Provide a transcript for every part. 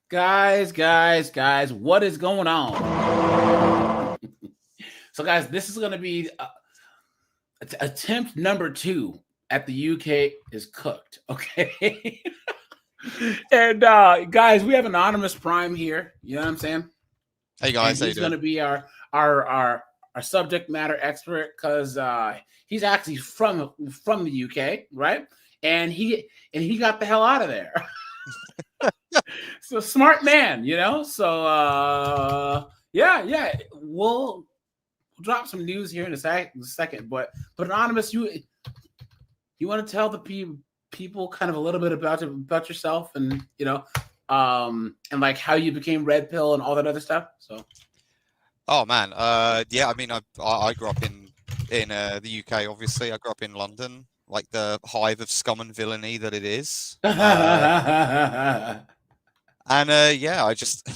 Guys, what is going on? So, guys, this is going to be attempt number 2 at the UK is cooked. Okay. And guys, we have Anonymous Prime here. You know what I'm saying? Hey guys, and he's going to be our subject matter expert because he's actually from the UK, right? And he got the hell out of there. So smart man, you know. So yeah, we'll drop some news here in a second. But Anonymous, you want to tell the people kind of a little bit about yourself and and like how you became Red Pill and all that other stuff. So. Oh man, yeah. I mean, I grew up in the UK. Obviously, I grew up in London, like the hive of scum and villainy that it is. And yeah, I just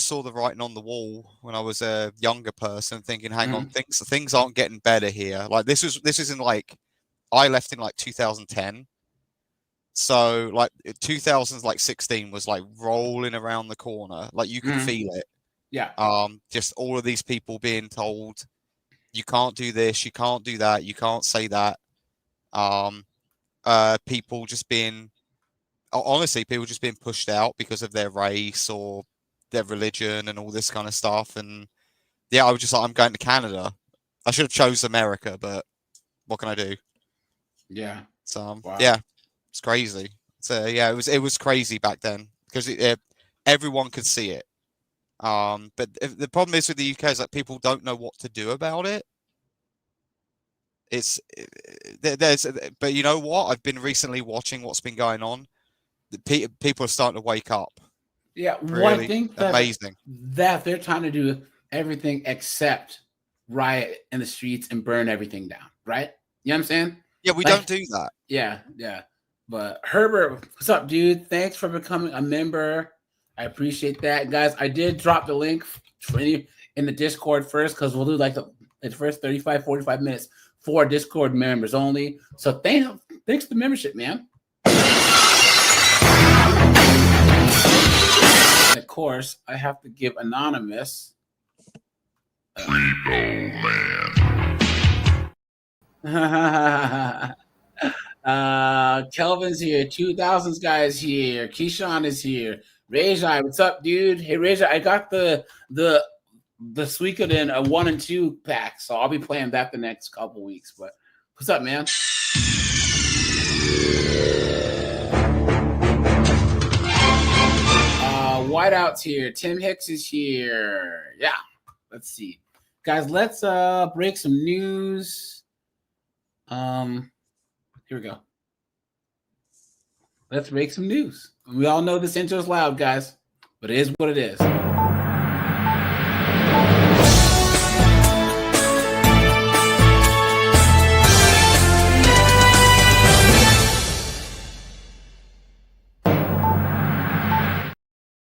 saw the writing on the wall when I was a younger person, thinking, hang on, things aren't getting better here. Like this is in like I left in like 2010. So like 2016 was like rolling around the corner. Like you could feel it. Yeah. Just all of these people being told you can't do this, you can't do that, you can't say that. People just being pushed out because of their race or their religion and all this kind of stuff. And yeah, I was just like, I'm going to Canada. I should have chose America, but what can I do? Yeah. So wow. Yeah, it's crazy. So yeah, it was crazy back then because everyone could see it. But the problem is with the UK is that people don't know what to do about it. But you know what? I've been recently watching what's been going on. People are starting to wake up. Yeah, really I think amazing that they're trying to do everything except riot in the streets and burn everything down, right? You know what I'm saying? Yeah, we don't do that. Yeah. But Herbert, what's up, dude? Thanks for becoming a member. I appreciate that, guys. I did drop the link for any in the Discord first because we'll do like the first 35, 45 minutes for Discord members only. So thanks for the membership, man. And of course, I have to give Anonymous Man. Kelvin's here, 2000s guys here, Keyshawn is here. Rajai, what's up, dude? Hey, Rajai, I got the Suikoden 1 and 2 pack, so I'll be playing that the next couple weeks. But what's up, man? Whiteout's here. Tim Hicks is here. Yeah, let's see, guys. Let's break some news. Here we go. Let's break some news. We all know this intro is loud, guys, but it is what it is.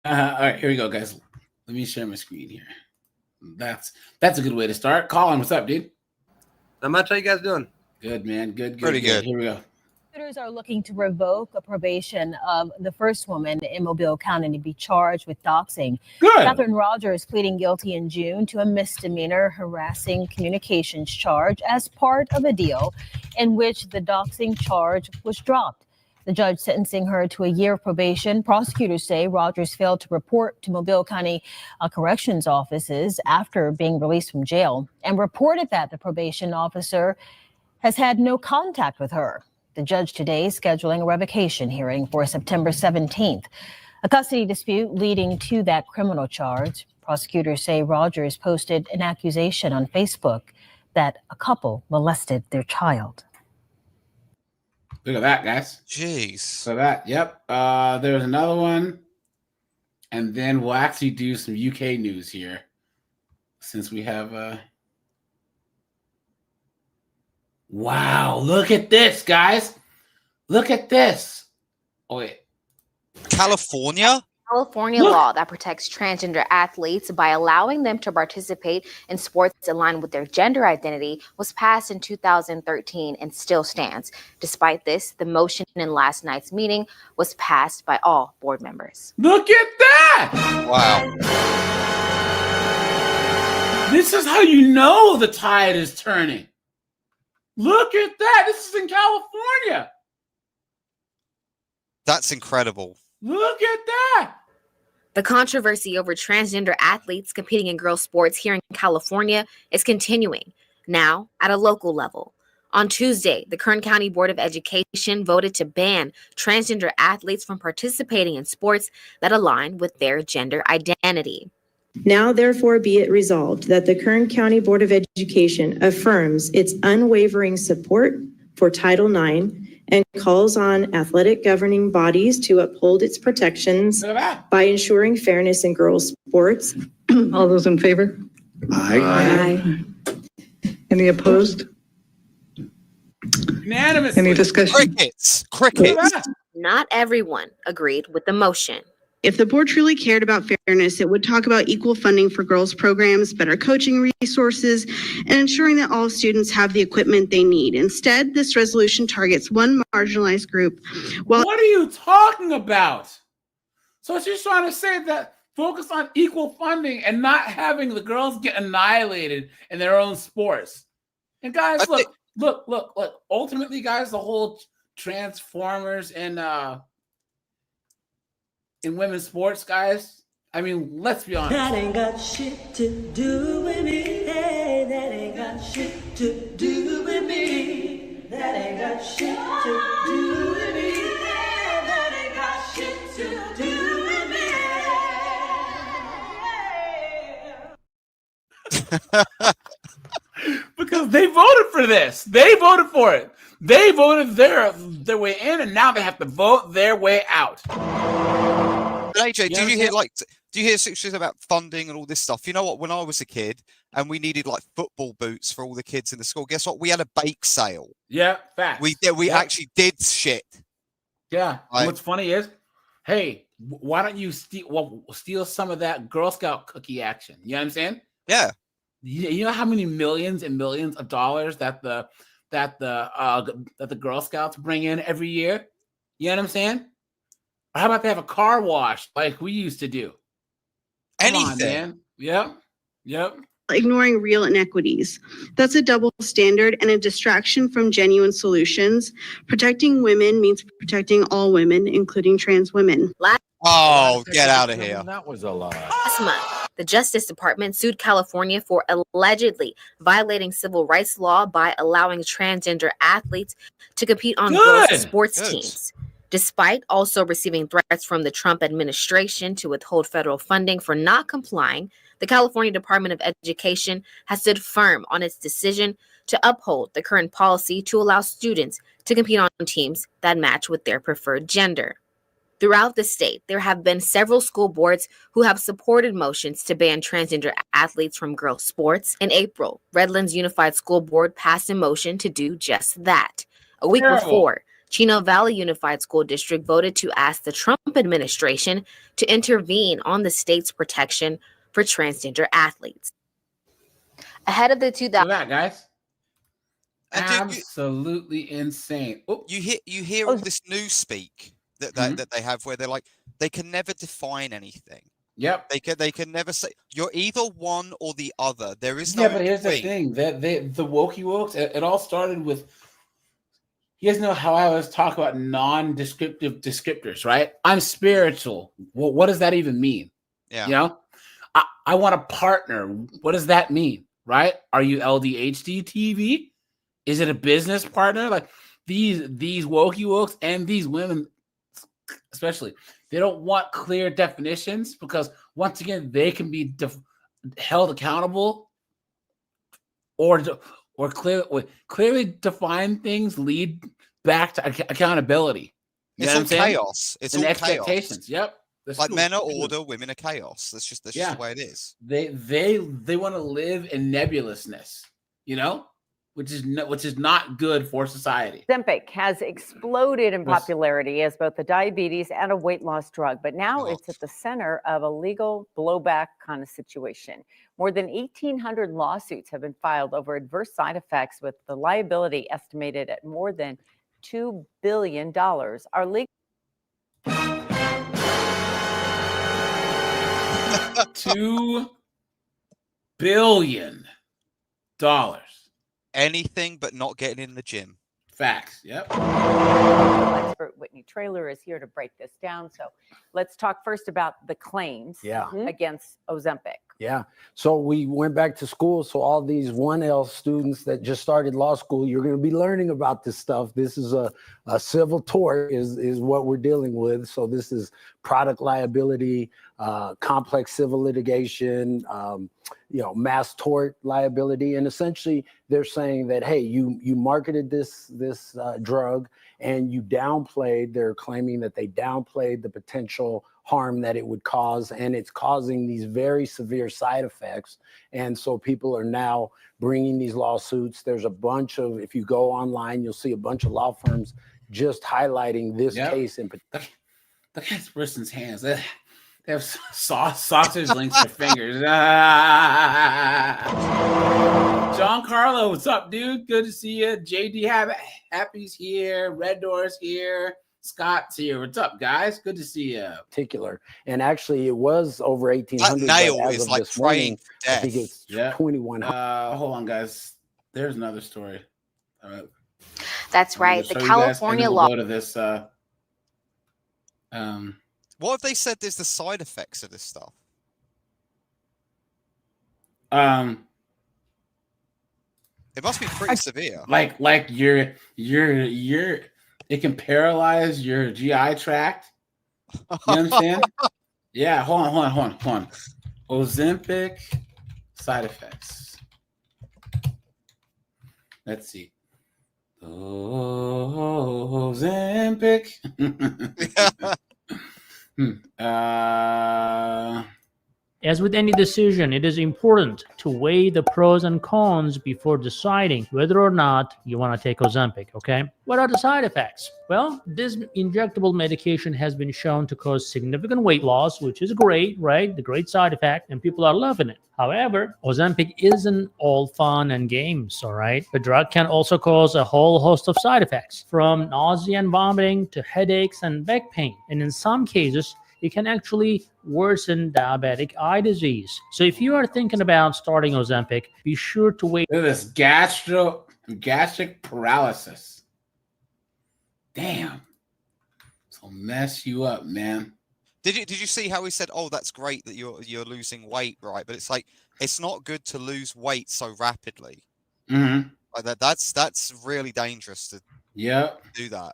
All right, here we go, guys. Let me share my screen here. That's a good way to start. Colin, what's up, dude? Not much. How you guys doing? Good, man. Good. Pretty good. Here we go. Prosecutors are looking to revoke a probation of the first woman in Mobile County to be charged with doxing. Good. Catherine Rogers pleading guilty in June to a misdemeanor harassing communications charge as part of a deal in which the doxing charge was dropped. The judge sentencing her to a year of probation. Prosecutors say Rogers failed to report to Mobile County corrections offices after being released from jail and reported that the probation officer has had no contact with her. The judge today is scheduling a revocation hearing for September 17th. A custody dispute leading to that criminal charge. Prosecutors say Rogers posted an accusation on Facebook that a couple molested their child. Look at that, guys. Jeez. So that, yep. There's another one. And then we'll actually do some UK news here since we have... Wow, look at this, guys. Look at this. Oh, wait. California? California Look. law that protects transgender athletes by allowing them to participate in sports aligned with their gender identity was passed in 2013 and still stands. Despite this, the motion in last night's meeting was passed by all board members. Look at that! Wow. This is how you know the tide is turning. Look at that. This is in California. That's incredible. Look at that. The controversy over transgender athletes competing in girls' sports here in California is continuing, now at a local level. On Tuesday, the Kern County Board of Education voted to ban transgender athletes from participating in sports that align with their gender identity. Now, therefore, be it resolved that the Kern County Board of Education affirms its unwavering support for Title IX and calls on athletic governing bodies to uphold its protections Look at that. by ensuring fairness in girls' sports. All those in favor? Aye. Any opposed? Unanimously. Any discussion? Crickets. Look Crickets. at that. Not everyone agreed with the motion. If the board truly cared about fairness, it would talk about equal funding for girls' programs, better coaching resources, and ensuring that all students have the equipment they need. Instead, this resolution targets one marginalized group. While What are you talking about? So she's trying to say that focus on equal funding and not having the girls get annihilated in their own sports. And guys, I look. Ultimately, guys, the whole Transformers and in women's sports, guys. I mean, let's be honest. That ain't got shit to do with me. Hey, that ain't got shit to do with me. That ain't got shit to do with me. Hey, that ain't got shit to do with me. Because they voted for this. They voted for it. They voted their way in, and now they have to vote their way out. But AJ, You do you hear situations about funding and all this stuff? You know what? When I was a kid and we needed like football boots for all the kids in the school, guess what? We had a bake sale. Yeah, facts. We Yeah. actually did shit. Yeah. Right. What's funny is, hey, why don't you steal some of that Girl Scout cookie action? You know what I'm saying? Yeah. You know how many millions and millions of dollars that the Girl Scouts bring in every year? You know what I'm saying? Or how about they have a car wash like we used to do? Come on, Anything. man. Yep. ignoring real inequities. That's a double standard and a distraction from genuine solutions. Protecting women means protecting all women, including trans women. Oh, get out of here. That was a lie. Last month, the Justice Department sued California for allegedly violating civil rights law by allowing transgender athletes to compete on girls' sports Good. teams. Despite also receiving threats from the Trump administration to withhold federal funding for not complying, the California Department of Education has stood firm on its decision to uphold the current policy to allow students to compete on teams that match with their preferred gender. Throughout the state, there have been several school boards who have supported motions to ban transgender athletes from girls' sports. In April, Redlands Unified School Board passed a motion to do just that. A week before, Chino Valley Unified School District voted to ask the Trump administration to intervene on the state's protection for transgender athletes. Ahead of the 2000 Look at that, guys. And Absolutely insane. Oh, you hear all this news speak that they have where they're like they can never define anything. Yep. They can never say you're either one or the other. There is no Yeah, but here's the between. thing: that the wokey wokes. It all started with. You guys know how I always talk about non-descriptive descriptors, right? I'm spiritual. Well, what does that even mean? Yeah. You know, I want a partner. What does that mean, right? Are you LDHD TV? Is it a business partner? Like these wokey wokes and these women, especially, they don't want clear definitions because once again, they can be held accountable or clearly defined things lead back to accountability. You It's know all what I'm saying? chaos. It's And all expectations. chaos. Yep. That's Like true. men are order, women are chaos. That's just Yeah. the way it is. They want to live in nebulousness, you know? which is not good for society. Ozempic has exploded in popularity as both a diabetes and a weight loss drug, but now it's at the center of a legal blowback kind of situation. More than 1,800 lawsuits have been filed over adverse side effects, with the liability estimated at more than $2 billion. Our legal $2 billion. Anything but not getting in the gym. Facts. Yep. expert Whitney Traylor is here to break this down. So let's talk first about the claims against Ozempic. Yeah. So we went back to school. So all these 1L students that just started law school, you're going to be learning about this stuff. This is a civil tort is what we're dealing with. So this is product liability, complex civil litigation, mass tort liability. And essentially they're saying that, hey, you marketed this drug and you downplayed, they're claiming that they downplayed the potential harm that it would cause, and it's causing these very severe side effects. And so people are now bringing these lawsuits. There's a bunch of, if you go online, you'll see a bunch of law firms just highlighting this case in particular. Look at this person's hands. They have sausage links to fingers. John Carlo, what's up, dude? Good to see you. JD Happy's here. Red Door's here. Scott's here. What's up, guys? Good to see you. Particular. And actually, it was over 1,800. That nail is like praying for death. I think it's 2,100. Hold on, guys. There's another story. That's right. The California law. Go to this. What have they said is the side effects of this stuff? It must be pretty severe. Like you're it can paralyze your GI tract. You understand? Yeah, hold on. Ozempic side effects. Let's see. Ozempic. As with any decision, it is important to weigh the pros and cons before deciding whether or not you want to take Ozempic, okay? What are the side effects? Well, this injectable medication has been shown to cause significant weight loss, which is great, right? The great side effect, and people are loving it. However, Ozempic isn't all fun and games, all right? The drug can also cause a whole host of side effects, from nausea and vomiting to headaches and back pain. And in some cases, it can actually worsen diabetic eye disease. So if you are thinking about starting Ozempic, be sure to wait. Look at this gastric paralysis. Damn. It'll mess you up, man. Did you see how he said, "Oh, that's great that you're losing weight, right?" But it's like it's not good to lose weight so rapidly. Mm-hmm. Like that's really dangerous to do that.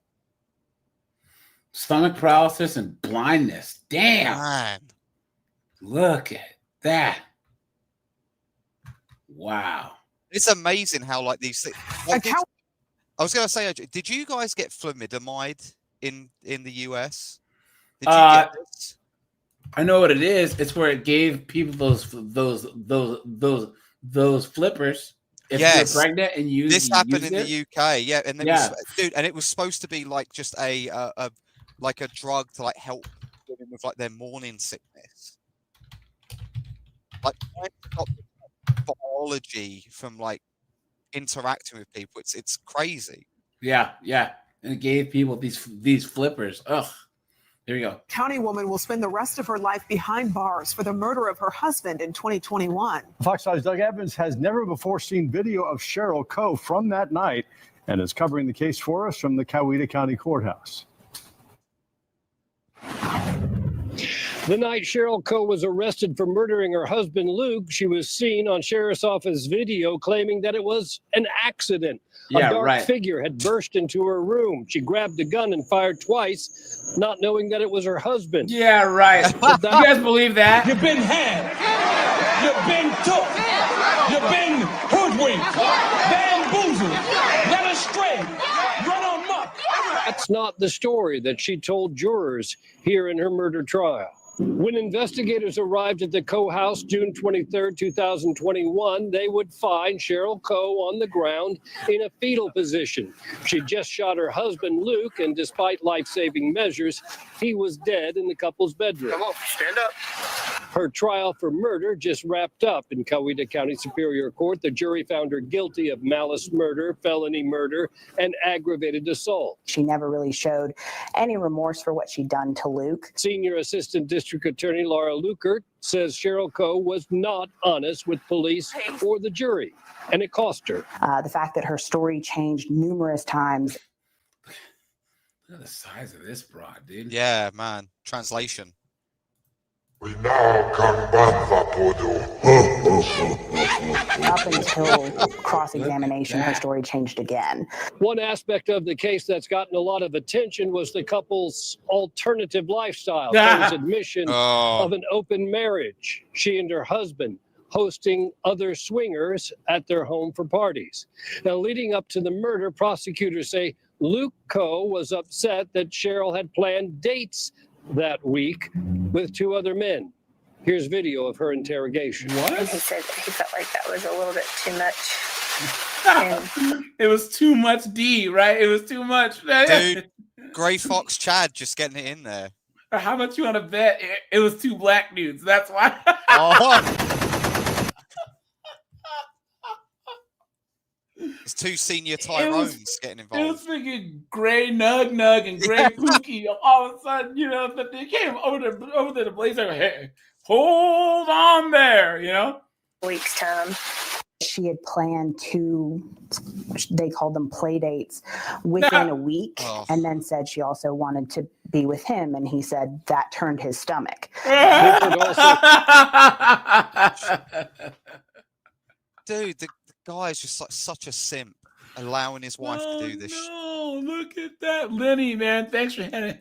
Stomach paralysis and blindness. Damn. Man. Look at that. Wow. It's amazing how like these things. Like, I was going to say, did you guys get flamidomide in the US? Did you get this? I know what it is. It's where it gave people those flippers. If you're pregnant and this happened in the UK, and then and it was supposed to be like just a drug to like help women with like their morning sickness, like trying to stop biology from like interacting with people. It's crazy. Yeah, and it gave people these flippers. Ugh. There you go. County woman will spend the rest of her life behind bars for the murder of her husband in 2021. Fox 5's Doug Evans has never before seen video of Cheryl Coe from that night and is covering the case for us from the Coweta County Courthouse. The night Cheryl Coe was arrested for murdering her husband, Luke, she was seen on Sheriff's Office video claiming that it was an accident. A dark figure had burst into her room. She grabbed a gun and fired twice, not knowing that it was her husband. Yeah, right. You guys believe that? You've been had. You've been took. You've been hoodwinked, bamboozled, led astray, run amok. That's not the story that she told jurors here in her murder trial. When investigators arrived at the Coe house June 23, 2021, they would find Cheryl Coe on the ground in a fetal position. She just shot her husband, Luke, and despite life-saving measures, he was dead in the couple's bedroom. Come on, stand up. Her trial for murder just wrapped up in Coweta County Superior Court. The jury found her guilty of malice murder, felony murder, and aggravated assault. She never really showed any remorse for what she'd done to Luke. Senior Assistant District Attorney Laura Lukert says Cheryl Coe was not honest with police or the jury, and it cost her. The fact that her story changed numerous times. Look at the size of this broad, dude. Yeah, man. Translation. Up until cross-examination, her story changed again. One aspect of the case that's gotten a lot of attention was the couple's alternative lifestyle, Coe's admission of an open marriage. She and her husband hosting other swingers at their home for parties. Now, leading up to the murder, prosecutors say Luke Coe was upset that Cheryl had planned dates that week with 2 other men. Here's video of her interrogation. What? He said he felt like that was a little bit too much. It was too much D, right? It was too much. Dude, Gray Fox Chad just getting it in there. How much you want to bet it was 2 black dudes? That's why. It's 2 senior Tyrones getting It involved. was freaking Gray Nug and Gray Pookie. All of a sudden, but they came over to the Blazer. Hey, hold on there, Weeks time. She had planned 2, they called them play dates, within a week, and then said she also wanted to be with him, and he said that turned his stomach. Dude, the guy is just like such a simp, allowing his wife to do this. Oh, look at that, Lenny, man! Thanks for handing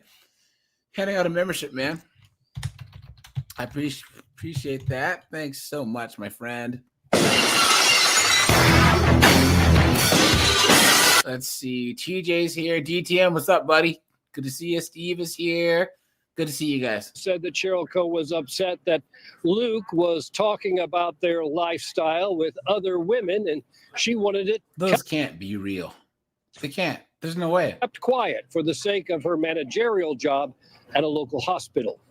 out a membership, man. I appreciate that. Thanks so much, my friend. Let's see. TJ's here. DTM, what's up, buddy? Good to see you. Steve is here. Good to see you guys. Said that Cheryl Coe was upset that Luke was talking about their lifestyle with other women, and she wanted it. Those can't be real. They can't. There's no way. Kept quiet for the sake of her managerial job at a local hospital.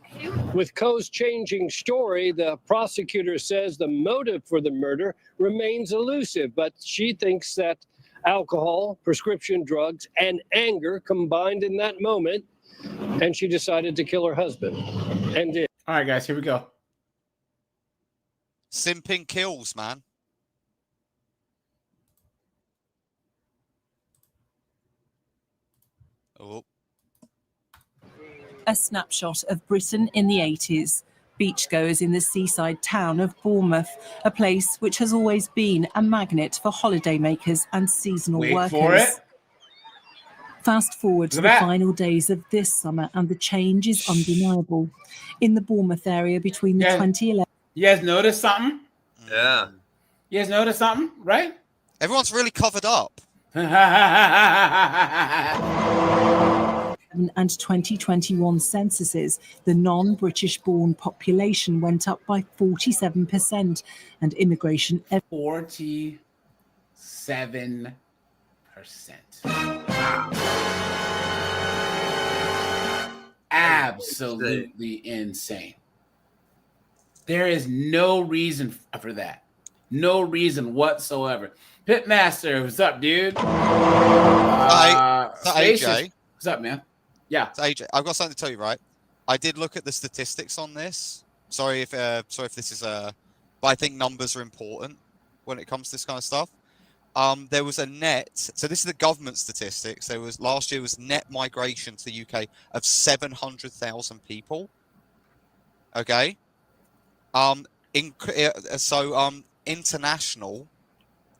With Coe's changing story, the prosecutor says the motive for the murder remains elusive, but she thinks that alcohol, prescription drugs, and anger combined in that moment, and she decided to kill her husband and did. All right, guys, here we go. Simping kills, man. Oh. A snapshot of Britain in the 80s. Beachgoers in the seaside town of Bournemouth, a place which has always been a magnet for holidaymakers and seasonal workers. For it. Fast forward to the final days of this summer, and the change is undeniable. In the Bournemouth area between the 2011. You guys notice something? Yeah. You guys notice something, right? Everyone's really covered up. And 2021 censuses, the non-British born population went up by 47%, and immigration 47%. Wow. Absolutely insane. There is no reason for that. No reason whatsoever. Pitmaster, what's up, dude? AJ. What's up, man? Yeah. So AJ, I've got something to tell you, right? I did look at the statistics on this. Sorry if this is but I think numbers are important when it comes to this kind of stuff. There was a net, so this is the government statistics. There was last year was net migration to the UK of 700,000 people. Okay.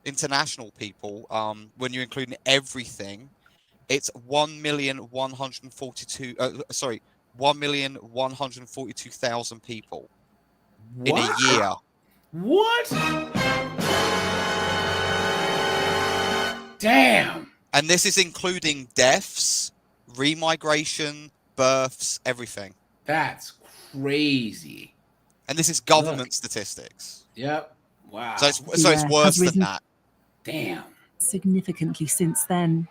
International people, when you're including everything, it's 1,142,000 people in a year. What? Damn. And this is including deaths, remigration, births, everything. That's crazy. And this is government statistics. Yep. Wow. So it's worse than that. Damn. Significantly since then.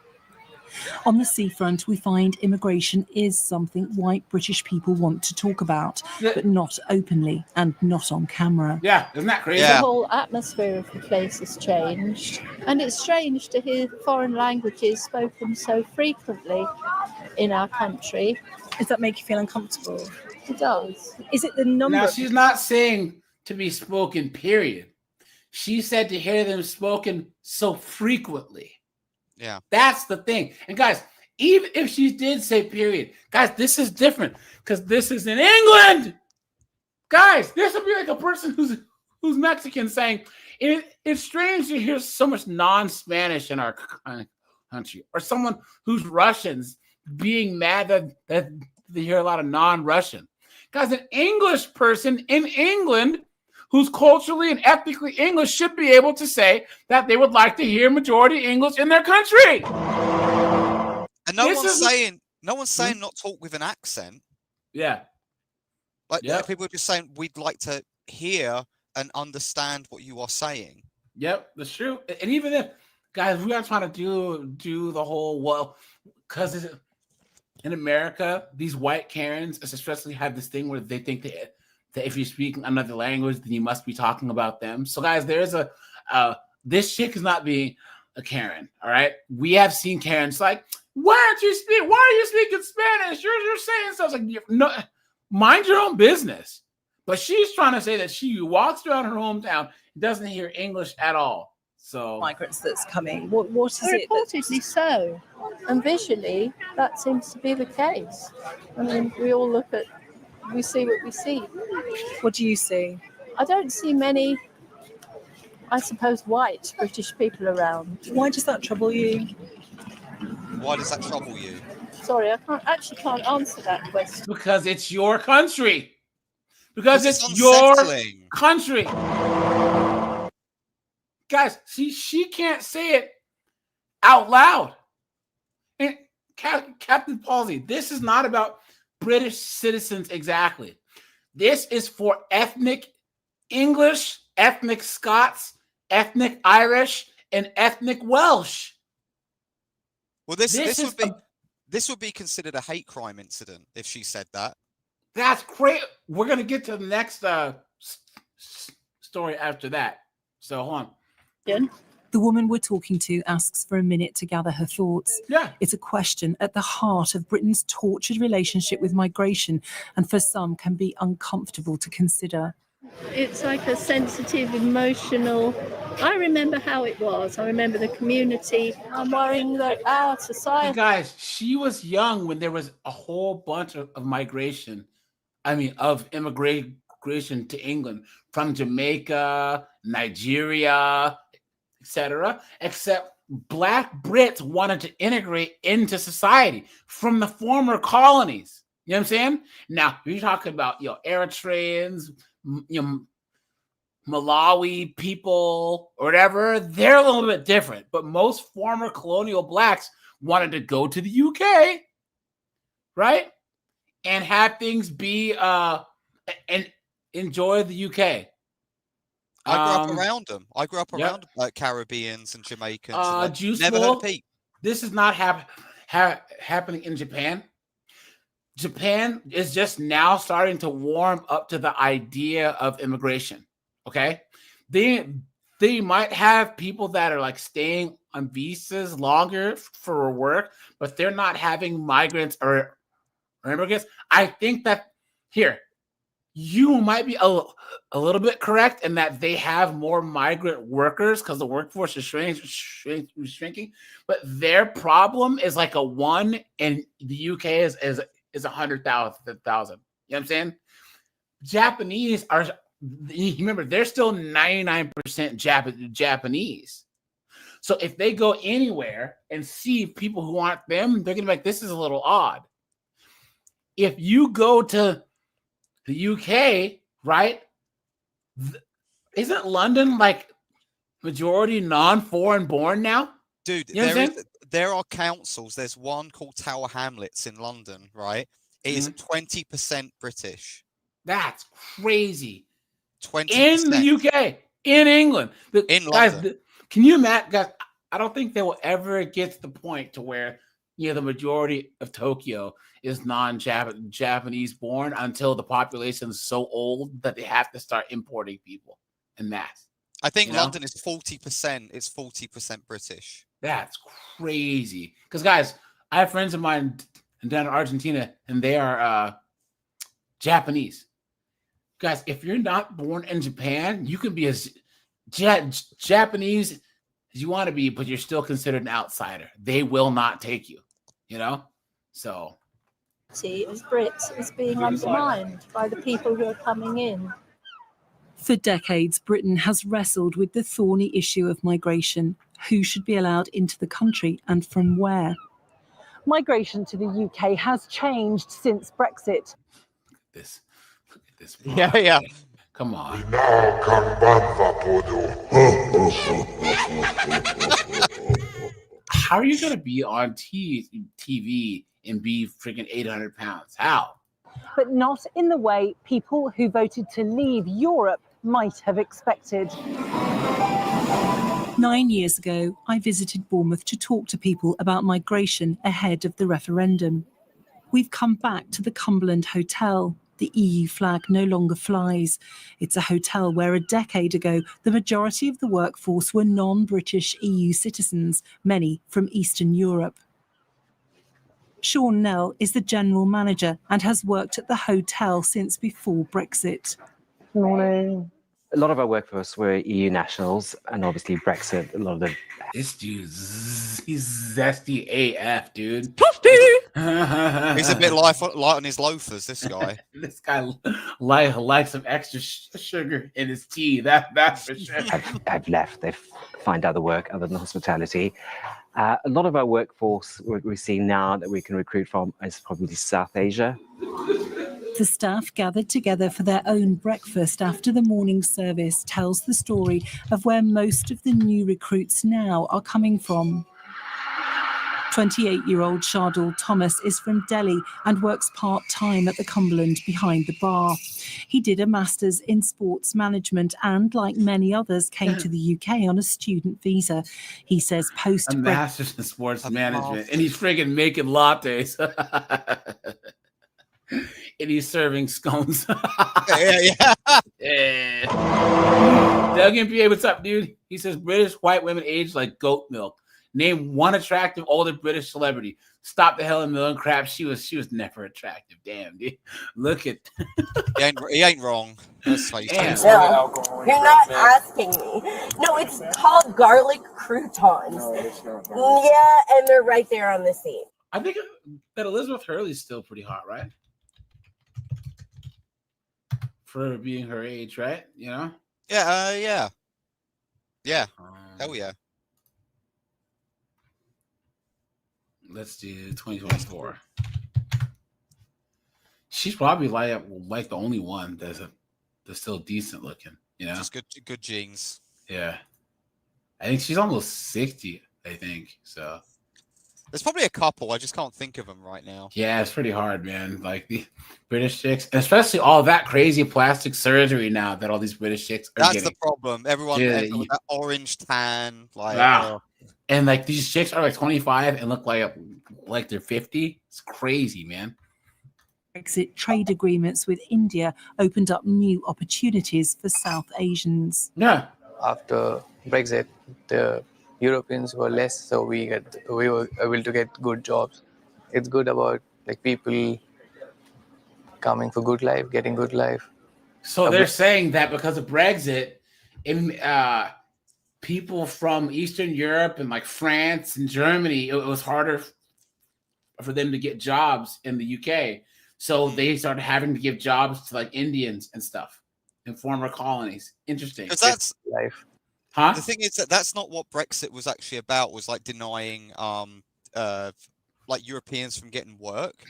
On the seafront, we find immigration is something white British people want to talk about, but not openly and not on camera. Yeah, isn't that crazy? The whole atmosphere of the place has changed, and it's strange to hear foreign languages spoken so frequently in our country. Does that make you feel uncomfortable? It does. Is it the number? Now, she's not saying to be spoken, period. She said to hear them spoken so frequently. Yeah. That's the thing. And guys, even if she did say period, guys, this is different because this is in England. Guys, this would be like a person who's Mexican saying, it's strange to hear so much non-Spanish in our country. Or someone who's Russians being mad that they hear a lot of non-Russian. Guys, an English person in England who's culturally and ethnically English should be able to say that they would like to hear majority English in their country. And no one's saying not talk with an accent. Yeah. Like people are just saying we'd like to hear and understand what you are saying. Yep, that's true. And even if, guys, we are trying to do the whole, because in America, these white Karens especially have this thing where they think that if you speak another language, then you must be talking about them. So, guys, there's this chick is not being a Karen, all right? We have seen Karens like, why are you speaking Spanish? You're saying stuff like, no, mind your own business. But she's trying to say that she walks around her hometown and doesn't hear English at all. So migrants that's coming. What is it? Reportedly so. And visually, that seems to be the case. I mean, we see what we see. What do you see? I don't see many, I suppose, white British people around. Why does that trouble you? Why does that trouble you? Sorry, I can't answer that question. Because it's your country. Because it's your country. Guys, she can't say it out loud. And Captain Palsy, this is not about British citizens exactly. This is for ethnic English, ethnic Scots, ethnic Irish, and ethnic Welsh. Well, this would be considered a hate crime incident if she said that. That's great. We're gonna get to the next story after that. So hold on. The woman we're talking to asks for a minute to gather her thoughts. Yeah. It's a question at the heart of Britain's tortured relationship with migration, and for some can be uncomfortable to consider. It's like a sensitive, emotional. I remember how it was. I remember the community. I'm worrying that our society. Hey guys, she was young when there was a whole bunch of migration. I mean, of immigration to England from Jamaica, Nigeria, etc. Except Black Brits wanted to integrate into society from the former colonies. You know what I'm saying? Now, you're talking about Eritreans, Malawi people, or whatever. They're a little bit different, but most former colonial blacks wanted to go to the UK, right? And have things be and enjoy the UK. I grew up around them. I grew up around Caribbeans and Jamaicans. Juice never heard of Pete. This is not happening in Japan. Japan is just now starting to warm up to the idea of immigration. Okay, they might have people that are like staying on visas longer for work, but they're not having migrants or immigrants. I think that here you might be a little bit correct in that they have more migrant workers because the workforce is shrinking. But their problem is like a 1, and the UK is 100,000. You know what I'm saying? Japanese are, remember, they're still 99% Japanese. So if they go anywhere and see people who aren't them, they're gonna be like, this is a little odd. If you go to the UK, right? Isn't London like majority non-foreign born now? Dude, you know there are councils. There's one called Tower Hamlets in London, right? It is 20% British. That's crazy. 20% in the UK, in England, in guys. London. Can you imagine, guys? I don't think they will ever get to the point to where the majority of Tokyo is non-Japanese born until the population is so old that they have to start importing people en masse. I think London is 40%. It's 40% British. That's crazy. Because guys, I have friends of mine down in Argentina, and they are Japanese. Guys, if you're not born in Japan, you can be as Japanese as you want to be, but you're still considered an outsider. They will not take you. So as Brits is being undermined by the people who are coming in. For decades, Britain has wrestled with the thorny issue of migration. Who should be allowed into the country and from where? Migration to the UK has changed since Brexit. Look at this. Yeah. Come on. How are you going to be on TV and be freaking 800 pounds? How? But not in the way people who voted to leave Europe might have expected. 9 years ago, I visited Bournemouth to talk to people about migration ahead of the referendum. We've come back to the Cumberland Hotel. The EU flag no longer flies. It's a hotel where a decade ago, the majority of the workforce were non-British EU citizens, many from Eastern Europe. Sean Nell is the general manager and has worked at the hotel since before Brexit. Good morning. A lot of our workforce were EU nationals, and obviously Brexit, a lot of them. This dude's he's zesty AF, dude. He's a bit light on his loafers, this guy. This guy likes some extra sugar in his tea. That's for sure. I've left. They find other work other than hospitality. A lot of our workforce we see now that we can recruit from is probably South Asia. The staff gathered together for their own breakfast after the morning service tells the story of where most of the new recruits now are coming from. 28-year-old Shardul Thomas is from Delhi and works part-time at the Cumberland behind the bar. He did a master's in sports management and, like many others, came to the UK on a student visa. He says a master's in sports management, and he's friggin' making lattes. And he's serving scones. Yeah. Doug MPA, what's up, dude? He says British white women age like goat milk. Name one attractive older British celebrity. Stop the Helen Mirren crap. She was never attractive. Damn, dude. Look at. He ain't wrong. That's how you say it. No, you're not asking me. No, it's called garlic croutons. Yeah, and they're right there on the seat. I think that Elizabeth Hurley's still pretty hot, right? For being her age, right? Yeah. Yeah. Hell yeah. Let's do 2024. She's probably like the only one that's still decent looking, Just good genes. Yeah. I think she's almost 60, I think. So there's probably a couple. I just can't think of them right now. Yeah, it's pretty hard, man. Like the British chicks, and especially all that crazy plastic surgery now that all these British chicks are That's getting. the problem. Everyone with that orange tan, like and like these chicks are like 25 and look like they're 50. It's crazy, man. Brexit trade agreements with India opened up new opportunities for South Asians. Yeah. After Brexit, the Europeans were less, so we were able to get good jobs. It's good about like people coming for good life, getting good life. So they're saying that because of Brexit, people from Eastern Europe and like France and Germany, it was harder for them to get jobs in the UK. So they started having to give jobs to like Indians and stuff in former colonies. Interesting. Because that's life. Huh? The thing is that that's not what Brexit was actually about. Was like denying like Europeans from getting work.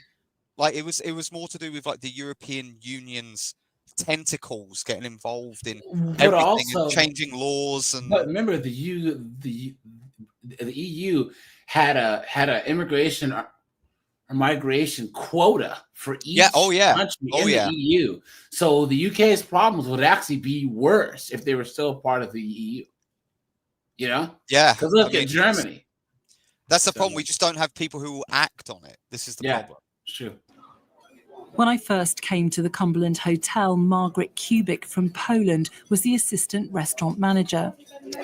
Like it was more to do with like the European Union's tentacles getting involved in everything also, and changing laws. And but remember, the EU had a immigration migration quota for each country in the EU. So the UK's problems would actually be worse if they were still part of the EU. You know? Yeah. Because look at Germany. That's the problem. We just don't have people who will act on it. This is the problem. True. When I first came to the Cumberland Hotel, Margaret Kubik from Poland was the assistant restaurant manager.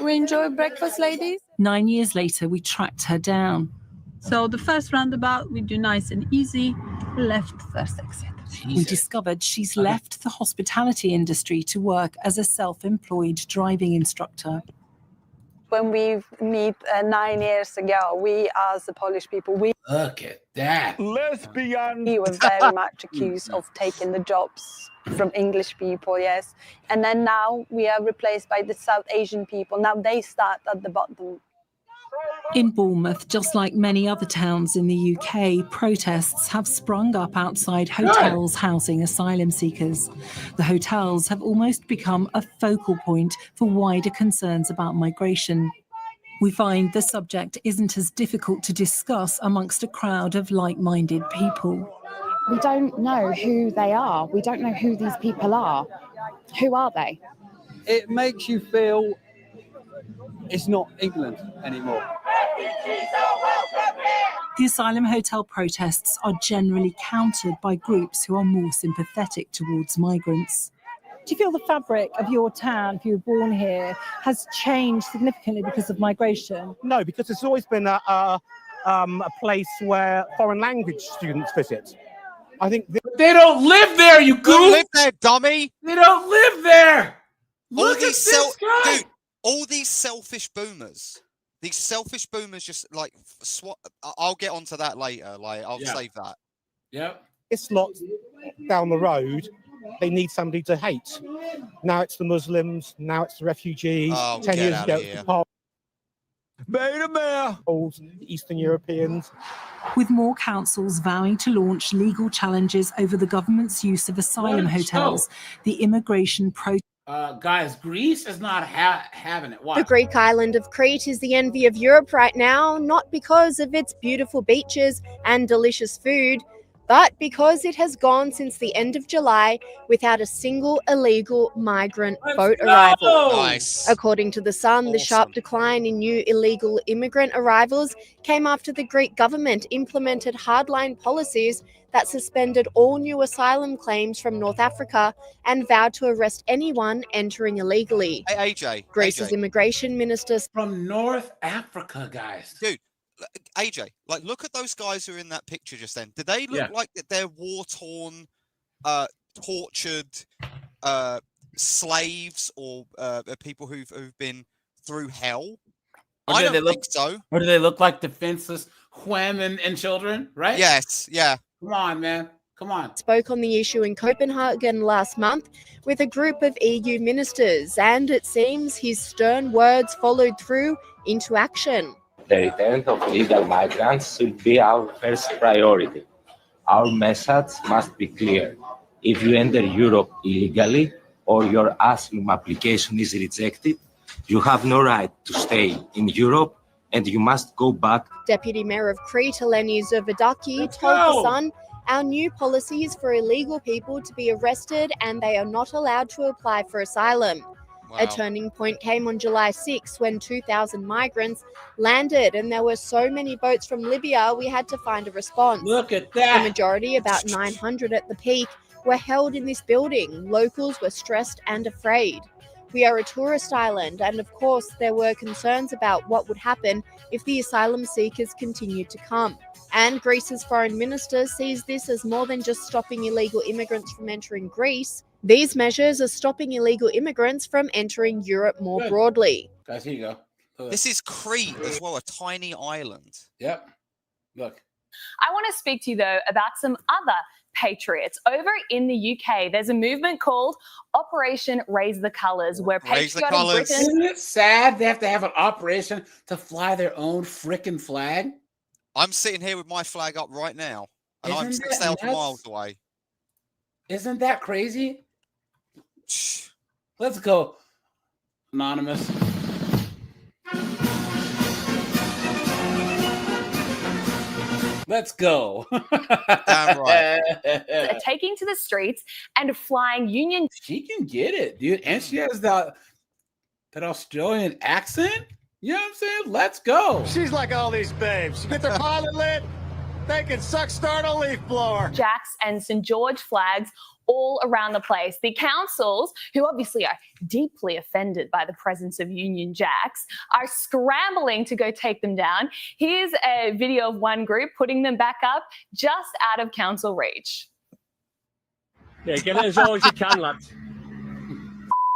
We enjoy breakfast, ladies. 9 years later, we tracked her down. So the first roundabout, we do nice and easy. Left first exit. We discovered she's left the hospitality industry to work as a self-employed driving instructor. When we meet 9 years ago, we as the Polish people, we look at that. Lesbian. We were very much accused of taking the jobs from English people, yes. And then now we are replaced by the South Asian people. Now they start at the bottom. In Bournemouth, just like many other towns in the UK, protests have sprung up outside hotels housing asylum seekers. The hotels have almost become a focal point for wider concerns about migration. We find the subject isn't as difficult to discuss amongst a crowd of like-minded people. We don't know who they are. We don't know who these people are. Who are they? It makes you feel it's not England anymore. The asylum hotel protests are generally countered by groups who are more sympathetic towards migrants. Do you feel the fabric of your town, if you were born here, has changed significantly because of migration? No, because it's always been a place where foreign language students visit. I think they don't live there, you goof! They don't live there, dummy! They don't live there! Look at this guy! Dude, all these selfish boomers. These selfish boomers just like I'll get onto that later. Like I'll save that. Yep. It's not down the road. They need somebody to hate. Now it's the Muslims. Now it's the refugees. 10 years ago, it was the Eastern Europeans. With more councils vowing to launch legal challenges over the government's use of asylum hotels, the immigration guys, Greece is not having it. Why? The Greek island of Crete is the envy of Europe right now, not because of its beautiful beaches and delicious food, but because it has gone since the end of July without a single illegal migrant boat arrival. Nice. According to The Sun, the sharp decline in new illegal immigrant arrivals came after the Greek government implemented hardline policies that suspended all new asylum claims from North Africa and vowed to arrest anyone entering illegally. Hey, AJ. Greece's immigration minister from North Africa, guys. Dude, AJ, like, look at those guys who are in that picture just then. Do they look like they're war-torn, tortured slaves or people who've been through hell? I don't think so. Or do they look like defenseless women and children, right? Yes, yeah. Come on, man. Come on. Spoke on the issue in Copenhagen last month with a group of EU ministers, and it seems his stern words followed through into action. The return of legal migrants should be our first priority. Our message must be clear. If you enter Europe illegally or your asylum application is rejected, you have no right to stay in Europe and you must go back. Deputy Mayor of Crete, Eleni Zovodaki, told The Sun, our new policy is for illegal people to be arrested and they are not allowed to apply for asylum. Wow. A turning point came on July 6 when 2,000 migrants landed and there were so many boats from Libya we had to find a response. Look at that. The majority, about 900 at the peak, were held in this building. Locals were stressed and afraid. We are a tourist island, and of course there were concerns about what would happen if the asylum seekers continued to come. And Greece's foreign minister sees this as more than just stopping illegal immigrants from entering Greece. These measures are stopping illegal immigrants from entering Europe more broadly. Guys, here you go. This is Crete as well, a tiny island. Yep. Look. I want to speak to you, though, about some other patriots. Over in the UK, there's a movement called Operation Raise the Colours, where patriotic Britain... Isn't it sad they have to have an operation to fly their own frickin' flag? I'm sitting here with my flag up right now, and I'm 6,000 miles away. Isn't that crazy? Let's go, Anonymous. Let's go. Damn right. Taking to the streets and flying Union. She can get it, dude. And she has that Australian accent. You know what I'm saying? Let's go. She's like all these babes. Get their pilot lit, they can start a leaf blower. Jacks and St. George flags all around the place. The councils, who obviously are deeply offended by the presence of Union Jacks, are scrambling to go take them down. Here's a video of one group putting them back up just out of council reach. Yeah, get it as low as you can, lads.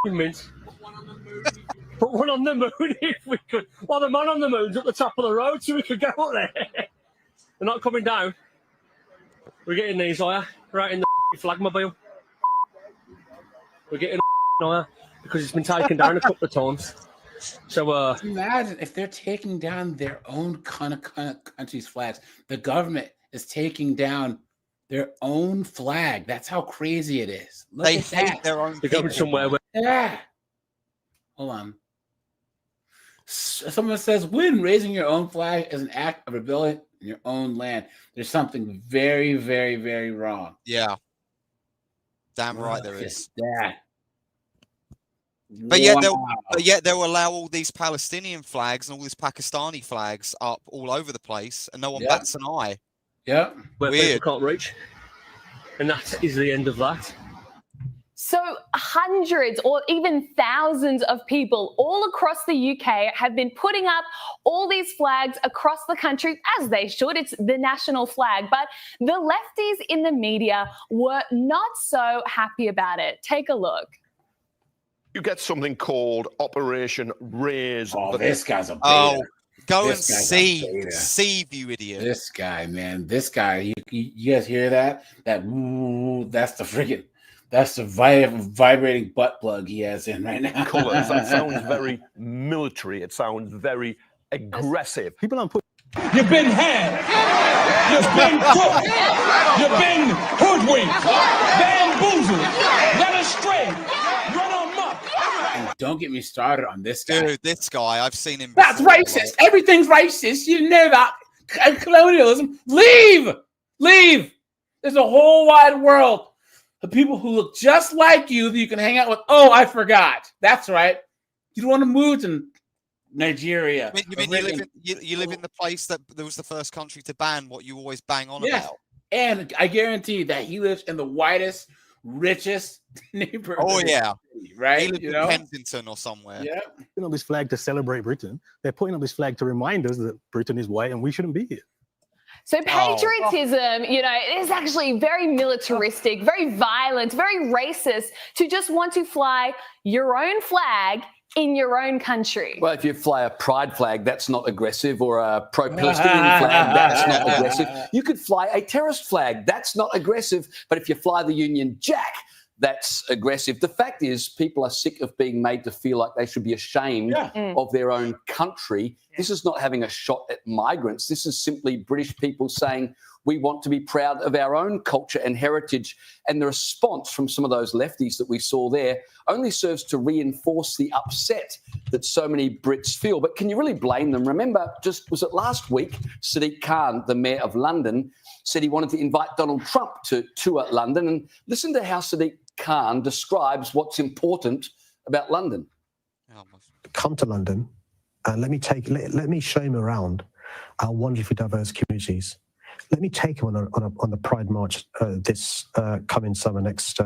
Mince. Put one on the moon if we could. Well, the man on the moon's at the top of the road, so we could go up there. They're not coming down. We're getting these higher, right in the flagmobile. We're getting higher because it's been taken down a couple of times. So, imagine if they're taking down their own country's flags. The government is taking down their own flag. That's how crazy it is. Look They at hate that. their own they're going people. somewhere where Yeah. Hold on. Someone says, when raising your own flag is an act of rebellion in your own land, there's something very, very, very wrong. Yeah. Damn right there is. That. But yet they'll allow all these Palestinian flags and all these Pakistani flags up all over the place, and no one bats an eye. Yeah. people Weird. can't reach. And that is the end of that. So hundreds or even thousands of people all across the UK have been putting up all these flags across the country, as they should. It's the national flag. But the lefties in the media were not so happy about it. Take a look. You get something called Operation Raise. Oh, this guy's a beta. Oh, go This and guy's see, a beta. you idiot. This guy, man. This guy. You guys hear that? That woo, that's the freaking. That's the vibrating butt plug he has in right now. Colours. That sounds very military. It sounds very aggressive. People don't put. You've been had. You've been cooked. You've been hoodwinked. Bamboozled. Led astray. Run amok. And don't get me started on this guy. Dude, this guy, I've seen him. That's before, racist. like- Everything's racist. You know that. Colonialism. Leave. Leave. There's a whole wide world of people who look just like you that you can hang out with. Oh, I forgot. That's right. You don't want to move to Nigeria. You mean you live in the place that was the first country to ban what you always bang on Yes. about? And I guarantee that he lives in the whitest, richest neighborhood. Oh yeah, right. He lives in Kensington or somewhere. Yeah. Putting up this flag to celebrate Britain. They're putting up this flag to remind us that Britain is white and we shouldn't be here. So patriotism, you know, is actually very militaristic, very violent, very racist to just want to fly your own flag in your own country. Well, if you fly a pride flag, that's not aggressive, or a pro-Palestinian flag, that's not aggressive. You could fly a terrorist flag, that's not aggressive. But if you fly the Union Jack, that's aggressive. The fact is, people are sick of being made to feel like they should be ashamed of their own country. This is not having a shot at migrants. This is simply British people saying, we want to be proud of our own culture and heritage. And the response from some of those lefties that we saw there only serves to reinforce the upset that so many Brits feel. But can you really blame them? Remember, was it last week, Sadiq Khan, the mayor of London, said he wanted to invite Donald Trump to tour London. And listen to how Sadiq Khan describes what's important about London. Come to London and let me show him around our wonderfully diverse communities. Let me take him on the Pride March this coming summer, next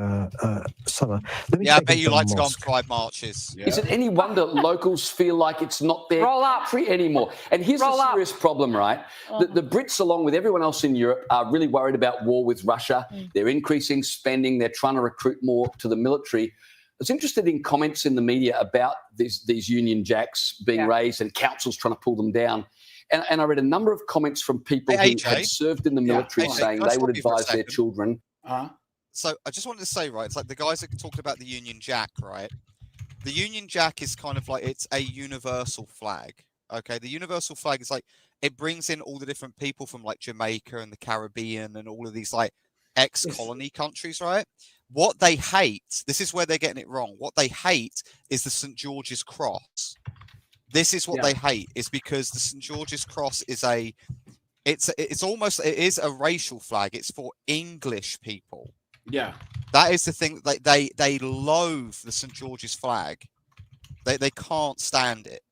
summer. I bet you like to go on Pride marches. Yeah. Is it any wonder locals feel like it's not their country anymore? And here's the serious problem, right? The Brits, along with everyone else in Europe, are really worried about war with Russia. They're increasing spending. They're trying to recruit more to the military. I was interested in comments in the media about these Union Jacks being raised and councils trying to pull them down. And I read a number of comments from people who had served in the military saying they would advise their children. So I just wanted to say, right, it's like the guys that talked about the Union Jack, right? The Union Jack is kind of like, it's a universal flag, okay? The universal flag is like, it brings in all the different people from like Jamaica and the Caribbean and all of these like ex-colony countries, right? What they hate, this is where they're getting it wrong. What they hate is the St. George's Cross. This is what they hate, is because the St. George's Cross is a It is a racial flag. It's for English people. Yeah. That is the thing. They loathe the St. George's flag. They can't stand it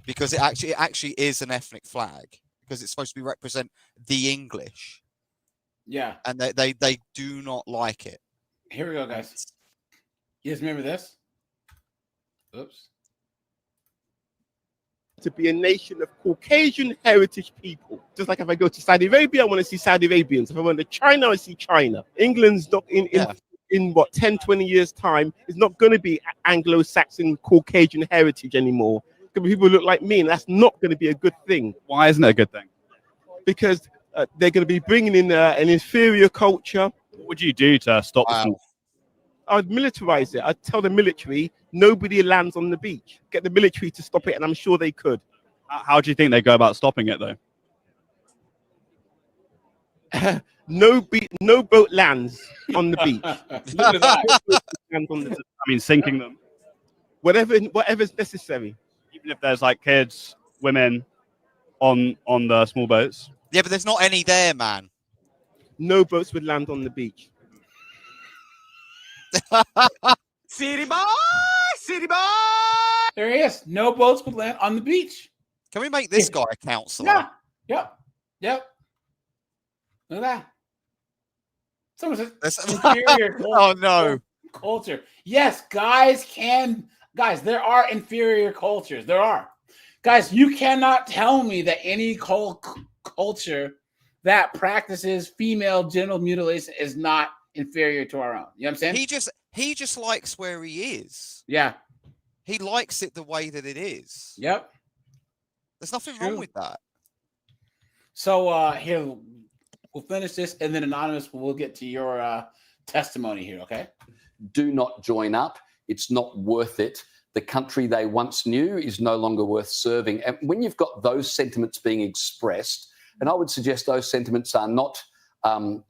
because it actually is an ethnic flag because it's supposed to represent the English. Yeah. And they do not like it. Here we go, guys. You guys remember this? Oops. To be a nation of Caucasian heritage people. Just like if I go to Saudi Arabia, I want to see Saudi Arabians. If I went to China, I see China. England's not in what, 10, 20 years time, is not going to be Anglo-Saxon Caucasian heritage anymore. It's going to be people who look like me, and that's not going to be a good thing. Why isn't it a good thing? Because they're going to be bringing in an inferior culture. What would you do to stop this? I'd militarize it. I'd tell the military nobody lands on the beach. Get the military to stop it, and I'm sure they could. How do you think they go about stopping it, though? No boat lands on the beach. Sinking them. Whatever's necessary. Even if there's like kids, women on the small boats. Yeah, but there's not any there, man. No boats would land on the beach. City boy! There he is. No boats would land on the beach. Can we make this guy a counselor? Yeah. Yep. Look at that. Someone says inferior oh no. Culture. Yes, guys, there are inferior cultures. There are. Guys, you cannot tell me that any culture that practices female genital mutilation is not inferior to our own. You know what I'm saying? He just likes where he is. Yeah. He likes it the way that it is. Yep. There's nothing wrong with that. So here, we'll finish this, and then Anonymous, we'll get to your testimony here, okay? Do not join up. It's not worth it. The country they once knew is no longer worth serving. And when you've got those sentiments being expressed, and I would suggest those sentiments are not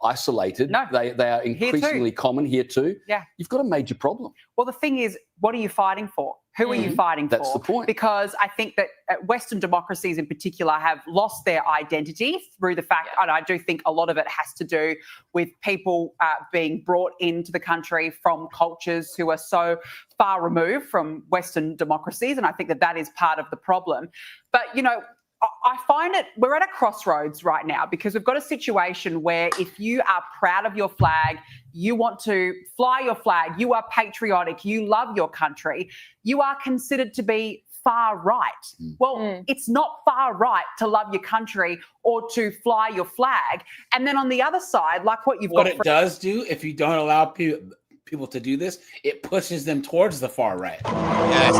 isolated. No. They are increasingly common here too. Yeah. You've got a major problem. Well, the thing is, what are you fighting for? Who are you fighting for? That's the point. Because I think that Western democracies in particular have lost their identity through the fact, and I do think a lot of it has to do with people being brought into the country from cultures who are so far removed from Western democracies. And I think that that is part of the problem. But, you know, I find we're at a crossroads right now because we've got a situation where if you are proud of your flag, you want to fly your flag, you are patriotic, you love your country, you are considered to be far right. Well, it's not far right to love your country or to fly your flag. And then on the other side, like what you've got... What it does do, if you don't allow people to do this, it pushes them towards the far right. Yes.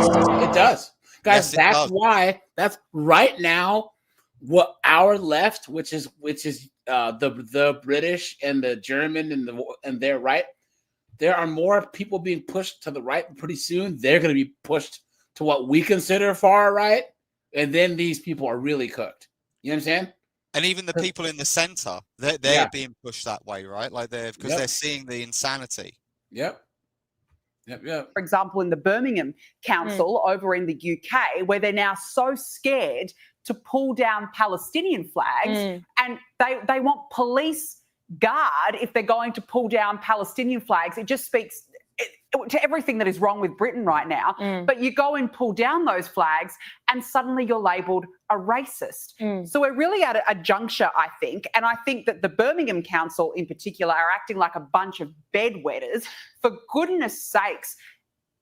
It does. Guys, Yes, that's right now what our left, which is the British and the German and their right, there are more people being pushed to the right. Pretty soon they're going to be pushed to what we consider far right, and then these people are really cooked. You know what I'm saying? And even the people in the center, they're being pushed that way, right? Like they're seeing the insanity. Yep. For example, in the Birmingham Council over in the UK, where they're now so scared to pull down Palestinian flags, and they want police guard if they're going to pull down Palestinian flags. It just speaks to everything that is wrong with Britain right now. But you go and pull down those flags and suddenly you're labelled a racist. So we're really at a juncture, I think. And I think that the Birmingham Council in particular are acting like a bunch of bedwetters. For goodness sakes,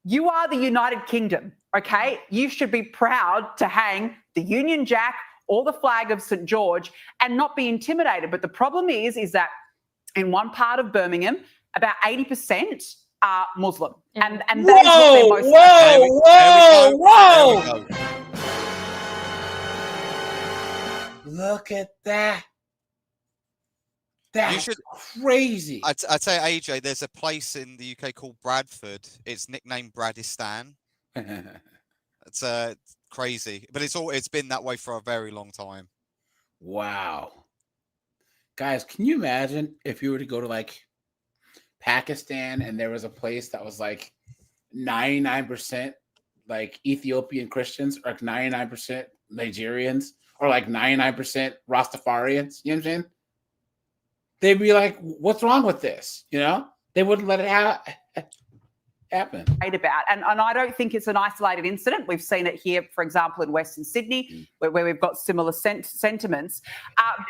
you are the United Kingdom, okay? You should be proud to hang the Union Jack or the flag of St. George and not be intimidated. But the problem is that in one part of Birmingham, about 80% are Muslim. And that is what they're most... Whoa! Look at that. That's crazy. I'd say, AJ, there's a place in the UK called Bradford. It's nicknamed Bradistan. It's crazy, but it's been that way for a very long time. Wow. Guys, can you imagine if you were to go to like Pakistan and there was a place that was like 99% like Ethiopian Christians or 99% Nigerians or like 99% Rastafarians, you know what I'm saying? They'd be like, what's wrong with this? You know, they wouldn't let it happen. About and I don't think it's an isolated incident. We've seen it here, for example, in Western Sydney, where we've got similar sentiments.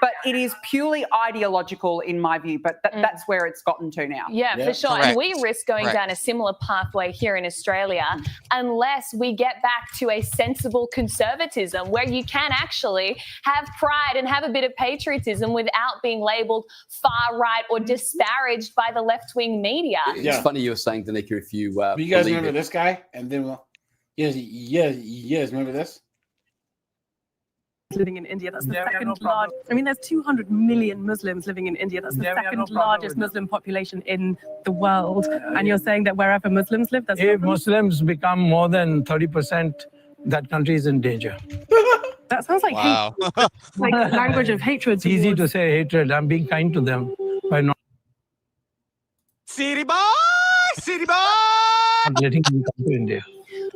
But it is purely ideological, in my view. But that's where it's gotten to now. Yeah, for sure. Correct. And we risk going down a similar pathway here in Australia unless we get back to a sensible conservatism where you can actually have pride and have a bit of patriotism without being labelled far right or disparaged by the left-wing media. It's funny you were saying, Danica, if you you guys remember this guy? And then, yes, remember this? Living in India, that's the second largest. I mean, there's 200 million Muslims living in India. That's the second largest Muslim population in the world. And you're saying that wherever Muslims live, there's if Muslims become more than 30%, that country is in danger. That sounds like hate, like language of hatred. It's easy to say hatred. I'm being kind to them by not City boy! letting them come to India.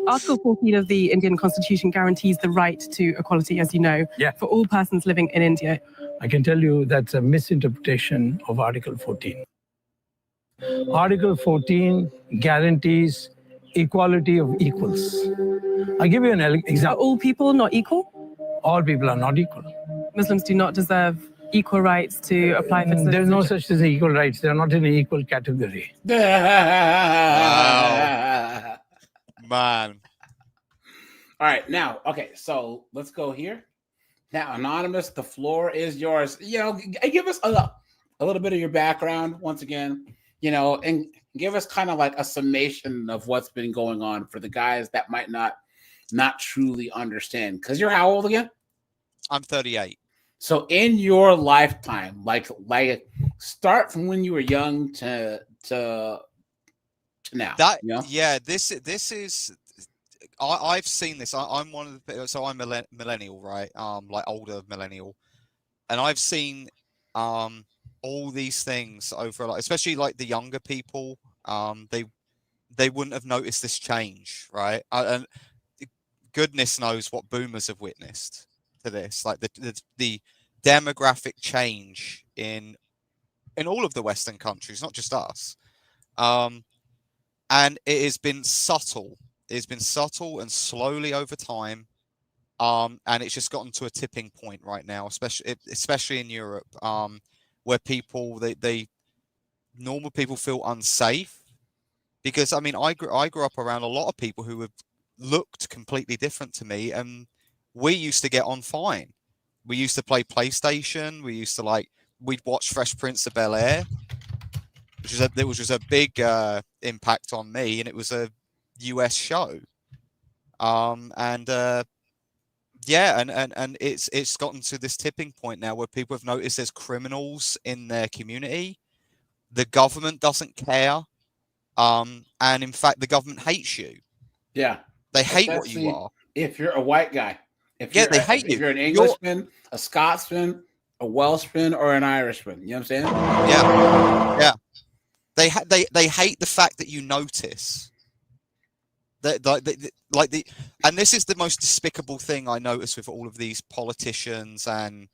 Article 14 of the Indian Constitution guarantees the right to equality, as you know, for all persons living in India. I can tell you that's a misinterpretation of Article 14. Article 14 guarantees equality of equals. I'll give you an example. Are all people not equal? All people are not equal. Muslims do not deserve equal rights to apply for citizenship. There's no such thing as equal rights. They're not in an equal category. Wow. Man. All right, now, okay, so let's go here. Now, Anonymous, the floor is yours. You know, give us a little bit of your background once again, you know, and give us kind of like a summation of what's been going on for the guys that might not truly understand. Because you're how old again? I'm 38. So in your lifetime, like start from when you were young to now. That you know? Yeah, this is. I've seen this. I'm one of the. So I'm millennial, right? Like older millennial, and I've seen all these things over, like, especially like the younger people. They wouldn't have noticed this change, right? And goodness knows what boomers have witnessed to this, like the demographic change in all of the Western countries, not just us. And it has been subtle. It's been subtle and slowly over time. And it's just gotten to a tipping point right now, especially in Europe, where people, normal people feel unsafe. Because, I mean, I grew up around a lot of people who have looked completely different to me, and we used to get on fine. We used to play PlayStation. We used to we'd watch Fresh Prince of Bel-Air, which was a big impact on me, and it was a US show. And it's gotten to this tipping point now where people have noticed there's criminals in their community. The government doesn't care. And in fact, the government hates you. Yeah. They hate what you are. If you're a white guy. They hate you. If you're an Englishman, a Scotsman, a Welshman, or an Irishman. You know what I'm saying? Yeah. They hate the fact that you notice. And this is the most despicable thing I notice with all of these politicians and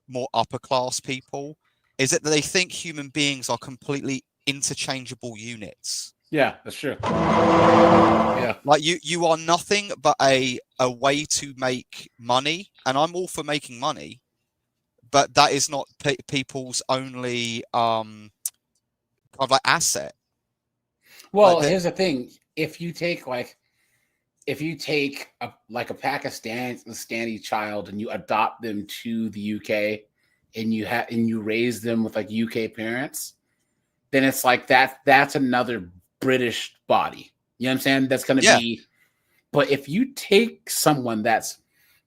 more upper class people, is that they think human beings are completely interchangeable units. Yeah, that's true. Yeah. Like you are nothing but a way to make money, and I'm all for making money, but that is not people's only kind of like asset. Well, here's the thing: if you take a Pakistani child and you adopt them to the UK, and you raise them with like UK parents, then it's like that's another British body. You know what I'm saying? That's going to be. But if you take someone that's,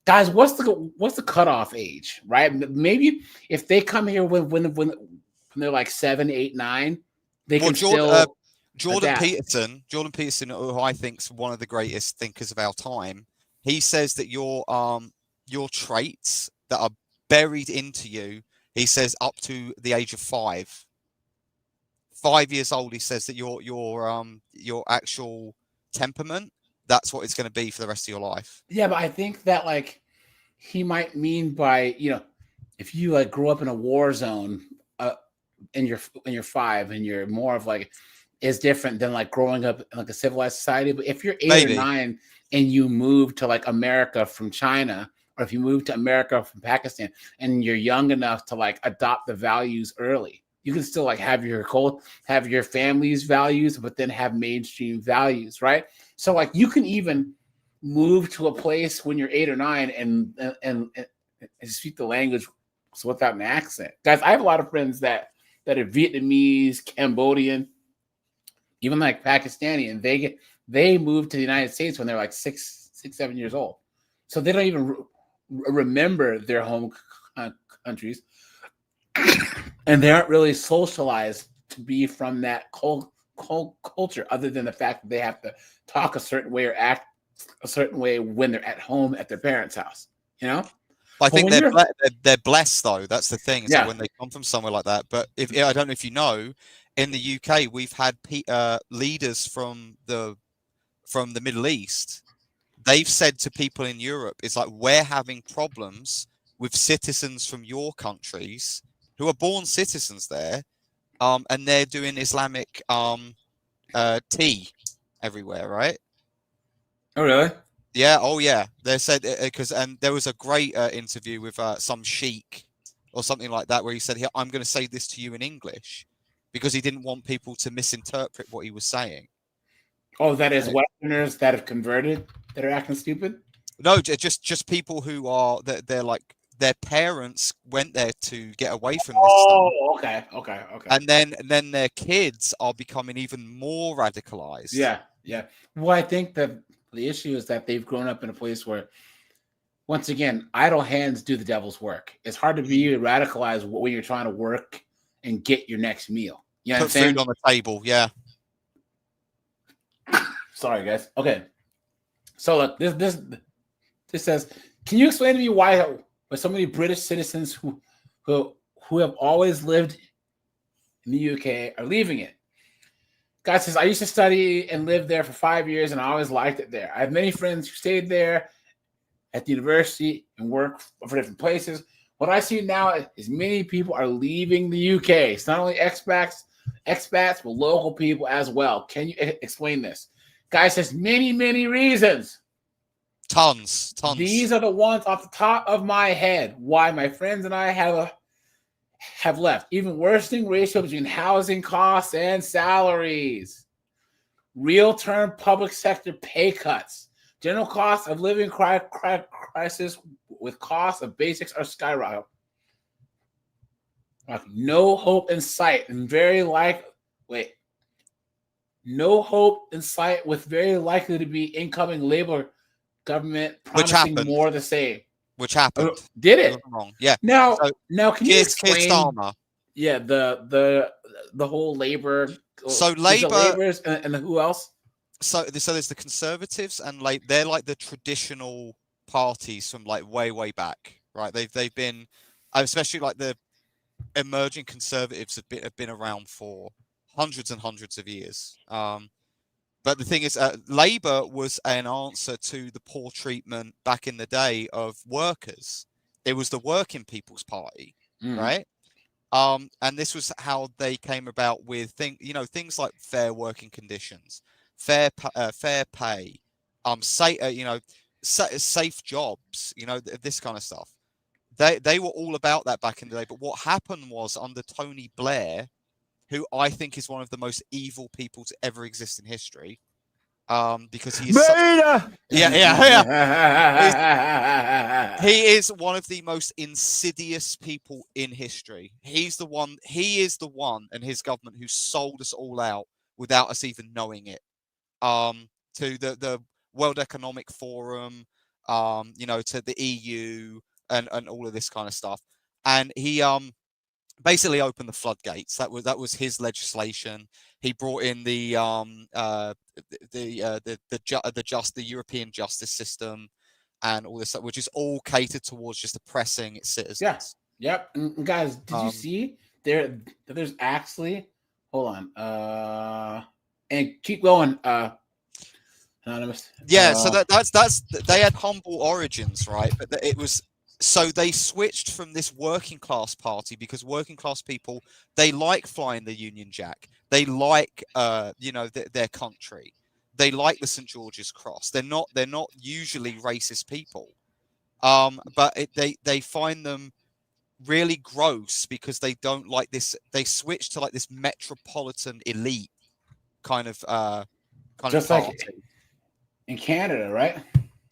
guys, what's the cutoff age, right? Maybe if they come here when they're like 7, 8, 9, they can still. Jordan Peterson, who I think is one of the greatest thinkers of our time, he says that your traits that are buried into you, he says up to the age of 5 years old, he says that your actual temperament, that's what it's going to be for the rest of your life. Yeah, but I think that he might mean by, if you like grew up in a war zone, and you're 5 and you're more of like, is different than like growing up in like a civilized society. But if you're 8 or 9 and you move to like America from China, or if you move to America from Pakistan and you're young enough to like adopt the values early, you can still like have your family's values, but then have mainstream values, right? So like you can even move to a place when you're 8 or 9 and speak the language without an accent. Guys, I have a lot of friends that are Vietnamese, Cambodian, even like Pakistani, and they moved to the United States when they're like 6, 7 years old. So they don't even remember their home countries, and they aren't really socialized to be from that culture, other than the fact that they have to talk a certain way or act a certain way when they're at home at their parents' house. I think they're blessed though. That's the thing. So when they come from somewhere like that. But I don't know if you know, in the UK we've had leaders from the Middle East. They've said to people in Europe, it's like, we're having problems with citizens from your countries who are born citizens there, and they're doing Islamic tea everywhere, right? Oh, really? Yeah. Oh, yeah. They said and there was a great interview with some sheikh or something like that, where he said, "Here, I'm going to say this to you in English," because he didn't want people to misinterpret what he was saying. Oh, that is Westerners that have converted that are acting stupid? No, just people who are they're like, their parents went there to get away from this stuff. Oh, okay. And then their kids are becoming even more radicalized. Yeah. Well, I think that the issue is that they've grown up in a place where, once again, idle hands do the devil's work. It's hard to be radicalized when you're trying to work and get your next meal. You know what I'm saying? Put food on the table, yeah. Sorry, guys. Okay. So look, this says, can you explain to me why so many British citizens who have always lived in the UK are leaving it? Guy says, I used to study and live there for 5 years, and I always liked it there. I have many friends who stayed there at the university and work for different places. What I see now is many people are leaving the UK. It's not only expats, but local people as well. Can you explain this? Guy says, many reasons. Tons. These are the ones off the top of my head why my friends and I have left. Even worsening ratio between housing costs and salaries. Real term public sector pay cuts. General cost of living crisis with cost of basics are skyrocketing. No hope in sight and no hope in sight with very likely to be incoming Labour government promising more of the same. Which happened. Did it? Wrong. Yeah. Now can you explain? Keir Starmer. Yeah, the whole Labour. So Labour and who else? So there's the Conservatives, and they're like the traditional parties from like way back, right? They've been, especially like the emerging Conservatives have been around for hundreds and hundreds of years. But the thing is, Labour was an answer to the poor treatment back in the day of workers. It was the working people's party, right? And this was how they came about with things like fair working conditions, fair pay, safe jobs, this kind of stuff. They were all about that back in the day. But what happened was, under Tony Blair, who I think is one of the most evil people to ever exist in history, because he is he is one of the most insidious people in history. He is the one, and his government, who sold us all out without us even knowing it, to the World Economic Forum, to the EU and all of this kind of stuff. And he basically opened the floodgates. That was his legislation. He brought in the European justice system and all this stuff, which is all catered towards just oppressing its citizens. Yes. Yep. And guys, did you see there's actually, hold on, and keep going, Anonymous. Yeah, so that's they had humble origins, right? But it was So they switched from this working class party because working class people, they like flying the Union Jack. They like, their country. They like the St. George's Cross. They're not usually racist people, but they find them really gross because they don't like this. They switch to like this metropolitan elite kind of just like in Canada, right?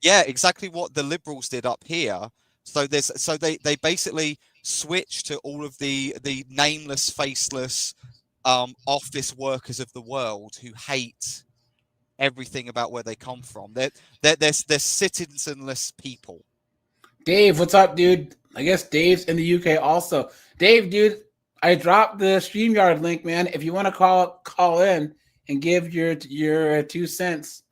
Yeah, exactly what the Liberals did up here. So they basically switch to all of the nameless, faceless office workers of the world who hate everything about where they come from. They're citizenless people. Dave, what's up, dude? I guess Dave's in the UK also. Dave, dude, I dropped the StreamYard link, man. If you want to call in and give your 2 cents.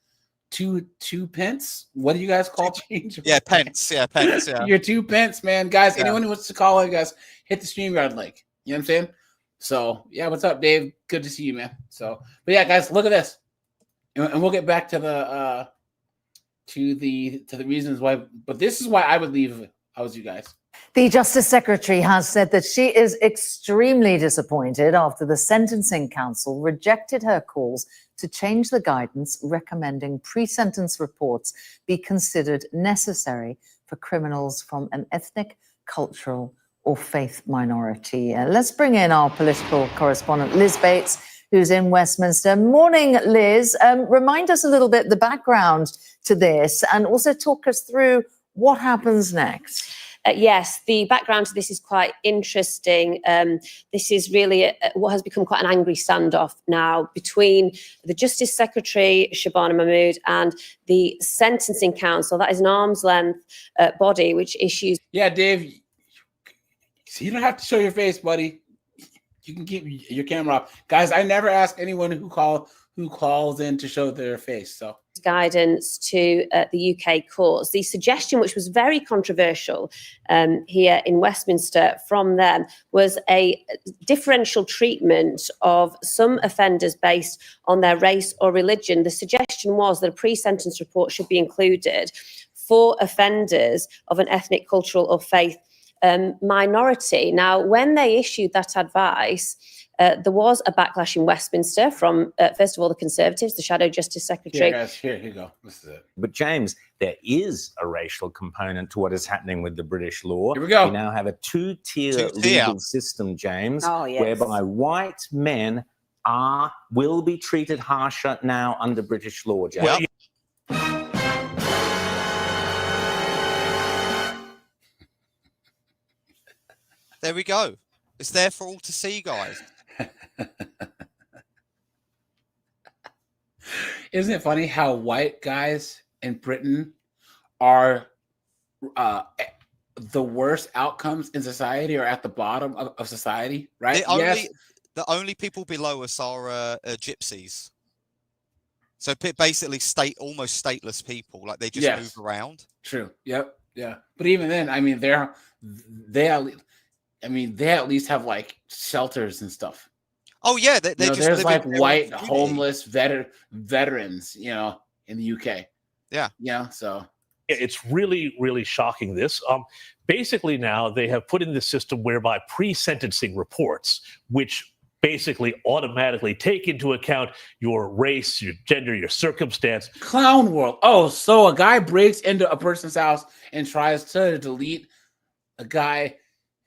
Two pence. What do you guys call change? Yeah, pence. Yeah, pence. Yeah. Your 2 pence, man. Guys, anyone who wants to call in, guys, hit the StreamYard link. You know what I'm saying? So yeah, what's up, Dave? Good to see you, man. So, but yeah, guys, look at this, and we'll get back to the reasons why. But this is why I would leave if I was you guys. The Justice Secretary has said that she is extremely disappointed after the Sentencing Council rejected her calls to change the guidance recommending pre-sentence reports be considered necessary for criminals from an ethnic, cultural, or faith minority. Let's bring in our political correspondent, Liz Bates, who's in Westminster. Morning, Liz. Remind us a little bit the background to this and also talk us through what happens next. Yes, the background to this is quite interesting. This is really what has become quite an angry standoff now between the Justice Secretary, Shabana Mahmood, and the Sentencing Council. That is an arm's length body which issues... Yeah, Dave, so you don't have to show your face, buddy. You can keep your camera off. Guys, I never ask anyone who calls in to show their face, so... guidance to the UK courts. The suggestion, which was very controversial here in Westminster from them, was a differential treatment of some offenders based on their race or religion. The suggestion was that a pre-sentence report should be included for offenders of an ethnic, cultural or faith minority. Now, when they issued that advice, there was a backlash in Westminster from, first of all, the Conservatives, the Shadow Justice Secretary. Yeah, guys, here you go. This is it. But, James, there is a racial component to what is happening with the British law. Here we go. We now have a two-tier legal system, James, whereby white men will be treated harsher now under British law, James. Well, there we go. It's there for all to see, guys. Isn't it funny how white guys in Britain are the worst outcomes in society, or at the bottom of society, right? The only people below us are gypsies. So basically almost stateless people, like they just move around. True. Yep. Yeah. But even then, I mean, they at least have like shelters and stuff. Oh yeah, they just there's live like in white homeless veterans, in the UK. Yeah. Yeah. So it's really, really shocking. This basically now they have put in the system whereby pre-sentencing reports, which basically automatically take into account your race, your gender, your circumstance. Clown world. Oh, so a guy breaks into a person's house and tries to delete a guy,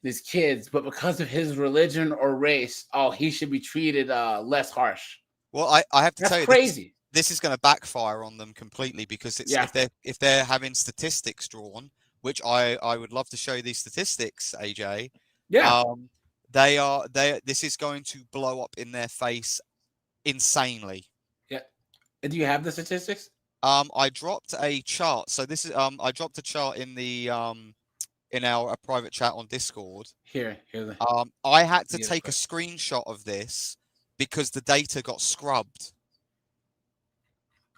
his kids, but because of his religion or race, he should be treated less harsh. Well, I have to tell you, crazy. This is going to backfire on them completely, because it's if they're having statistics drawn, which I would love to show you these statistics, AJ. Yeah. This is going to blow up in their face insanely. Yeah. Do you have the statistics? I dropped a chart. So this is I dropped a chart in the in our private chat on Discord. Here. I had to take a screenshot of this because the data got scrubbed.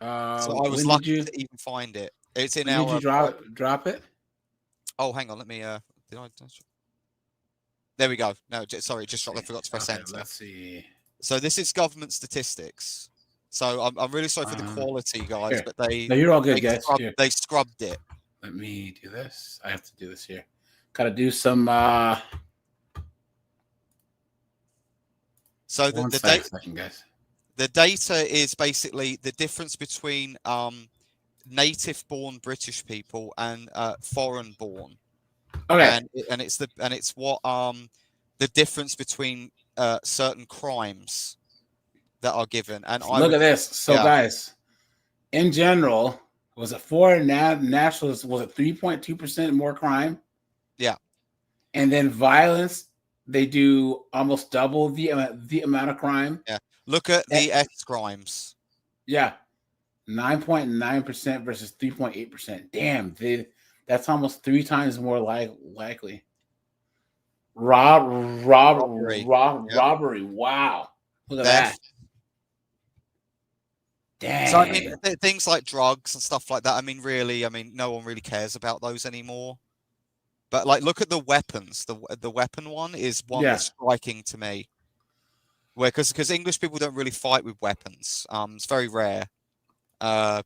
So I was lucky to even find it. It's in our. Did you drop it? Oh, hang on. Let me. Did I? There we go. No, sorry, just dropped. I forgot to press enter. Let's see. So this is government statistics. So I'm really sorry for the quality, guys, but No, you're all good, guys. They scrubbed it. Let me do this. I have to do this here. Gotta do some. So One the second, guys. The data is basically the difference between native-born British people and foreign-born. Okay. And it's what the difference between certain crimes that are given. And Look at this. So, guys, in general, was it foreign nationals? Was it 3.2% more crime? Yeah. And then violence, they do almost double the amount of crime. Yeah. Look at the X crimes. Yeah. 9.9% versus 3.8%. Damn, that's almost 3 times more likely. Robbery. Wow. Look at that. Damn. So I mean, things like drugs and stuff like that. I mean, really, no one really cares about those anymore. But like, look at the weapons. The weapon one is one that's striking to me. Where because English people don't really fight with weapons. It's very rare. Yeah.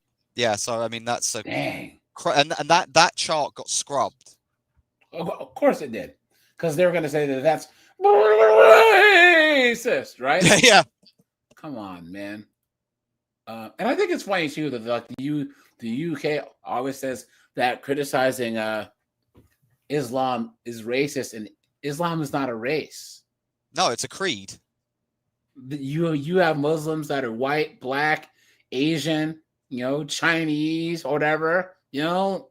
So I mean, that's a dang. And that chart got scrubbed. Of course it did, because they were going to say that's racist, right? Yeah. Come on, man. And I think it's funny too that like the UK always says that criticizing Islam is racist, and Islam is not a race. No, it's a creed. You have Muslims that are white, black, Asian, Chinese, or whatever. What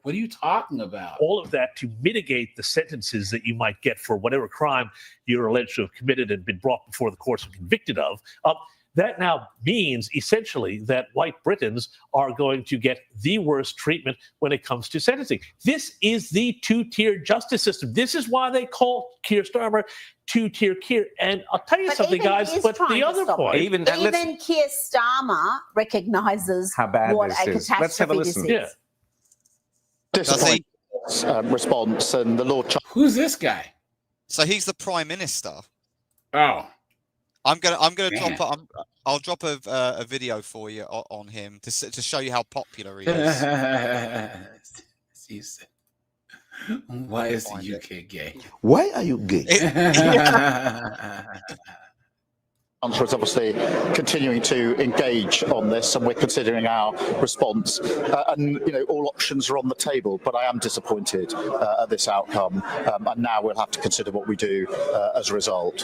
are you talking about? All of that to mitigate the sentences that you might get for whatever crime you're alleged to have committed and been brought before the courts and convicted of. That now means essentially that white Britons are going to get the worst treatment when it comes to sentencing. This is the two-tier justice system. This is why they call Keir Starmer two-tier Keir. And I'll tell you something, guys, but the other point... Even Keir Starmer recognises what a catastrophe Let's have a listen. this is. Disappointing response, and the Lord... Who's this guy? So he's the Prime Minister. Oh. I'm gonna I'll drop a video for you on him to show you how popular he is. Why is the UK gay? Why are you gay? Answer is obviously continuing to engage on this, and we're considering our response. And all options are on the table, but I am disappointed at this outcome. And now we'll have to consider what we do as a result.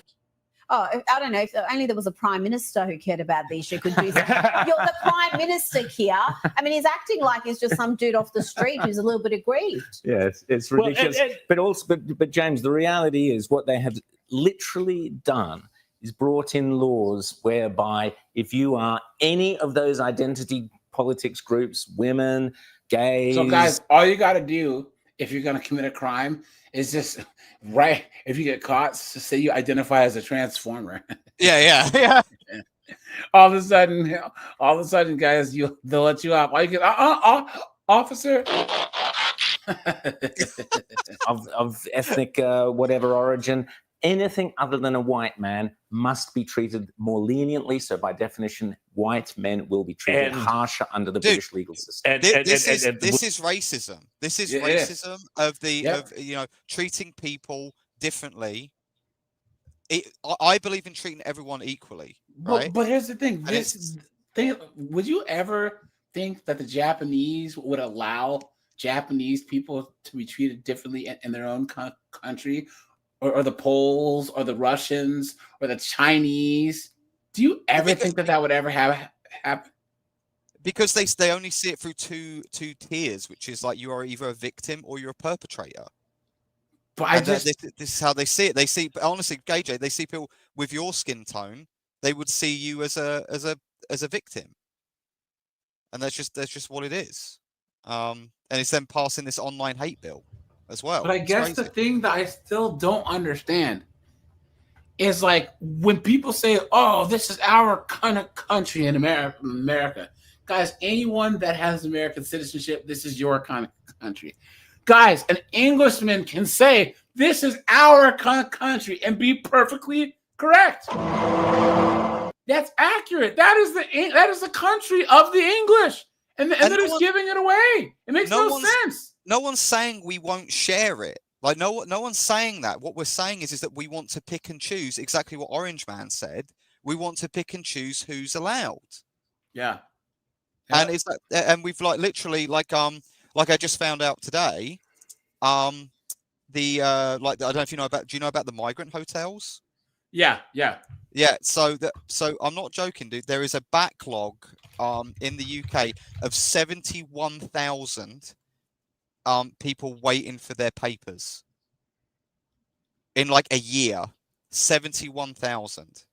Oh, I don't know. If only there was a prime minister who cared about the issue could do something. You're the prime minister here. I mean, he's acting like he's just some dude off the street who's a little bit aggrieved. Yeah, it's ridiculous. But James, the reality is what they have literally done is brought in laws whereby if you are any of those identity politics groups, women, gays. So, guys, all you got to do if you're going to commit a crime is just if you get caught, say you identify as a transformer. Yeah. All of a sudden, guys, they'll let you off. All you get, officer of ethnic whatever origin. Anything other than a white man must be treated more leniently. So, by definition, white men will be treated harsher under the British legal system. This is racism. This is racism of treating people differently. I believe in treating everyone equally. Right? But here's the thing. Would you ever think that the Japanese would allow Japanese people to be treated differently in their own country? Or the Poles, or the Russians, or the Chinese? Do you ever think that would ever happen? Because they only see it through two tiers, which is like you are either a victim or you're a perpetrator. But this is how they see it. They see, but honestly, KJ, they see people with your skin tone. They would see you as a victim, and that's just what it is. And it's then passing this online hate bill as well. But I guess the thing that I still don't understand is like when people say, "Oh, this is our kind of country in America." Guys, anyone that has American citizenship, this is your kind of country. Guys, an Englishman can say, "This is our kind of country," and be perfectly correct. That's accurate. That is the country of the English, and they're just giving it away. It makes no sense. no one's saying we won't share it. Like no one's saying that. What we're saying is that we want to pick and choose exactly what Orange Man said. We want to pick and choose who's allowed. Yeah. And it's like, and we've like literally like I just found out today, the like I don't know if you know about. Do you know about the migrant hotels? Yeah. So I'm not joking, dude. There is a backlog in the UK of 71,000 people waiting for their papers in like a year. 71,000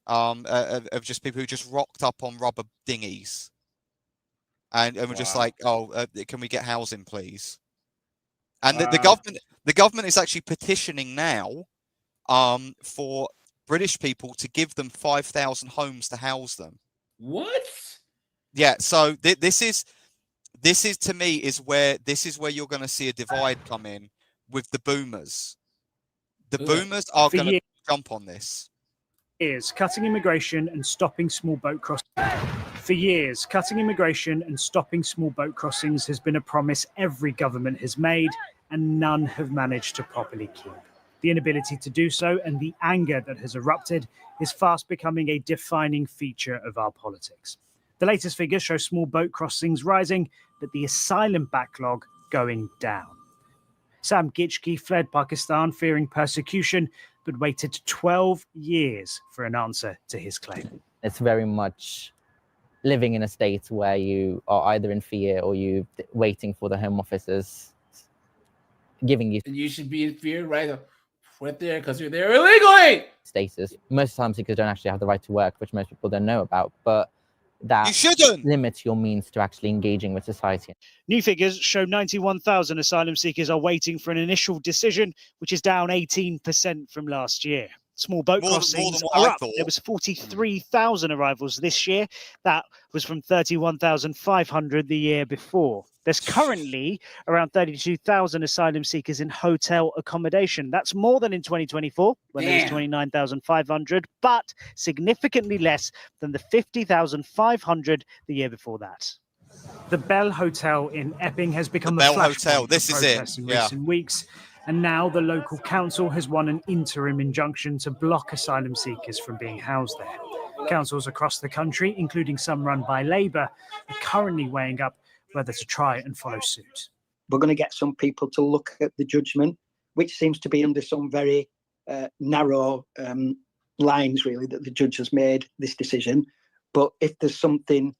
of just people who just rocked up on rubber dinghies and we're just like, can we get housing, please? And the government is actually petitioning now for British people to give them 5,000 homes to house them. What? Yeah. So this is to me is where you're going to see a divide come in with the boomers. The boomers are going to jump on this. Is cutting immigration and stopping small boat crossings. For years, cutting immigration and stopping small boat crossings has been a promise every government has made, and none have managed to properly keep. The inability to do so and the anger that has erupted is fast becoming a defining feature of our politics. The latest figures show small boat crossings rising, but the asylum backlog going down. Sam Gitchke fled Pakistan fearing persecution, but waited 12 years for an answer to his claim. It's very much living in a state where you are either in fear or you waiting for the Home Office's giving you. And you should be in fear right there because you're there illegally. Status. Most asylum seekers don't actually have the right to work, which most people don't know about, but that you shouldn't limit your means to actually engaging with society. New figures show 91,000 asylum seekers are waiting for an initial decision, which is down 18% from last year. Small boat crossings are up. There was 43,000 arrivals this year. That was from 31,500 the year before. There's currently around 32,000 asylum seekers in hotel accommodation. That's more than in 2024, when there was 29,500, but significantly less than the 50,500 the year before that. The Bell Hotel in Epping has become a flashpoint This is it. In recent weeks. And now the local council has won an interim injunction to block asylum seekers from being housed there. Councils across the country, including some run by Labour, are currently weighing up whether to try and follow suit. We're going to get some people to look at the judgment, which seems to be under some very narrow lines, really, that the judge has made this decision. But if there's something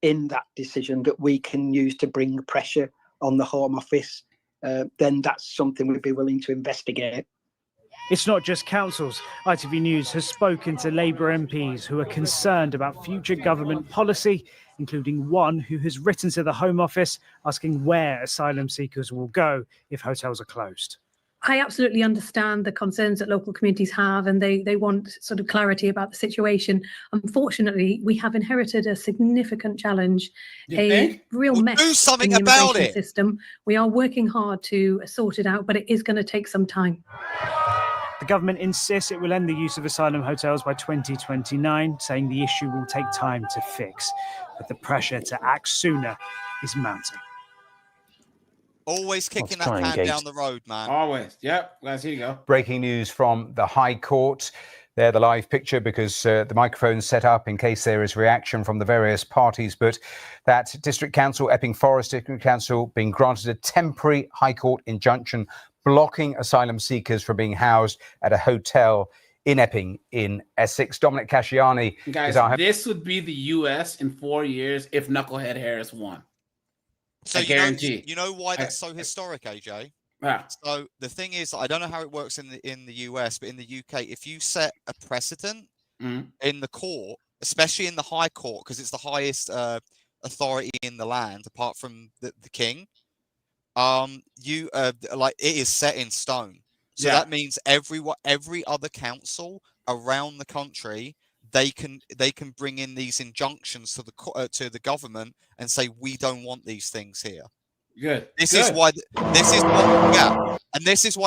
in that decision that we can use to bring pressure on the Home Office, then that's something we'd be willing to investigate. It's not just councils. ITV News has spoken to Labour MPs who are concerned about future government policy, including one who has written to the Home Office asking where asylum seekers will go if hotels are closed. I absolutely understand the concerns that local communities have, and they want sort of clarity about the situation. Unfortunately, we have inherited a significant challenge, real mess do something in the about immigration it. system. We are working hard to sort it out, but it is going to take some time. The government insists it will end the use of asylum hotels by 2029, saying the issue will take time to fix. But the pressure to act sooner is mounting. Always kicking that try and can gauge- down the road, man. Always. Yep. Let's here you go. Breaking news from the High Court. There, the live picture, because the microphone's set up in case there is reaction from the various parties. But that District Council, Epping Forest District Council, being granted a temporary High Court injunction blocking asylum seekers from being housed at a hotel in Epping in Essex. Dominic Casciani Guys, is our this would be the U.S. in 4 years if Knucklehead Harris won. So I guarantee. You know why that's so historic, AJ? Yeah. So the thing is, I don't know how it works in the US, but in the UK, if you set a precedent in the court, especially in the High Court, because it's the highest authority in the land, apart from the king, you like it is set in stone. So that means every other council around the country, they can bring in these injunctions to the government and say we don't want these things here. Good. This is why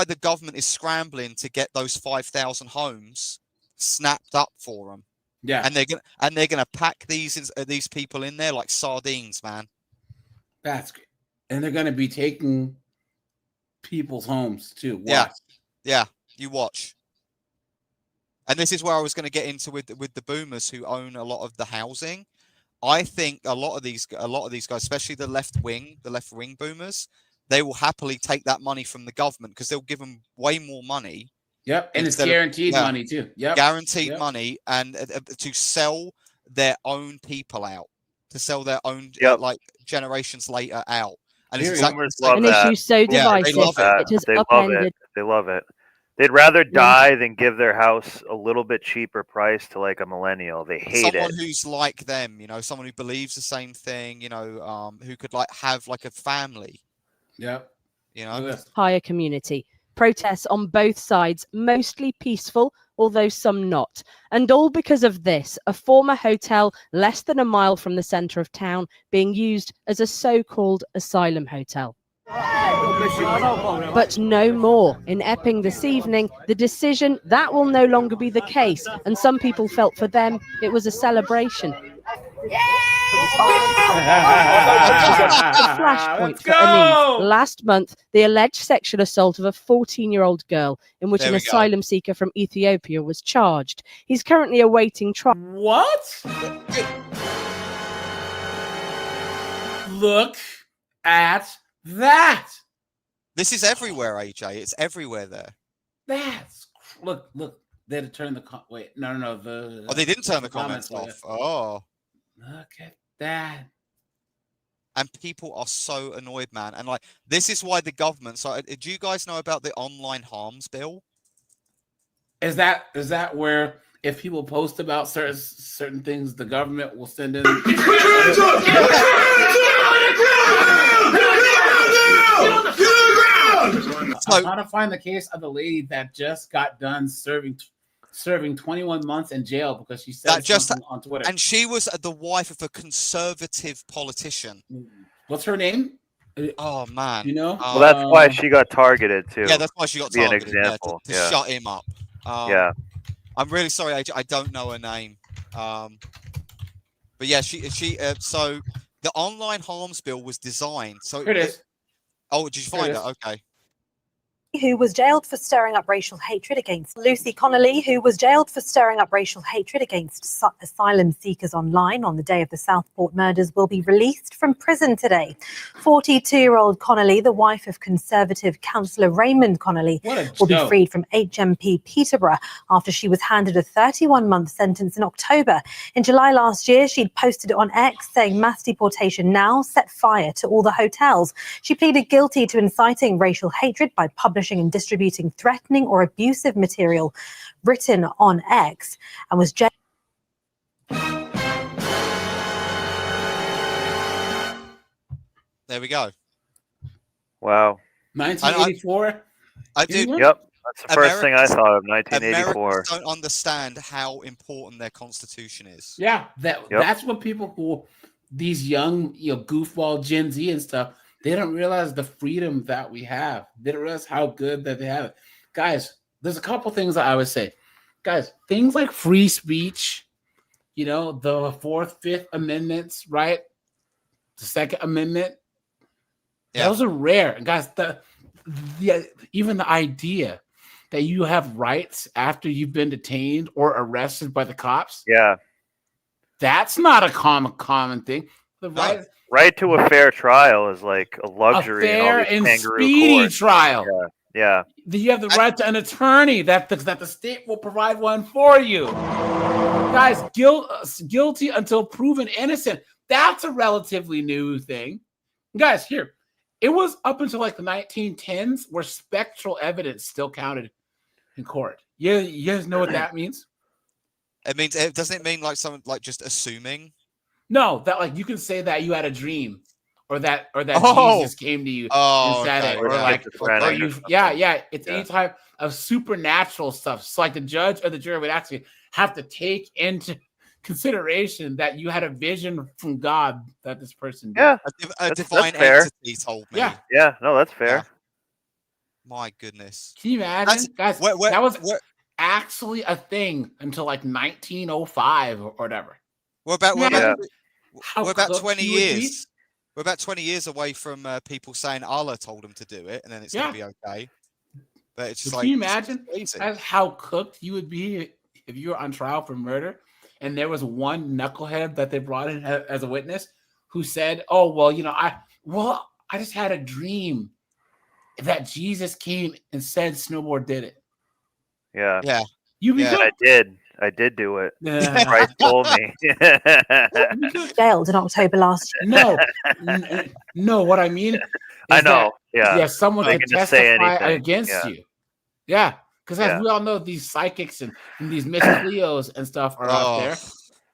the government is scrambling to get those 5,000 homes snapped up for them. Yeah, and they're gonna pack these people in there like sardines, man. That's great. and they're going to be taking people's homes too. Watch. Yeah, you watch. And this is where I was going to get into with the boomers who own a lot of the housing. I think a lot of these guys, especially the left wing boomers, they will happily take that money from the government because they'll give them way more money. Yep, and it's guaranteed money too. Yep, guaranteed money, and to sell their own people out, to sell their own like generations later out. And it's exactly An issue so divisive, it has upended. They love it. They'd rather die than give their house a little bit cheaper price to like a millennial. They hate someone it. who's like them, someone who believes the same thing, who could like have like a family. Yeah. Higher community. Protests on both sides, mostly peaceful, although some not. And all because of this, a former hotel less than a mile from the centre of town being used as a so-called asylum hotel. But no more. In Epping this evening, the decision that will no longer be the case, and some people felt for them it was a celebration. The flashpoint for Anise. Last month, the alleged sexual assault of a 14-year-old girl in which an asylum seeker from Ethiopia was charged. He's currently awaiting trial. What? Look at that. This is everywhere, AJ. It's everywhere there. Look. They had to turn the wait. No. They didn't turn the comments off. Oh. Look at that. And people are so annoyed, man. And like, this is why the government. So, do you guys know about the online harms bill? Is that where if people post about certain things, the government will send in? I'm trying to find the case of the lady that just got done serving 21 months in jail because she said something on Twitter. And she was the wife of a conservative politician. What's her name? Oh man, well, that's why she got targeted too. Yeah, that's why she got targeted. Be an example. To shut him up. Yeah. I'm really sorry, AJ. I don't know her name. But yeah, she. So the online harms bill was designed. So here it is. Oh, did you find it? Okay. Who was jailed for stirring up racial hatred against Lucy Connolly, who was jailed for stirring up racial hatred against asylum seekers online on the day of the Southport murders, will be released from prison today. 42-year-old Connolly, the wife of Conservative councillor Raymond Connolly, will be freed from HMP Peterborough after she was handed a 31-month sentence in October. In July last year, she'd posted on X saying mass deportation now set fire to all the hotels. She pleaded guilty to inciting racial hatred by publishing and distributing threatening or abusive material written on X and was jailed. There we go. Wow. 1984. I did. Yep. That's the first thing I thought of. 1984. Americans don't understand how important their constitution is. Yeah, that's what people who these young goofball Gen Z and stuff. They don't realize the freedom that we have. They don't realize how good that they have it. Guys, there's a couple things that I would say. Guys, things like free speech, the Fourth, Fifth Amendments, right? The Second Amendment. Yeah. Those are rare. And guys, even the idea that you have rights after you've been detained or arrested by the cops. Yeah. That's not a common thing. The right to a fair trial is like a luxury. A fair in all these and speedy trial. Yeah. You have the right to an attorney that the state will provide one for you. Guys, guilty until proven innocent. That's a relatively new thing. Guys, here, it was up until like the 1910s where spectral evidence still counted in court. You guys know what that means? Doesn't it mean like someone like just assuming? No, that like you can say that you had a dream, or that Jesus came to you and said it, it's any type of supernatural stuff. So like the judge or the jury would actually have to take into consideration that you had a vision from God that this person did. Yeah, a divine entity told me. Yeah, no, that's fair. Yeah. My goodness, can you imagine, guys? That was actually a thing until like 1905 or whatever. What about 20 years? We're about 20 years away from people saying Allah told them to do it, and then it's going to be okay. But it's just Can you imagine how cooked you would be if you were on trial for murder, and there was one knucklehead that they brought in as a witness who said, "Oh, well, you know, I just had a dream that Jesus came and said Snowboard did it." Yeah. Yeah. You be good. I did do it. Yeah. Christ told me. Jailed in October last year. No. What I mean, I know. Yeah. Someone They could can just say testify anything. against Yeah. you. Yeah, because as Yeah. we all know, these psychics and these Miss Cleos and stuff are out there.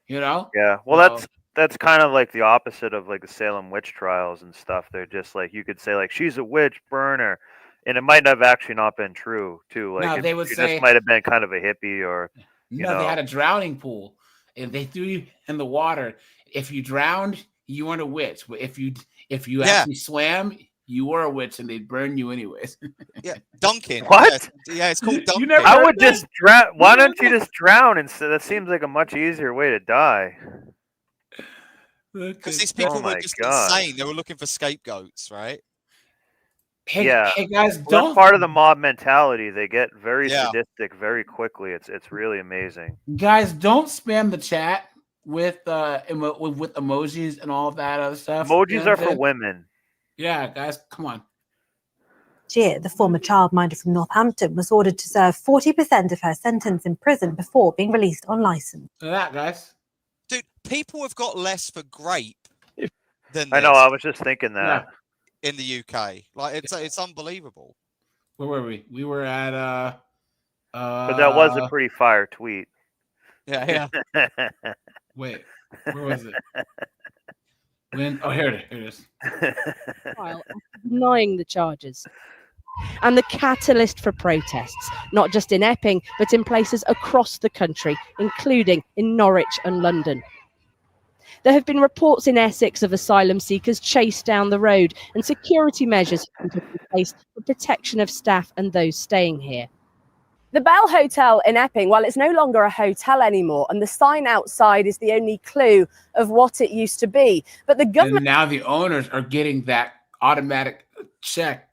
You know. Yeah. Well, that's kind of like the opposite of like the Salem witch trials and stuff. They're just like, you could say like, she's a witch, burn her. And it might have actually not been true too. Like No, they would she say- just might have been kind of a hippie or you No, know. they had a drowning pool, and they threw you in the water. If you drowned, you weren't a witch. But if you actually swam, you were a witch, and they'd burn you anyways. Yeah, dunking. What? Yeah, it's called dunking. I would just drown. Why don't you just drown instead? That seems like a much easier way to die. Because these people were just insane. They were looking for scapegoats, right? Hey, yeah, hey guys, Well, don't that's part of the mob mentality. They get very Yeah. sadistic very quickly. It's really amazing. guys don't spam the chat with with emojis and all that other stuff. Emojis You know are what I'm for saying? women. Yeah, guys, come on. year, the former childminder from Northampton was ordered to serve 40% of her sentence in prison before being released on license. Look at that, guys. Dude, people have got less for grape than I know. this I was just thinking that. in the UK. Like it's unbelievable. Where were we? We were at But that was a pretty fire tweet. Yeah. Wait, where was it? Oh, here it is. Trial after denying the charges. And the catalyst for protests, not just in Epping, but in places across the country, including in Norwich and London. There have been reports in Essex of asylum seekers chased down the road, and security measures have been put in place for protection of staff and those staying here. The Bell Hotel in Epping, well, it's no longer a hotel anymore, and the sign outside is the only clue of what it used to be. But the government... And now the owners are getting that automatic check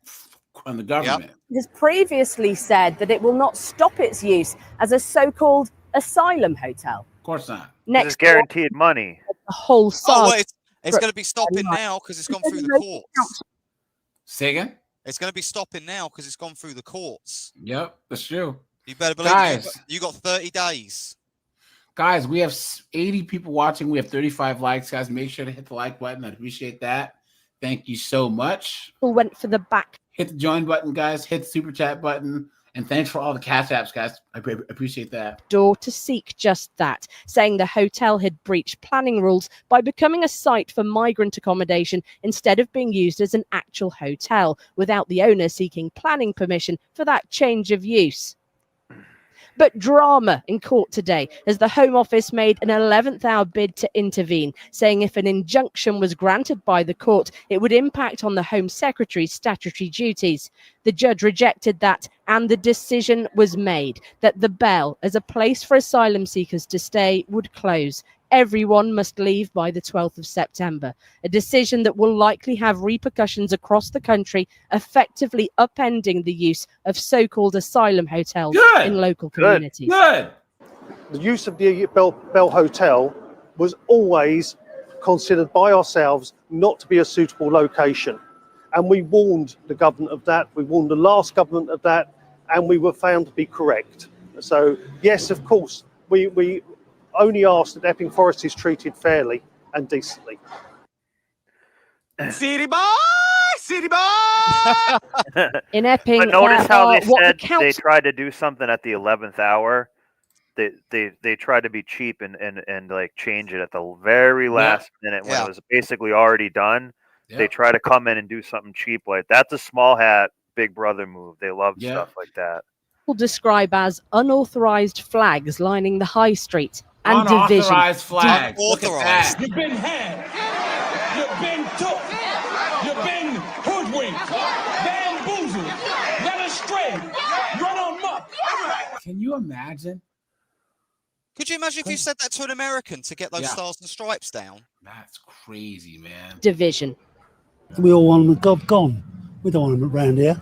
from the government. has previously said that it will not stop its use as a so-called asylum hotel. Of course not. This is guaranteed money. The whole Oh, side. it's going to be stopping now because it's gone through the courts. Say again? It's going to be stopping now because it's gone through the courts. Yep, that's true. You better believe Guys. you got 30 days. Guys, we have 80 people watching. We have 35 likes. Guys, make sure to hit the like button. I appreciate that. Thank you so much. People went for the back. Hit the join button, guys. Hit the super chat button. And thanks for all the cash apps, guys. I appreciate that. Door to seek just that, saying the hotel had breached planning rules by becoming a site for migrant accommodation instead of being used as an actual hotel, without the owner seeking planning permission for that change of use. But drama in court today as the Home Office made an 11th hour bid to intervene, saying if an injunction was granted by the court, it would impact on the Home Secretary's statutory duties. The judge rejected that, and the decision was made that the Bell, as a place for asylum seekers to stay, would close. Everyone must leave by the 12th of September, a decision that will likely have repercussions across the country, effectively upending the use of so-called asylum hotels in local communities. The use of the Bell Hotel was always considered by ourselves not to be a suitable location. And we warned the government of that, we warned the last government of that, and we were found to be correct. So, yes, of course, we only ask that Epping Forest is treated fairly and decently. City boy! City boy! In Epping, But notice there how are they what the said they council- tried to do something at the 11th hour. They tried to be cheap and like change it at the very last minute when it was basically already done. They try to come in and do something cheap like that's a small hat Big Brother move. They love stuff like that. Will describe as unauthorized flags lining the high street and division. Unauthorized flags. Look at that. You've been had. You've been took. You've been hoodwinked, bamboozled, led astray, run amok. Can you imagine? Could you imagine if you said that to an American to get those Yeah. stars and stripes down? That's crazy, man. Division. We all want them gone. We don't want them around here.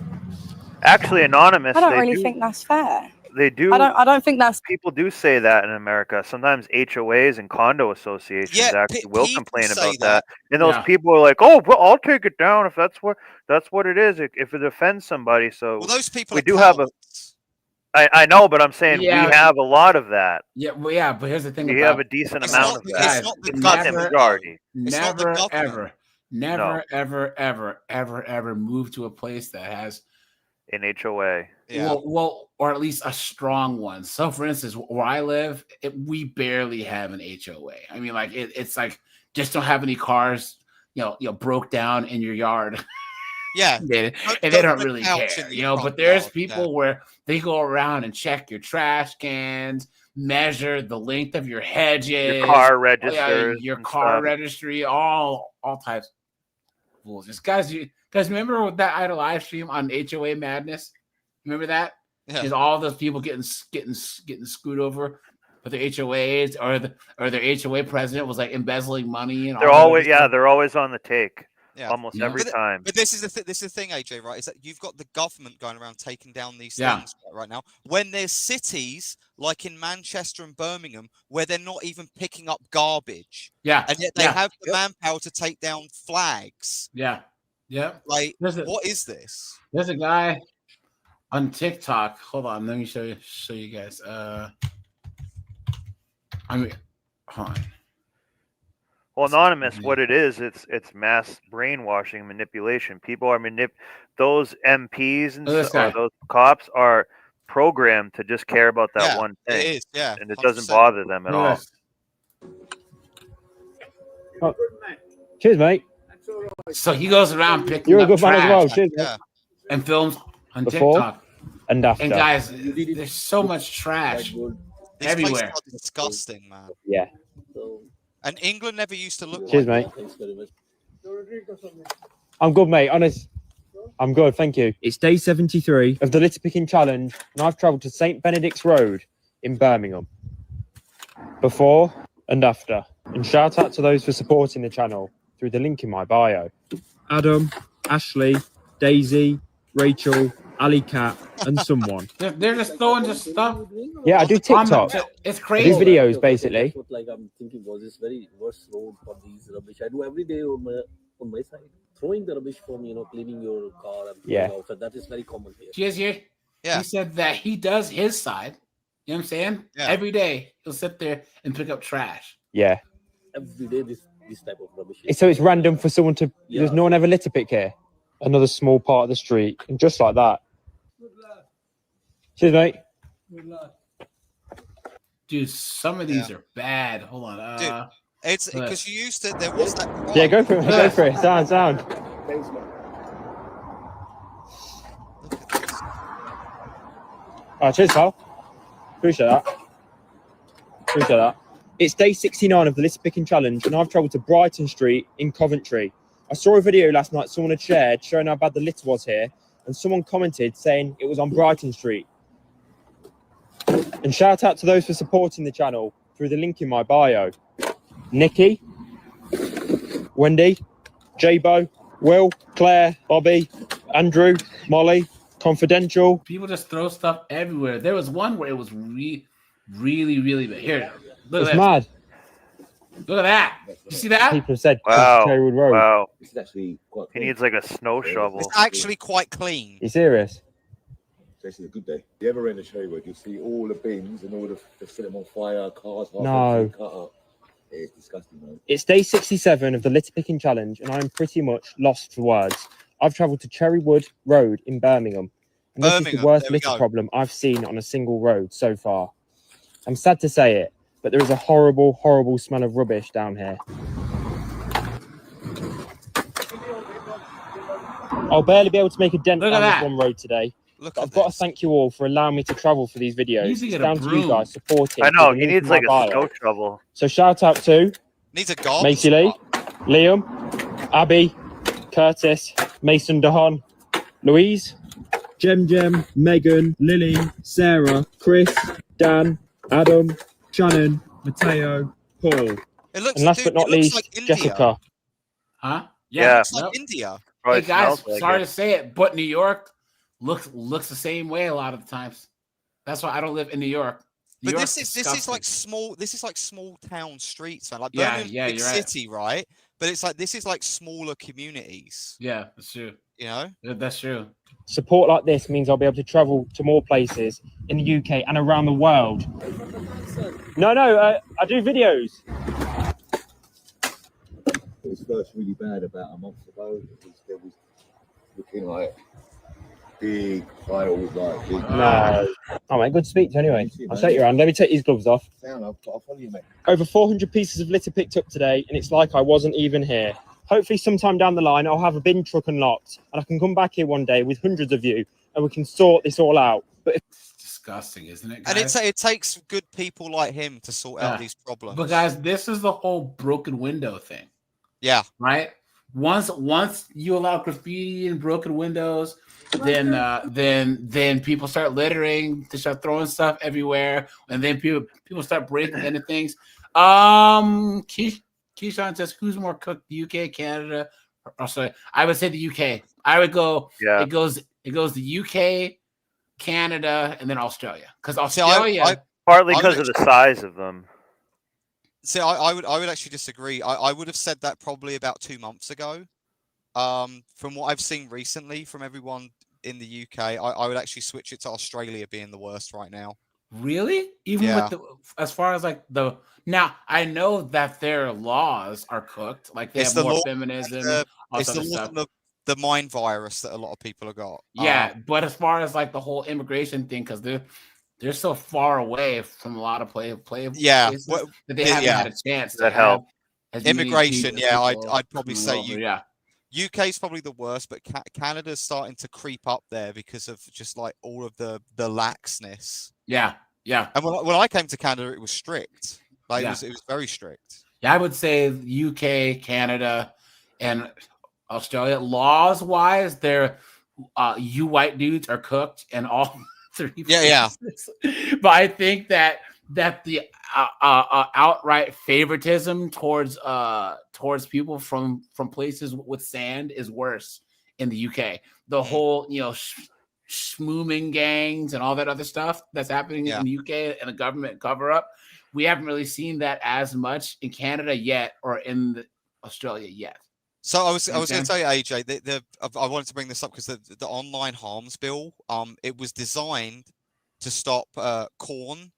Actually, Anonymous. I don't they really do- think that's fair. They do. I don't think that's. People do say that in America. Sometimes HOAs and condo associations actually will complain about that. And those people are like, "Oh, well, I'll take it down if that's what it is. If it offends somebody." So those people we do have a. I know, but I'm saying we have a lot of that. Yeah, well, yeah, but here's the thing. We have a decent amount of that. Guys, It's not the majority. Never, ever move to a place that has an HOA. Well, or at least a strong one. So, for instance, where I live, we barely have an HOA. I mean, like it's like just don't have any cars, broke down in your yard. Yeah, and they don't really care, But there's people where they go around and check your trash cans, measure the length of your hedges, your car registers, your car registry, all types of rules. Just guys, remember that I had a live stream on HOA Madness? Remember that? Yeah. Is all those people getting screwed over with their HOAs, or their HOA president was like embezzling money, and they're always on the take. Yeah. Almost every time. But this is the thing, AJ, right? Is that you've got the government going around taking down these things right now. When there's cities like in Manchester and Birmingham where they're not even picking up garbage. Yeah. And yet they have the manpower to take down flags. Yeah. Yeah. Like, what is this? There's a guy on TikTok. Hold on, let me show you guys. Hold on. Well, Anonymous, what it is, it's mass brainwashing, manipulation. People are those MPs and those cops are programmed to just care about that one thing. It is, yeah. And it doesn't bother them at all. Oh. Cheers, mate. So he goes around picking You're a up good man as well. trash Cheers, and films on Before TikTok. and after. And guys, there's so much trash everywhere. It's disgusting, man. Yeah. And England never used to look Cheers, like mate. I'm good, mate. Honest. I'm good, thank you. It's day 73 of the litter picking challenge, and I've travelled to St Benedict's Road in Birmingham. Before and after. And shout out to those for supporting the channel through the link in my bio. Adam, Ashley, Daisy, Rachel, Ali Cat, and someone. They're just throwing just stuff. Yeah, I do TikTok. It's I crazy. do videos, basically. Like I'm thinking, was this very worst road for these rubbish? I do every day on my side, throwing the rubbish from cleaning your car and house, and that is very common here. Cheers here. Yeah. He said that he does his side. You know what I'm saying? Yeah. Every day he'll sit there and pick up trash. Yeah. Every day this type of rubbish. So it's random for someone to. There's no one ever litter pick here. Another small part of the street, and just like that. Cheers, mate. Dude, some of these are bad. Hold on. Dude, it's because you used to. There was that. Yeah, go for it. Go for it. Sound. Cheers, pal. Appreciate that. It's day 69 of the litter picking challenge, and I've travelled to Brighton Street in Coventry. I saw a video last night someone had shared showing how bad the litter was here, and someone commented saying it was on Brighton Street. And shout out to those for supporting the channel through the link in my bio. Nikki, Wendy, J-Bo, Will, Claire, Bobby, Andrew, Molly, Confidential. People just throw stuff everywhere. There was one where it was really, really bad. Here, look It's at mad. Look at that. You see that? People have said Wow. Cherrywood Road. Wow. It's actually quite He needs like a snow shovel. It's actually quite clean. You serious? It's actually a good day. If you ever in the Cherrywood, you'll see all the bins and all the set them on fire, cars half No. cut up. It's disgusting, man. It's day 67 of the litter picking challenge, and I'm pretty much lost for words. I've travelled to Cherrywood Road in Birmingham, and this is the worst there we litter go. problem I've seen on a single road so far. I'm sad to say it, but there is a horrible, horrible smell of rubbish down here. I'll barely be able to make a dent Look at down this that. one road today. Look But at I've got this. to thank you all for allowing me to travel for these videos. Needs to It's get a down to you broom. guys supporting. I know, through the he link needs in my like a bio. snow shovel. So shout out to Needs a garbage. Macy Lee, Liam, Abby, Curtis, Mason DeHaan, Louise, Jem, Megan, Lily, Sarah, Chris, Dan, Adam, Shannon, Mateo, Paul. It looks, And last dude, but not it looks least, like India. Jessica. Huh? Yeah, It's like India. Hey guys, sorry to say it, but New York looks the same way a lot of the times. That's why I don't live in New York. But this is like small. This is like small town streets, man. Like Yeah, Birmingham's yeah, a big you're right. city, right? But it's like this is like smaller communities. Yeah, that's true. You know, that's true. Support like this means I'll be able to travel to more places in the UK and around the world. No, I do videos. It was first really bad about a month ago. There was looking like big files, like big. No. Oh, mate, good speech anyway. I'll shake your hand. Let me take these gloves off. I'll follow you, mate. Over 400 pieces of litter picked up today, and it's like I wasn't even here. Hopefully, sometime down the line, I'll have a bin truck unlocked, and I can come back here one day with hundreds of you, and we can sort this all out. But it's disgusting, isn't it, guys? and it takes good people like him to sort out these problems. But guys, this is the whole broken window thing. Yeah. Right. Once you allow graffiti and broken windows, then people start littering, they start throwing stuff everywhere, and then people start breaking into things. Keyshawn says, "Who's more cooked, the UK, Canada, or Australia?" I would say the UK. I would go. Yeah. It goes the UK, Canada, and then Australia. Because Australia, partly because of the size of them. See, I would actually disagree. I would have said that probably about 2 months ago. From what I've seen recently from everyone in the UK, I would actually switch it to Australia being the worst right now. Really? Even with as far as like now, I know that their laws are cooked. Like they have more feminism. It's the mind virus that a lot of people have got. Yeah, but as far as like the whole immigration thing, because they're so far away from a lot of places that they haven't had a chance to help. Immigration, I'd probably say UK's probably the worst, but Canada's starting to creep up there because of just like all of the laxness. Yeah. And when I came to Canada, it was strict. Like it was very strict. Yeah, I would say UK, Canada, and Australia. Laws wise, they're you white dudes are cooked and all three. Yeah. But I think that the outright favoritism towards people from places with sand is worse in the UK. The whole schmooming gangs and all that other stuff that's happening in the UK and the government cover up. We haven't really seen that as much in Canada yet, or in Australia yet. So I was going to tell you, AJ, I wanted to bring this up because the online harms bill, it was designed to stop porn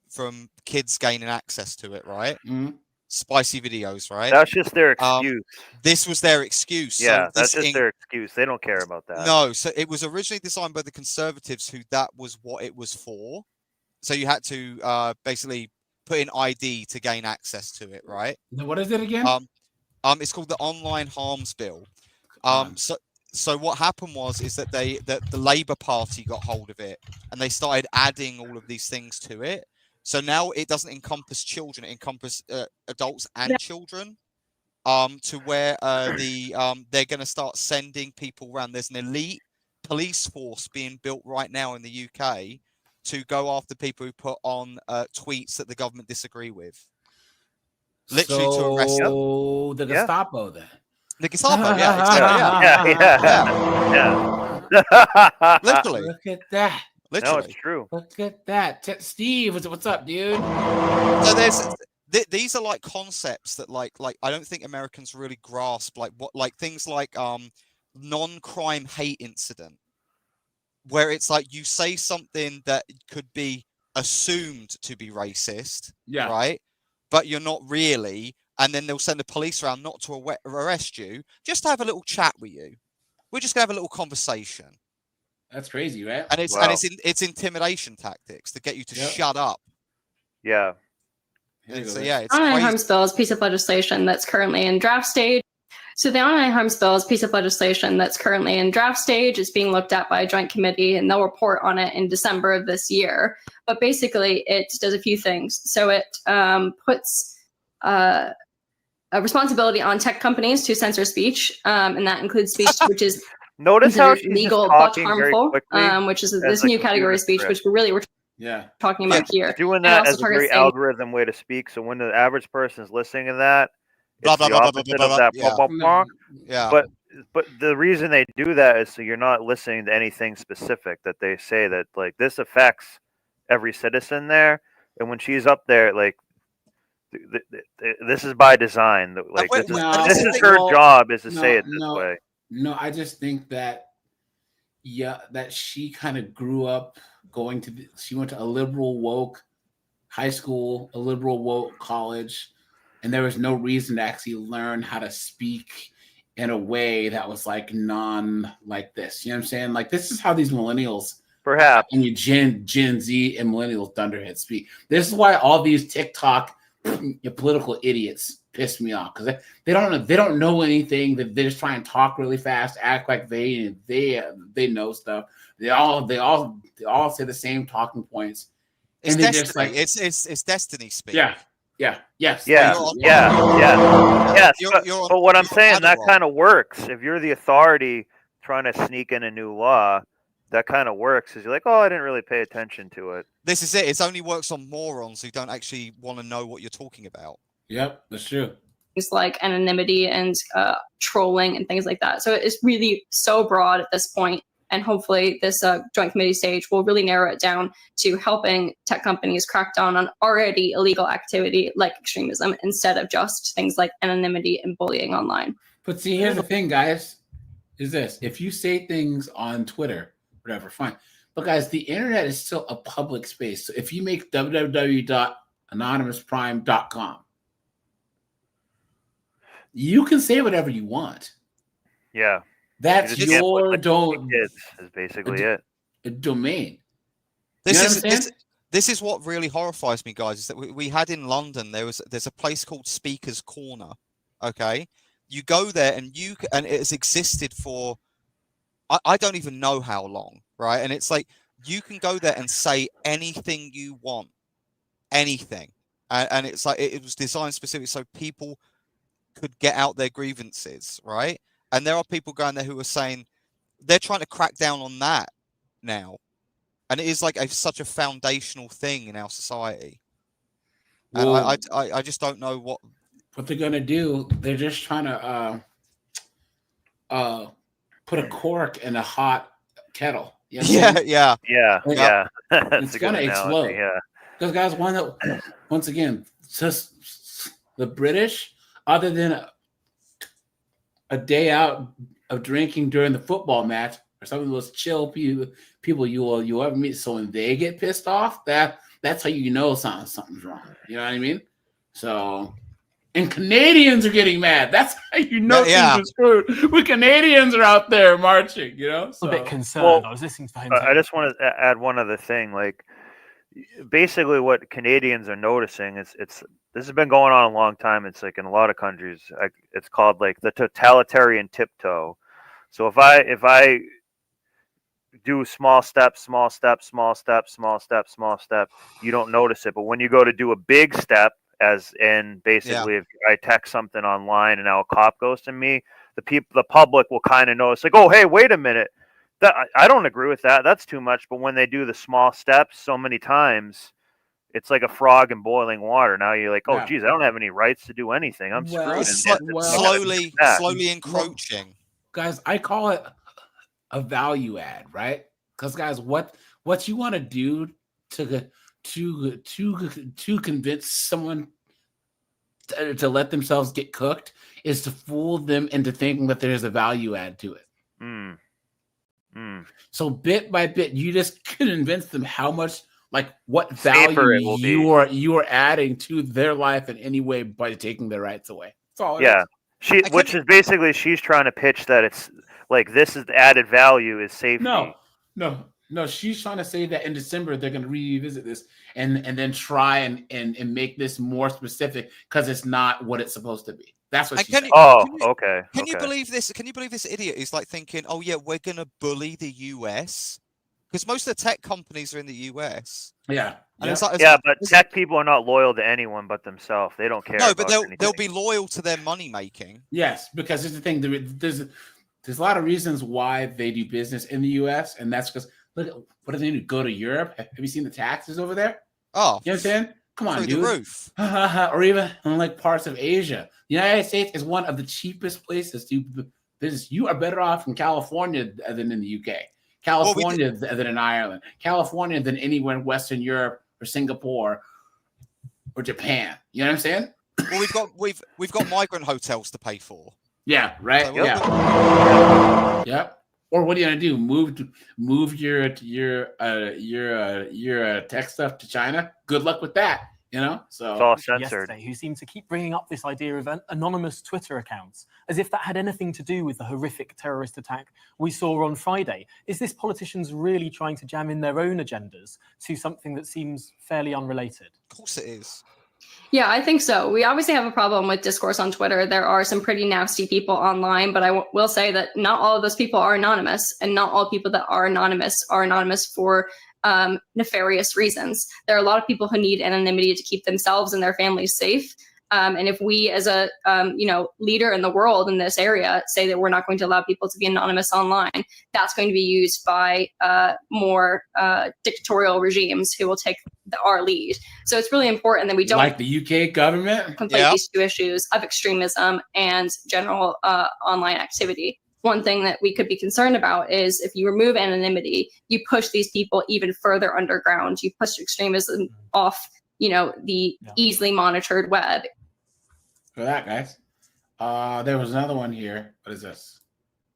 from kids gaining access to it, right? Mm-hmm. Spicy videos, right? That's just their excuse. This was their excuse. Yeah, so that's just their excuse. They don't care about that. No, so it was originally designed by the Conservatives, who that was what it was for. So you had to basically put in ID to gain access to it, right? What is it again? It's called the Online Harms Bill. So what happened is that the Labour Party got hold of it and they started adding all of these things to it. So now it doesn't encompass children; it encompasses adults and children. To where they're going to start sending people around. There's an elite police force being built right now in the UK to go after people who put on tweets that the government disagree with. Literally to arrest them. Oh, the Gestapo then. The Gestapo, yeah. Literally. Look at that. Literally. No, it's true. Look at that. Steve, what's up, dude? So these are like concepts that like I don't think Americans really grasp, like things like non-crime hate incident, where it's like you say something that could be assumed to be racist, right? But you're not really, and then they'll send the police around not to arrest you, just to have a little chat with you. We're just gonna have a little conversation. That's crazy, right? And it's intimidation tactics to get you to shut up. Yeah. So it's Online harms bill is a piece of legislation that's currently in draft stage. So the online harms bill is a piece of legislation that's currently in draft stage. It's being looked at by a joint committee, and they'll report on it in December of this year. But basically, it does a few things. So it puts a responsibility on tech companies to censor speech, and that includes speech which is Notice how she's legal just but harmful, which is this new category of speech, which we're talking about here. Doing that as a very algorithm way to speak. So when the average person is listening to that, it's the opposite of that. Yeah. But the reason they do that is so you're not listening to anything specific that they say that like this affects every citizen there, and when she's up there, like this is by design. Like this is her job is to say it this way. No, I just think that that she kind of grew up she went to a liberal woke high school, a liberal woke college, and there was no reason to actually learn how to speak in a way that was like like this. You know what I'm saying? Like this is how these millennials, perhaps, and you Gen Z and millennials thunderheads speak. This is why all these TikTok political idiots piss me off, because they don't know anything. They just try and talk really fast, act like they know stuff. They all say the same talking points. It's and they destiny. just like it's destiny speak. Yes. But what I'm saying, that kind of works. If you're the authority trying to sneak in a new law, that kind of works. Because you're like, oh, I didn't really pay attention to it. This is it. It only works on morons who don't actually want to know what you're talking about. Yep, that's true. Things like anonymity and trolling and things like that. So it's really so broad at this point. And hopefully this joint committee stage will really narrow it down to helping tech companies crack down on already illegal activity like extremism instead of just things like anonymity and bullying online. But see, here's the thing, guys, is this. If you say things on Twitter, whatever, fine. But guys, the internet is still a public space. So if you make www.anonymousprime.com, you can say whatever you want. Yeah. That's your is basically it. A domain. This is what really horrifies me, guys, is that we had in London, there's a place called Speaker's Corner. Okay. You go there and it has existed for I don't even know how long, right? And it's like you can go there and say anything you want. Anything. And it's like it was designed specifically so people could get out their grievances, right? And there are people going there who are saying they're trying to crack down on that now. And it is like such a foundational thing in our society. And Well, I just don't know what they're going to do. They're just trying to put a cork in a hot kettle. You know what I'm saying? Yeah. It's going to explode. Yeah. Because, guys, once again, just the British, other than a day out of drinking during the football match, or some of the most chill people you'll ever meet. So when they get pissed off, that's how you know something's wrong. You know what I mean? So, and Canadians are getting mad. That's how you know things are screwed. When Canadians are out there marching, you know. So. A bit concerned. I was listening to him. I just want to add one other thing. Like, basically, what Canadians are noticing is this has been going on a long time. It's like in a lot of countries, it's called like the totalitarian tiptoe. So if I do small steps, you don't notice it. But when you go to do a big step, as in basically if I text something online and now a cop goes to me, the public will kind of notice, like, oh, hey, wait a minute. That I don't agree with that. That's too much. But when they do the small steps so many times, it's like a frog in boiling water. Now you're like, oh, geez, I don't have any rights to do anything. I'm screwed. Slowly encroaching. Guys, I call it a value add, right? Because, guys, what you want to do to convince someone to let themselves get cooked is to fool them into thinking that there's a value add to it. So bit by bit, you just convince them how much, like, what value you are adding to their life in any way by taking their rights away. That's all it is. Which is basically she's trying to pitch that it's like this is the added value is safety. No. She's trying to say that in December they're going to revisit this and then try and make this more specific because it's not what it's supposed to be. That's what she's saying. Okay. Can you believe this? Can you believe this idiot is like thinking, oh yeah, we're going to bully the US? Because most of the tech companies are in the US. Yeah. And but tech people are not loyal to anyone but themselves. They don't care. No, but they'll be loyal to their money making. Yes, because here's the thing. There's a lot of reasons why they do business in the US, and that's because look, what do they do? Go to Europe? Have you seen the taxes over there? Oh, you know what I'm saying? Come on, Through dude. the roof. Or even in like parts of Asia. The United States is one of the cheapest places to visit. You are better off in California than in the UK. California than in Ireland. California than anywhere in Western Europe or Singapore or Japan. You know what I'm saying? Well, we've got migrant hotels to pay for. Yeah, right. So Yep. Or what are you gonna do? Move your tech stuff to China? Good luck with that. You know, so it's all censored. Yesterday, who seemed to keep bringing up this idea of anonymous Twitter accounts, as if that had anything to do with the horrific terrorist attack we saw on Friday. Is this politicians really trying to jam in their own agendas to something that seems fairly unrelated? Of course it is. Yeah, I think so. We obviously have a problem with discourse on Twitter. There are some pretty nasty people online, but I will say that not all of those people are anonymous, and not all people that are anonymous for nefarious reasons. There are a lot of people who need anonymity to keep themselves and their families safe. And if we, as a leader in the world in this area, say that we're not going to allow people to be anonymous online, that's going to be used by more dictatorial regimes who will take our lead. So it's really important that we don't, like the UK government, conflate these two issues of extremism and general online activity. One thing that we could be concerned about is if you remove anonymity, you push these people even further underground. You push extremism off, the easily monitored web. For that, guys. There was another one here. What is this?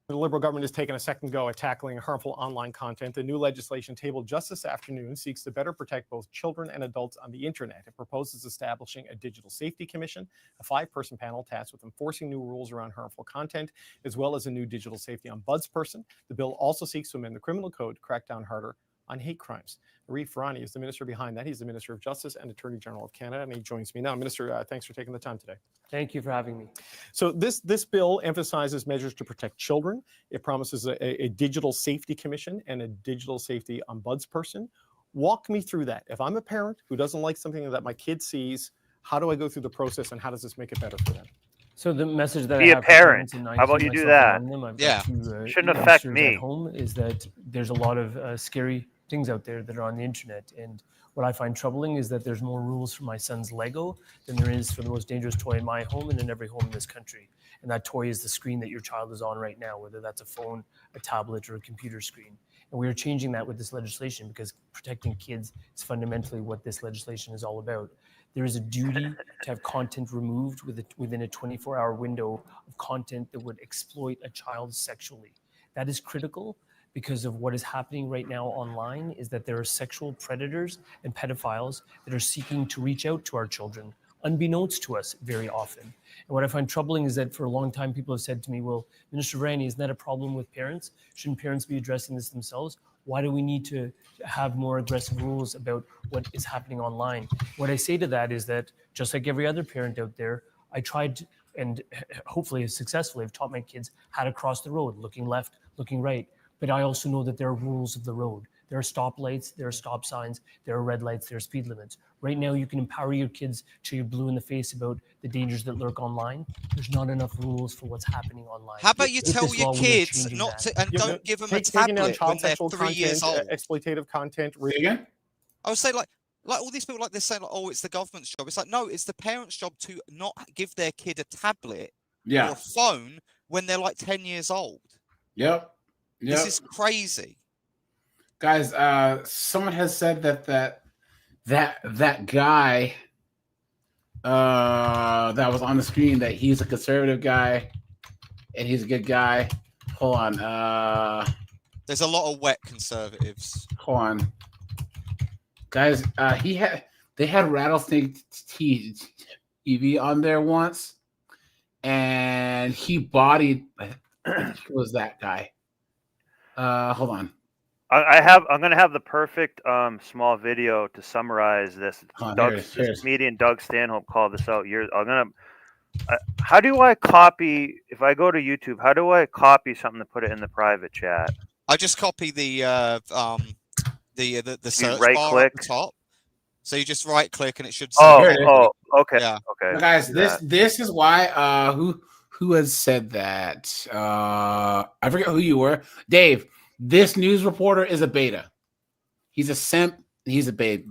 The Liberal government has taken a second go at tackling harmful online content. The new legislation tabled just this afternoon seeks to better protect both children and adults on the internet. It proposes establishing a digital safety commission, a 5-person panel tasked with enforcing new rules around harmful content, as well as a new digital safety ombudsperson. The bill also seeks to amend the criminal code to crack down harder on hate crimes. Arif Farani is the minister behind that. He's the Minister of Justice and Attorney General of Canada, and he joins me now. Minister, thanks for taking the time today. Thank you for having me. So this bill emphasizes measures to protect children. It promises a digital safety commission and a digital safety ombudsperson. Walk me through that. If I'm a parent who doesn't like something that my kid sees, how do I go through the process, and how does this make it better for them? So the message that Be I have a parent. for How about you do that? Yeah, shouldn't affect me. At home is that there's a lot of scary things out there that are on the internet, and what I find troubling is that there's more rules for my son's Lego than there is for the most dangerous toy in my home and in every home in this country. And that toy is the screen that your child is on right now, whether that's a phone, a tablet, or a computer screen. And we are changing that with this legislation because protecting kids is fundamentally what this legislation is all about. There is a duty to have content removed within a 24-hour window of content that would exploit a child sexually. That is critical because of what is happening right now online is that there are sexual predators and pedophiles that are seeking to reach out to our children, unbeknownst to us very often. And what I find troubling is that for a long time, people have said to me, well, Minister Varani, isn't that a problem with parents? Shouldn't parents be addressing this themselves? Why do we need to have more aggressive rules about what is happening online? What I say to that is that just like every other parent out there, I tried and hopefully successfully have taught my kids how to cross the road, looking left, looking right. But I also know that there are rules of the road. There are stoplights, there are stop signs, there are red lights, there are speed limits. Right now, you can empower your kids till you're blue in the face about the dangers that lurk online. There's not enough rules for what's happening online. How about you With tell this your law, we are kids changing not that. to, and don't give them a Taking down tablet child when they're sexual 3 years content, old? exploitative content. Again? I would say like all these people, like they're saying, like, oh, it's the government's job. It's like, no, it's the parents' job to not give their kid a tablet or a phone when they're like 10 years old. Yep. This is crazy. Guys, someone has said that guy that was on the screen, that he's a conservative guy and he's a good guy. Hold on. There's a lot of wet conservatives. Hold on. Guys, they had Rattlesnake TV on there once, and he bodied who was that guy? Hold on. I'm gonna have the perfect small video to summarize this. This comedian Doug Stanhope called this out years. How do I copy? If I go to YouTube, how do I copy something to put it in the private chat? I just copy the search right bar click at the top. So you just right click and it should. Okay. Yeah. Okay. Guys, this is why. Who has said that? I forget who you were, Dave. This news reporter is a beta. He's a simp. He's a beta.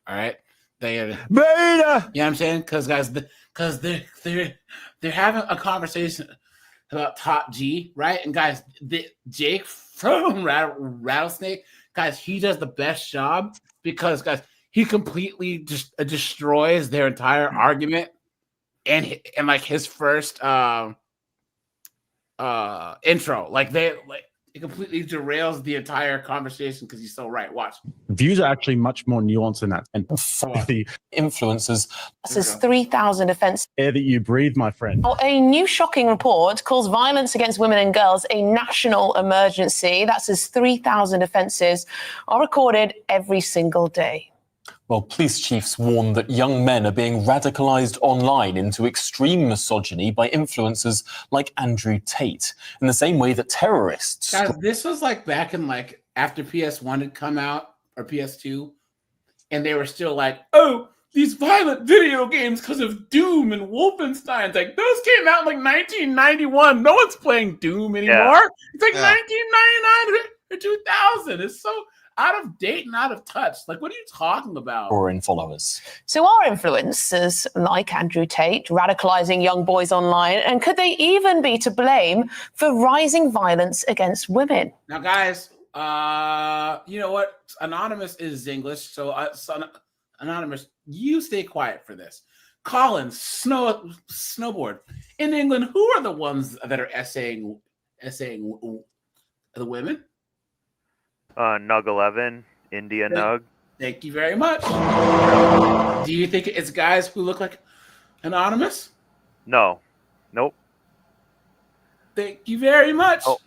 All right. Beta. Beta. You know what I'm saying? Because guys, because they're having a conversation about Top G, right? And guys, Jake from Rattlesnake, guys, he does the best job because guys, he completely just destroys their entire argument, and like his first intro, like it completely derails the entire conversation because he's so right. Watch. Views are actually much more nuanced than that. And for the influencers. This is 3,000 offences. air that you breathe, my friend. A new shocking report calls violence against women and girls a national emergency. That says 3,000 offences are recorded every single day. Well, police chiefs warn that young men are being radicalised online into extreme misogyny by influencers like Andrew Tate, in the same way that terrorists. Guys, this was like back in like after PS1 had come out or PS2, and they were still like, oh, these violent video games because of Doom and Wolfenstein. Like those came out in like 1991. No one's playing Doom anymore. Yeah. It's like Yeah. 1999 or 2000. It's so out of date and out of touch. Like, what are you talking about? Or in followers. So are influencers like Andrew Tate radicalising young boys online? And could they even be to blame for rising violence against women? Now, guys, you know what? Anonymous is English, so Anonymous, you stay quiet for this. Colin, snowboard. In England, who are the ones that are essaying the women? Nug 11, India Nug. Thank you very much. Do you think it's guys who look like Anonymous? No. Nope. Thank you very much. Oh.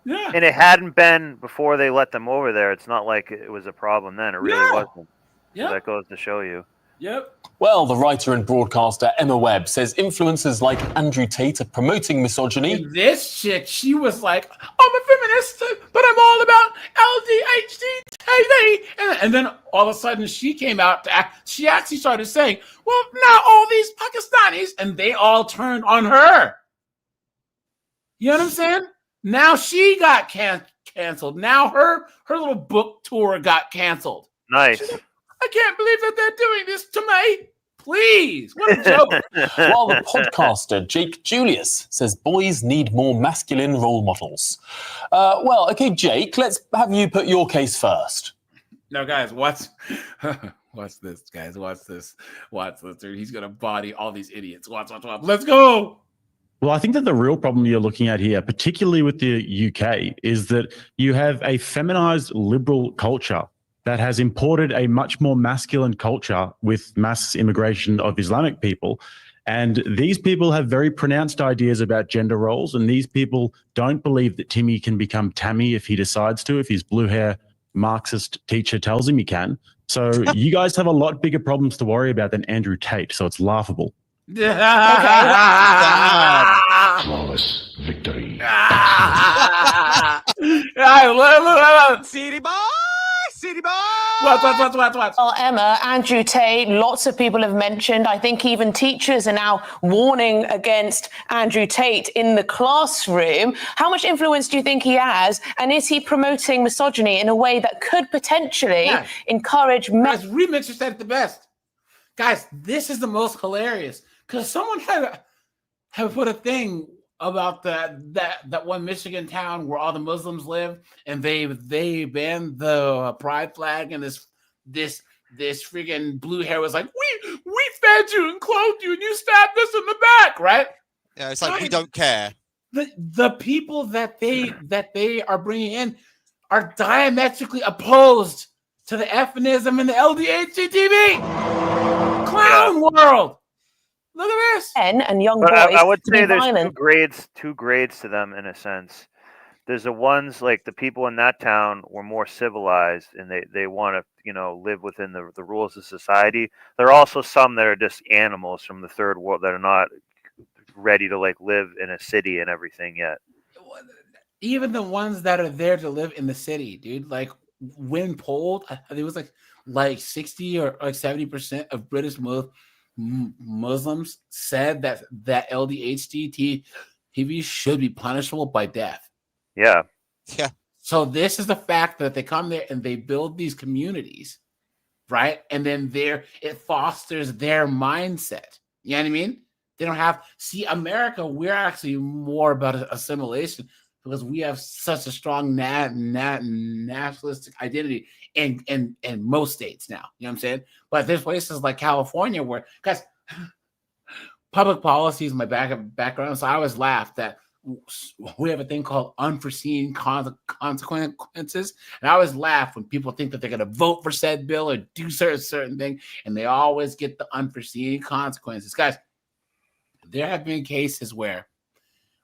Yeah. And it hadn't been before they let them over there. It's not like it was a problem then. It really wasn't. Yeah. So that goes to show you. Yep. Well, the writer and broadcaster Emma Webb says influencers like Andrew Tate are promoting misogyny. And this chick, she was like, I'm a feminist, but I'm all about LGHTV. And then all of a sudden she came out to act. She actually started saying, well, now all these Pakistanis, and they all turned on her. You know what I'm saying? Now she got canceled. Now her little book tour got canceled. Nice. She's like, I can't believe that they're doing this to me. Please. What a joke. While the podcaster Jake Julius says boys need more masculine role models. Well, okay, Jake, let's have you put your case first. No, guys, watch this, guys. Watch this. Dude. He's going to body all these idiots. Watch. Let's go. Well, I think that the real problem you're looking at here, particularly with the UK, is that you have a feminized liberal culture that has imported a much more masculine culture with mass immigration of Islamic people. And these people have very pronounced ideas about gender roles. And these people don't believe that Timmy can become Tammy if he decides to, if his blue hair Marxist teacher tells him he can. So you guys have a lot bigger problems to worry about than Andrew Tate. So it's laughable. Flawless victory. City boy! Watch. Well, Emma, Andrew Tate, lots of people have mentioned. I think even teachers are now warning against Andrew Tate in the classroom. How much influence do you think he has? And is he promoting misogyny in a way that could potentially encourage men? Guys, Remixer said it the best. Guys, this is the most hilarious. Because someone have put a thing about that one Michigan town where all the Muslims live, and they banned the pride flag, and this freaking blue hair was like, we fed you and clothed you, and you stabbed us in the back, right? Yeah, it's like we don't care. The people that they are bringing in are diametrically opposed to the feminism and the LGHTV clown world. Look at this. And young But boys. I would to be say there's violent. two grades to them in a sense. There's the ones like the people in that town were more civilized and they want to, live within the rules of society. There are also some that are just animals from the third world that are not ready to live in a city and everything yet. Even the ones that are there to live in the city, dude, like when polled, it was like 60 or like 70% of British Muslims said that LGHT TV should be punishable by death. Yeah. So this is the fact that they come there and they build these communities, right? And then it fosters their mindset. You know what I mean? They don't have America. We're actually more about assimilation because we have such a strong nationalistic identity in most states now. You know what I'm saying? But there's places like California where, guys, public policy is my background, so I always laugh that we have a thing called unforeseen consequences, and I always laugh when people think that they're going to vote for said bill or do certain thing, and they always get the unforeseen consequences. Guys, there have been cases where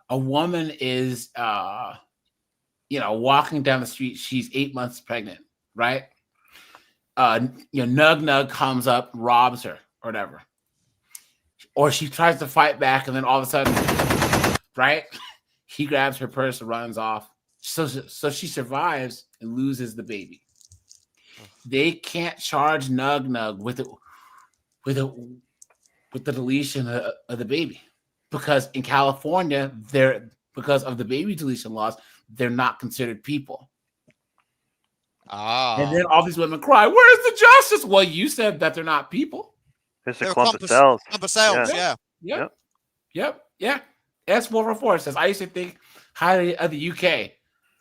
a woman is, walking down the street. She's 8 months pregnant, right? Nug comes up, robs her, or whatever. Or she tries to fight back, and then all of a sudden, right? He grabs her purse and runs off. So she survives and loses the baby. They can't charge Nug with the deletion of the baby, because in California, because of the baby deletion laws, they're not considered people. And then all these women cry, "Where's the justice?" Well, you said that they're not people. It's a clump of cells. Clump of cells, Yeah. Yep. S444 says, I used to think highly of the UK.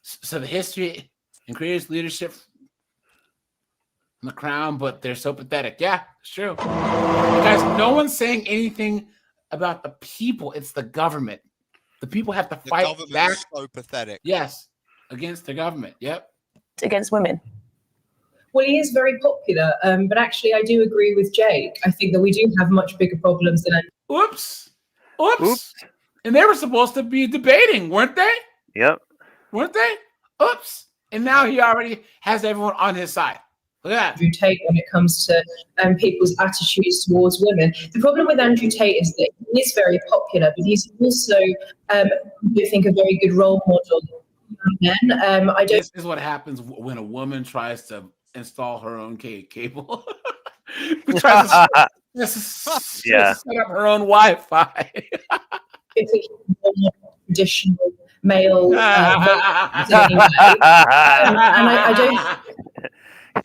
So the history and creators leadership in the crown, but they're so pathetic. Yeah, it's true. Guys, no one's saying anything about the people. It's the government. The people have to fight back. Is so pathetic. Yes, against the government. Yep. Against women. Well, he is very popular, but actually I do agree with Jake. I think that we do have much bigger problems than... Oops. And they were supposed to be debating, weren't they? Yep. Weren't they? Oops. And now he already has everyone on his side. Look at that. Andrew Tate when it comes to people's attitudes towards women. The problem with Andrew Tate is that he is very popular, but he's also, I think, a very good role model. This is what happens when a woman tries to install her own cable. Tries to set up her own Wi-Fi. It's a traditional male. Anyway. And I don't.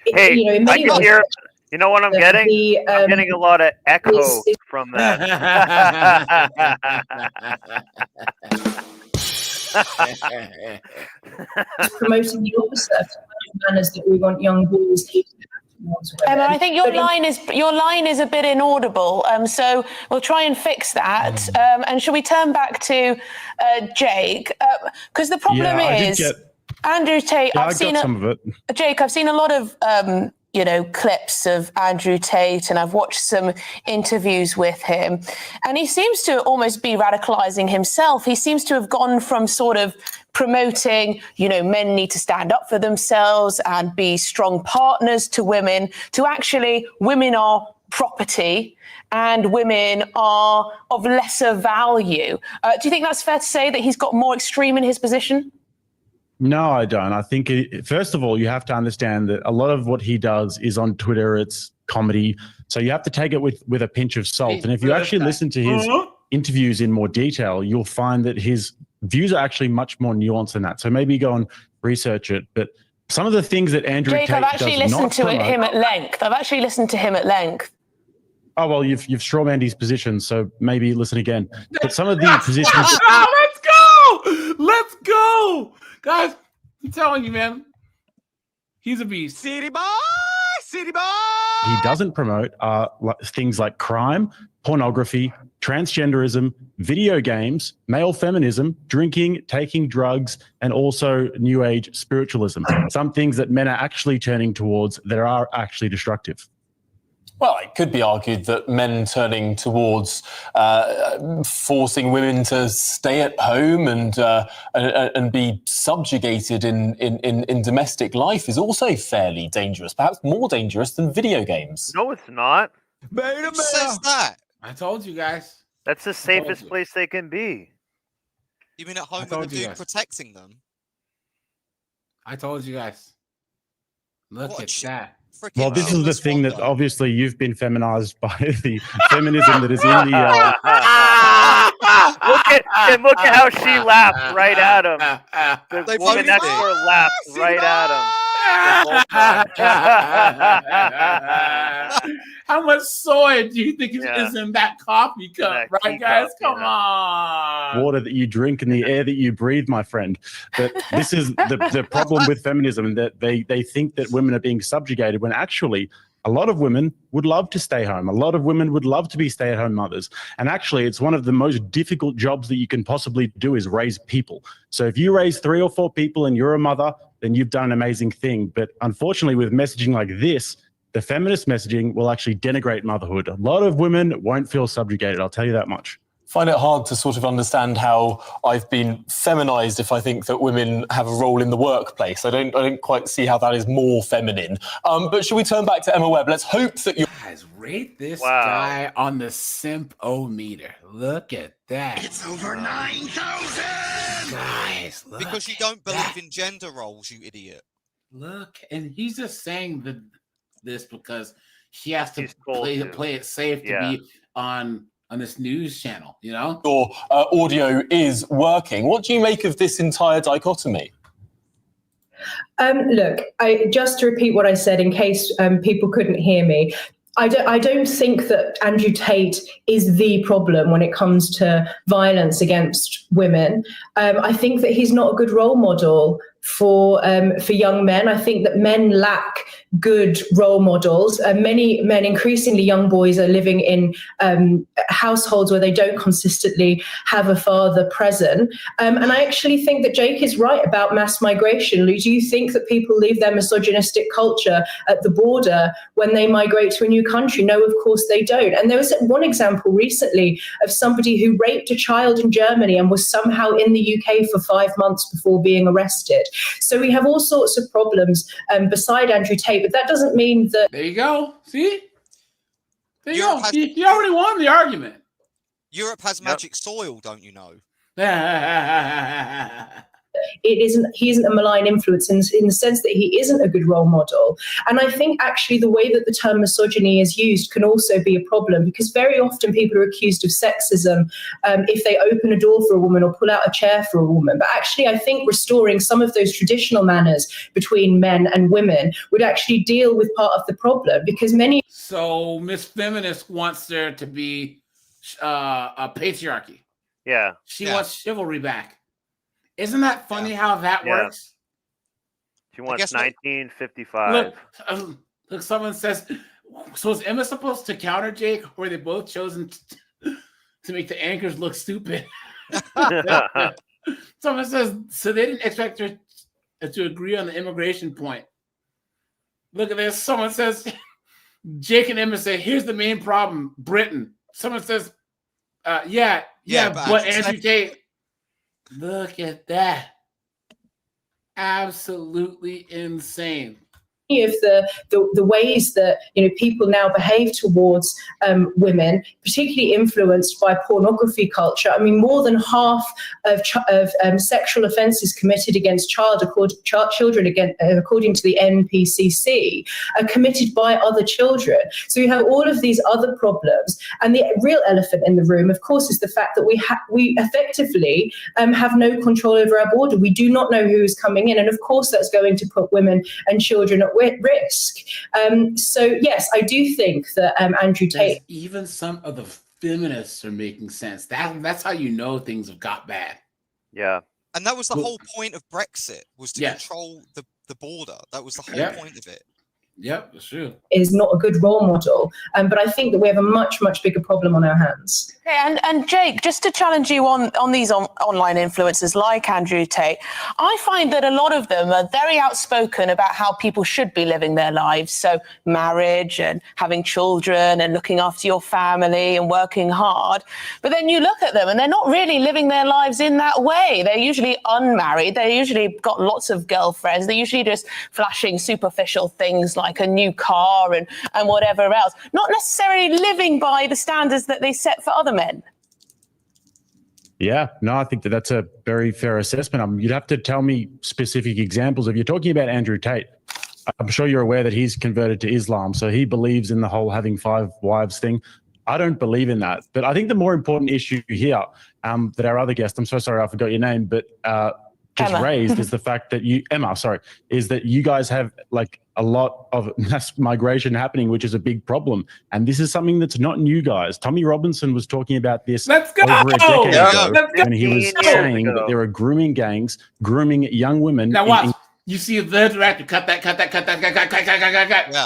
Hey, in I many can ways, hear. You know what I'm getting? I'm getting a lot of echo from that. promoting the opposite manners that we want young boys to use. I think your line is a bit inaudible, so we'll try and fix that. And shall we turn back to Jake? Because the problem is Andrew Tate. I've seen some of it. Jake, I've seen a lot of clips of Andrew Tate, and I've watched some interviews with him, and he seems to almost be radicalizing himself. He seems to have gone from sort of promoting, men need to stand up for themselves and be strong partners to women, to actually women are property and women are of lesser value. Do you think that's fair to say that he's got more extreme in his position? No, I don't. I think, first of all, you have to understand that a lot of what he does is on Twitter. It's comedy. So you have to take it with a pinch of salt. And if you actually listen to his interviews in more detail, you'll find that his views are actually much more nuanced than that. So maybe go and research it. But some of the things that Andrew Jake, Tate I've actually listened to him at length. Oh, well, you've strawmanned his position, so maybe listen again. But some of the positions... Let's go! Guys, I'm telling you, man. He's a beast. City boy! He doesn't promote things like crime, pornography, transgenderism, video games, male feminism, drinking, taking drugs, and also New Age spiritualism. Some things that men are actually turning towards that are actually destructive. Well, it could be argued that men turning towards forcing women to stay at home and be subjugated in domestic life is also fairly dangerous, perhaps more dangerous than video games. No, it's not. Who says that? I told you guys. That's the safest place they can be. You mean at home with the dude protecting them? I told you guys. Look at that. Well, this is the thing that obviously you've been feminized by the feminism that is in the... Look at how she laughed right at him. The woman next door laughed right at him. How much soy do you think is in that coffee cup, right, guys? Come on. Water that you drink and the air that you breathe, my friend. But this is the problem with feminism, that they think that women are being subjugated when actually a lot of women would love to stay home. A lot of women would love to be stay-at-home mothers. And actually, it's one of the most difficult jobs that you can possibly do is raise people. So if you raise 3 or 4 people and you're a mother, then you've done an amazing thing. But unfortunately, with messaging like this, the feminist messaging will actually denigrate motherhood. A lot of women won't feel subjugated, I'll tell you that much. Find it hard to sort of understand how I've been feminized if I think that women have a role in the workplace. I don't quite see how that is more feminine. But should we turn back to Emma Webb? Let's hope that you guys rate this guy on the simp-o-meter. Look at that. It's over 9,000. Guys, look. Because you don't believe in gender roles, you idiot. Look, and he's just saying this because he has to play it safe to be on this news channel, you know? Your audio is working. What do you make of this entire dichotomy? Look, just to repeat what I said in case people couldn't hear me, I don't think that Andrew Tate is the problem when it comes to violence against women. I think that he's not a good role model for young men. I think that men lack good role models. Many men, increasingly young boys, are living in households where they don't consistently have a father present. And I actually think that Jake is right about mass migration. Do you think that people leave their misogynistic culture at the border when they migrate to a new country? No, of course they don't. And there was one example recently of somebody who raped a child in Germany and was somehow in the UK for 5 months before being arrested. So we have all sorts of problems beside Andrew Tate, but that doesn't mean that... There you go. See? There you go. He already won the argument. Europe has magic soil, don't you know? He isn't a malign influence in the sense that he isn't a good role model. And I think actually the way that the term misogyny is used can also be a problem, because very often people are accused of sexism if they open a door for a woman or pull out a chair for a woman. But actually I think restoring some of those traditional manners between men and women would actually deal with part of the problem, because many... So Miss Feminist wants there to be a patriarchy. Yeah. She wants chivalry back. Isn't that funny how that works? She wants 1955. Look, someone says, so is Emma supposed to counter Jake, or are they both chosen to make the anchors look stupid? Someone says, so they didn't expect her to agree on the immigration point. Look at this. Someone says, Jake and Emma say, here's the main problem, Britain. Someone says, but Andrew Tate. Look at that. Absolutely insane. Of the ways that people now behave towards women, particularly influenced by pornography culture. I mean, more than half of sexual offences committed against children, according to the NPCC, are committed by other children. So you have all of these other problems, and the real elephant in the room, of course, is the fact that we effectively have no control over our border. We do not know who is coming in, and of course, that's going to put women and children at risk. So yes, I do think that Andrew Tate... Even some of the feminists are making sense. That's how you know things have got bad. Yeah. And that was the whole point of Brexit, was to control the border. That was the whole point of it. Yep, that's true. Is not a good role model, but I think that we have a much, much bigger problem on our hands. Okay, and Jake, just to challenge you on these online influencers like Andrew Tate, I find that a lot of them are very outspoken about how people should be living their lives. So marriage and having children and looking after your family and working hard. But then you look at them and they're not really living their lives in that way. They're usually unmarried. They usually got lots of girlfriends. They're usually just flashing superficial things like a new car and whatever else, not necessarily living by the standards that they set for other men. Yeah, no, I think that's a very fair assessment. You'd have to tell me specific examples. If you're talking about Andrew Tate, I'm sure you're aware that he's converted to Islam, so he believes in the whole having 5 wives thing. I don't believe in that. But I think the more important issue here that our other guest, I'm so sorry I forgot your name, but just Emma. raised is the fact that is that you guys have like a lot of mass migration happening, which is a big problem. And this is something that's not new, guys. Tommy Robinson was talking about this over a decade ago when he was saying that there are grooming gangs grooming young women. Now watch. You see the director cut that.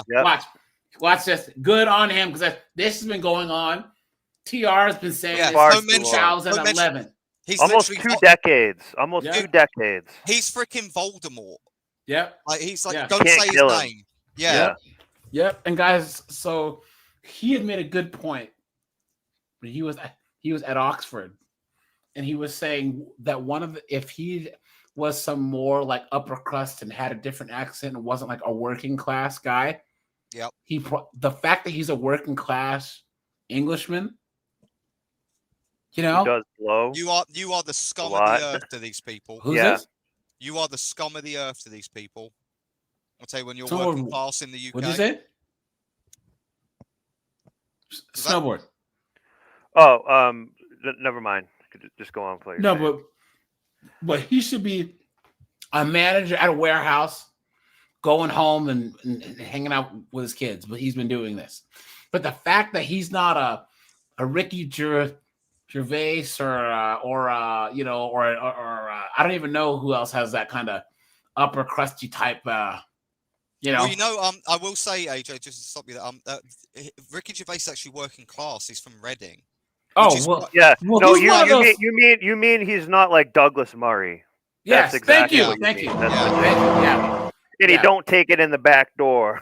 Yeah. Watch this. Good on him because this has been going on. TR has been saying this since 2011. He's almost 2 decades. Almost 2 decades. He's freaking Voldemort. Yep. Like he's like, Yeah. don't Can't say his kill him. name. Yeah. Yep. And guys, so he had made a good point. He was at Oxford, and he was saying that if he was some more like upper crust and had a different accent and wasn't like a working class guy. Yep. The fact that he's a working class Englishman, you know, does blow. You are the scum of the earth to these people. Who's this? You are the scum of the earth to these people. I'll tell you, when you're So, working class in the UK. What did you say? Snowboard. Never mind. Just go on, please. No, but he should be a manager at a warehouse, going home and hanging out with his kids. But he's been doing this. But the fact that he's not a Ricky Gervais or I don't even know who else has that kind of upper crusty type. Well, I will say, AJ, just to stop you there. Ricky Gervais is actually working class. He's from Reading. Oh, yeah. Well, no, you mean he's not like Douglas Murray. Yes, That's exactly thank you. And he don't take it in the back door.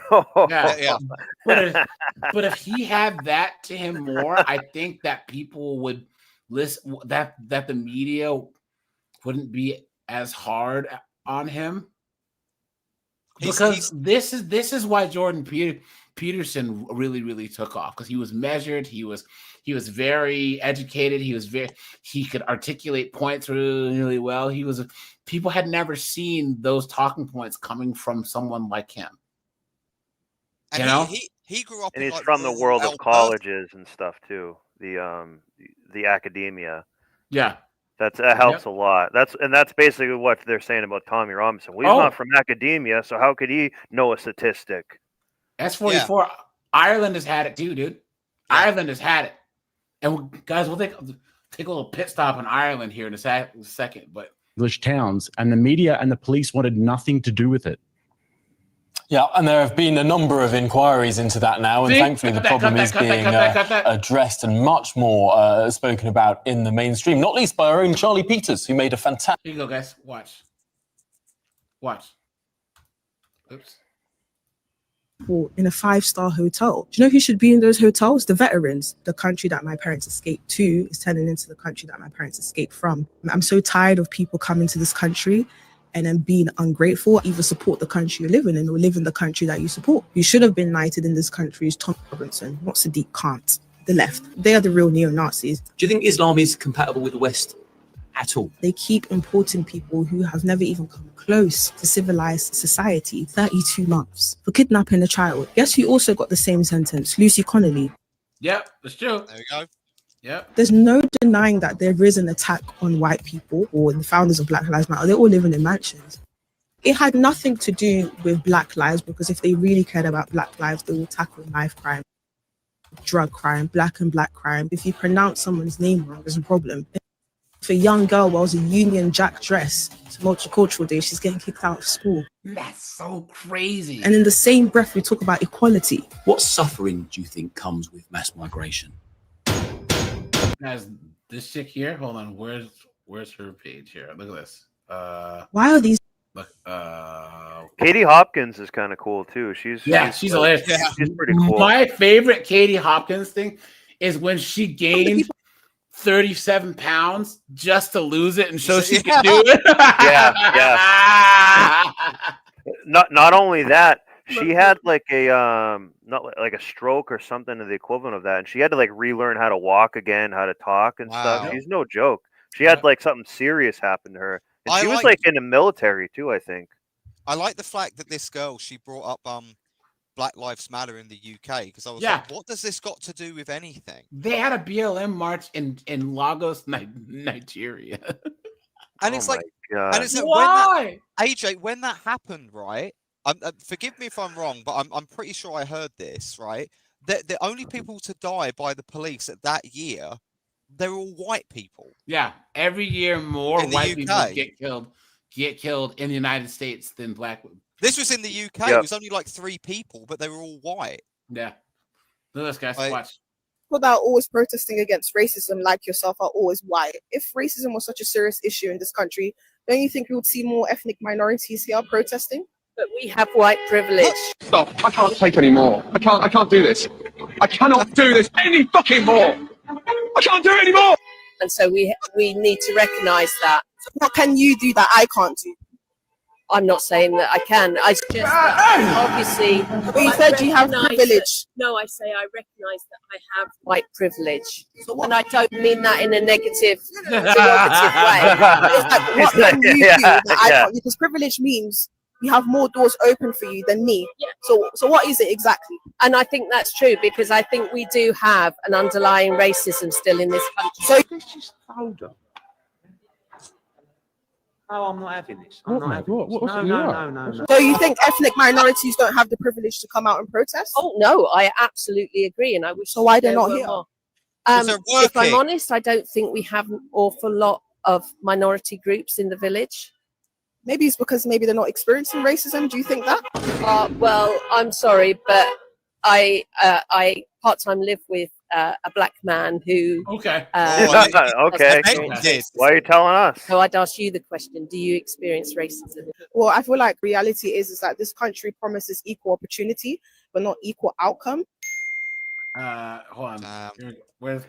Yeah. But if he had that to him more, I think that people would listen. That the media wouldn't be as hard on him. Because this is why Jordan Peterson really took off, because he was measured. He was very educated. He could articulate points really well. People had never seen those talking points coming from someone like him. And he grew up, and he's from the world of colleges and stuff too. The academia. Yeah. That helps a lot. That's basically what they're saying about Tommy Robinson. Well, he's not from academia, so how could he know a statistic? S44. Ireland has had it too, dude. Ireland has had it. And guys, we'll take a little pit stop in Ireland here in a second. But English towns, and the media and the police wanted nothing to do with it. Yeah, and there have been a number of inquiries into that now, and thankfully the problem is being addressed and much more spoken about in the mainstream, not least by our own Charlie Peters, who made a fantastic... Here you go, guys. Watch. Oops. In a 5-star hotel. Do you know who should be in those hotels? The veterans. The country that my parents escaped to is turning into the country that my parents escaped from. I'm so tired of people coming to this country and then being ungrateful. Either support the country you're living in or live in the country that you support. You should have been knighted in this country is Tommy Robinson, not Sadiq Khan. The left. They are the real neo-Nazis. Do you think Islam is compatible with the West at all? They keep importing people who have never even come close to civilized society. 32 months for kidnapping a child. Guess who also got the same sentence? Lucy Connolly. Yep, that's true. There we go. Yep. There's no denying that there is an attack on white people or the founders of Black Lives Matter. They're all living in mansions. It had nothing to do with Black lives, because if they really cared about Black lives, they will tackle knife crime, drug crime, black and black crime. If you pronounce someone's name wrong, there's a problem. If a young girl wears a Union Jack dress to Multicultural Day, she's getting kicked out of school. That's so crazy. And in the same breath, we talk about equality. What suffering do you think comes with mass migration? Guys, this chick here, hold on, where's her page here? Look at this. Why are these? Look, Katie Hopkins is kind of cool too. She's hilarious. She's pretty cool. My favorite Katie Hopkins thing is when she gained 37 pounds just to lose it and show she can do it. Yeah. Not only that, she had like a like a stroke or something to the equivalent of that, and she had to like relearn how to walk again, how to talk and stuff. She's no joke. She had like something serious happen to her. And she was like in the military too, I think. I like the fact that this girl, she brought up Black Lives Matter in the UK, because I was like, what does this got to do with anything? They had a BLM march in Lagos, Nigeria. And it's like, God. And it's like Why? AJ, when that happened, right? Forgive me if I'm wrong, but I'm pretty sure I heard this, right? The only people to die by the police at that year, they're all white people. Yeah, every year more In the white people UK. get killed in the United States than black people. This was in the UK. It was only like 3 people, but they were all white. Yeah. Let's guys Like- watch. People that are always protesting against racism, like yourself, are always white. If racism was such a serious issue in this country, don't you think we would see more ethnic minorities here protesting? But we have white privilege. Stop. I can't take any more. I can't do this. I cannot do this any fucking more. I can't do it anymore. And so we need to recognise that. What can you do that I can't do? I'm not saying that I can. I suggest that obviously. But you said you have privilege. No, I say I recognise that I have white privilege, and I don't mean that in a negative, derogative way. It's like, what can you do that I can't? Because privilege means you have more doors open for you than me. Yeah. So what is it exactly? And I think that's true because I think we do have an underlying racism still in this country. So just hold on. No, I'm not having this. I'm not having this. No. So you think ethnic minorities don't have the privilege to come out and protest? Oh no, I absolutely agree, and I wish. So why they're there not were here? more. Because they're If I'm working. honest, I don't think we have an awful lot of minority groups in the village. Maybe it's because maybe they're not experiencing racism. Do you think that? Well, I'm sorry, but I part-time live with a black man who. Okay. Okay. Why are you telling us? So I'd ask you the question: do you experience racism? Well, I feel like reality is that this country promises equal opportunity, but not equal outcome. Hold on. Where's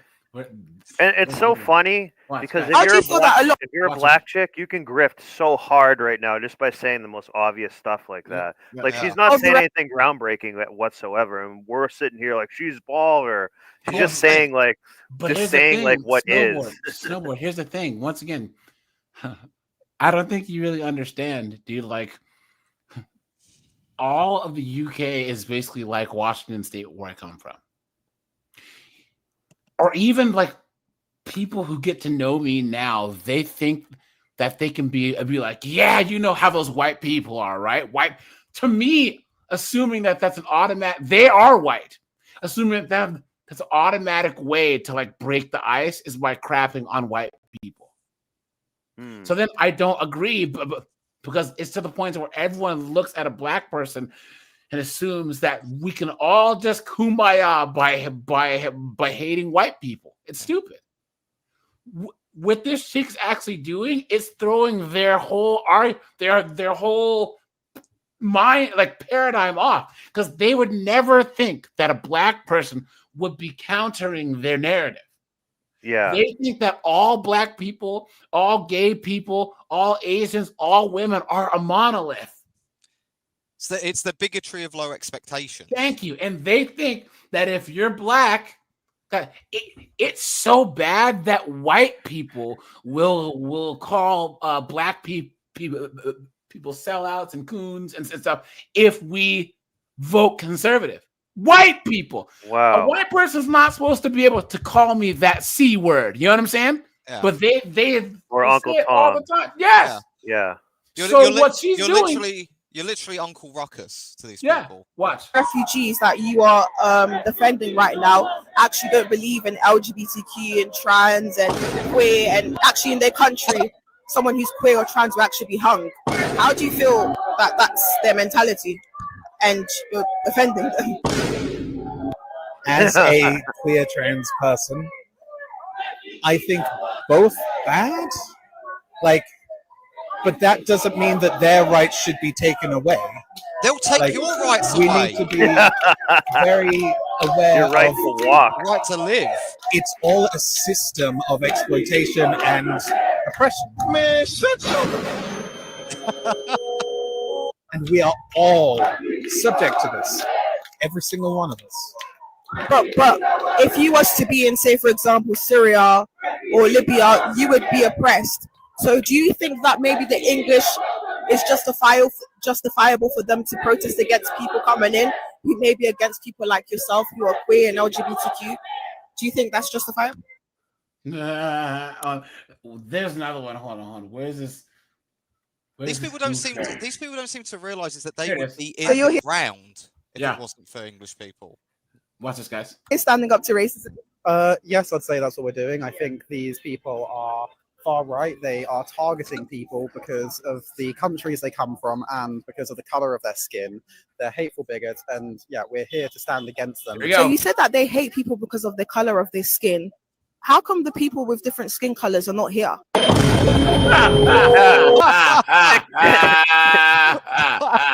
And it's so funny because I do feel that a lot. if you're a black chick, you can grift so hard right now just by saying the most obvious stuff like that. Like she's not saying anything groundbreaking whatsoever, and we're sitting here like she's baller. She's just saying like, But just here's the saying thing, like what Snowboard, is. Snowboard. Here's the thing. Once again, I don't think you really understand, dude. Like, all of the UK is basically like Washington State, where I come from, or even like people who get to know me now. They think that they can be like, yeah, you know how those white people are, right? White to me, assuming that that's an automatic. They are white, assuming that that's an automatic way to like break the ice is by crapping on white people. So then I don't agree, but because it's to the point where everyone looks at a black person and assumes that we can all just kumbaya by hating white people. It's stupid. What this chick's actually doing is throwing their whole their whole mind like paradigm off, because they would never think that a black person would be countering their narrative. Yeah. They think that all black people, all gay people, all Asians, all women are a monolith. So it's the bigotry of low expectation. Thank you. And they think that if you're black, that it's so bad that white people will call black people sellouts and coons and stuff if we vote conservative. White people. Wow. A white person's not supposed to be able to call me that C word. You know what I'm saying? Yeah. But they Or they Uncle say it all the Tom. time. Yes. Yeah. What she's doing. You're literally Uncle Ruckus to these Yeah. people. Watch. Refugees that you are defending right now actually don't believe in LGBTQ and trans and queer, and actually in their country, someone who's queer or trans will actually be hung. How do you feel that that's their mentality and you're defending them? As a queer trans person, I think both bad. But that doesn't mean that their rights should be taken away. They'll take your rights we away. need to be very aware Your right of to walk. Right to live. It's all a system of exploitation and oppression. Man, shut And we are all subject to this. Every single one of us. But if you was to be in, say, for example, Syria or Libya, you would be oppressed. So do you think that maybe the English is justifiable for them to protest against people coming in who may be against people like yourself who are queer and LGBTQ? Do you think that's justifiable? There's another one. Hold on. Where's this? These people don't seem to realize is that they Here it would is. be So in you're the here- ground if Yeah. it wasn't for English people. Watch this, guys. Is standing up to racism. Yes, I'd say that's what we're doing. I think these people are far right. They are targeting people because of the countries they come from and because of the color of their skin. They're hateful bigots, and yeah, we're here to stand against them. So you said that they hate people because of the color of their skin. How come the people with different skin colors are not here?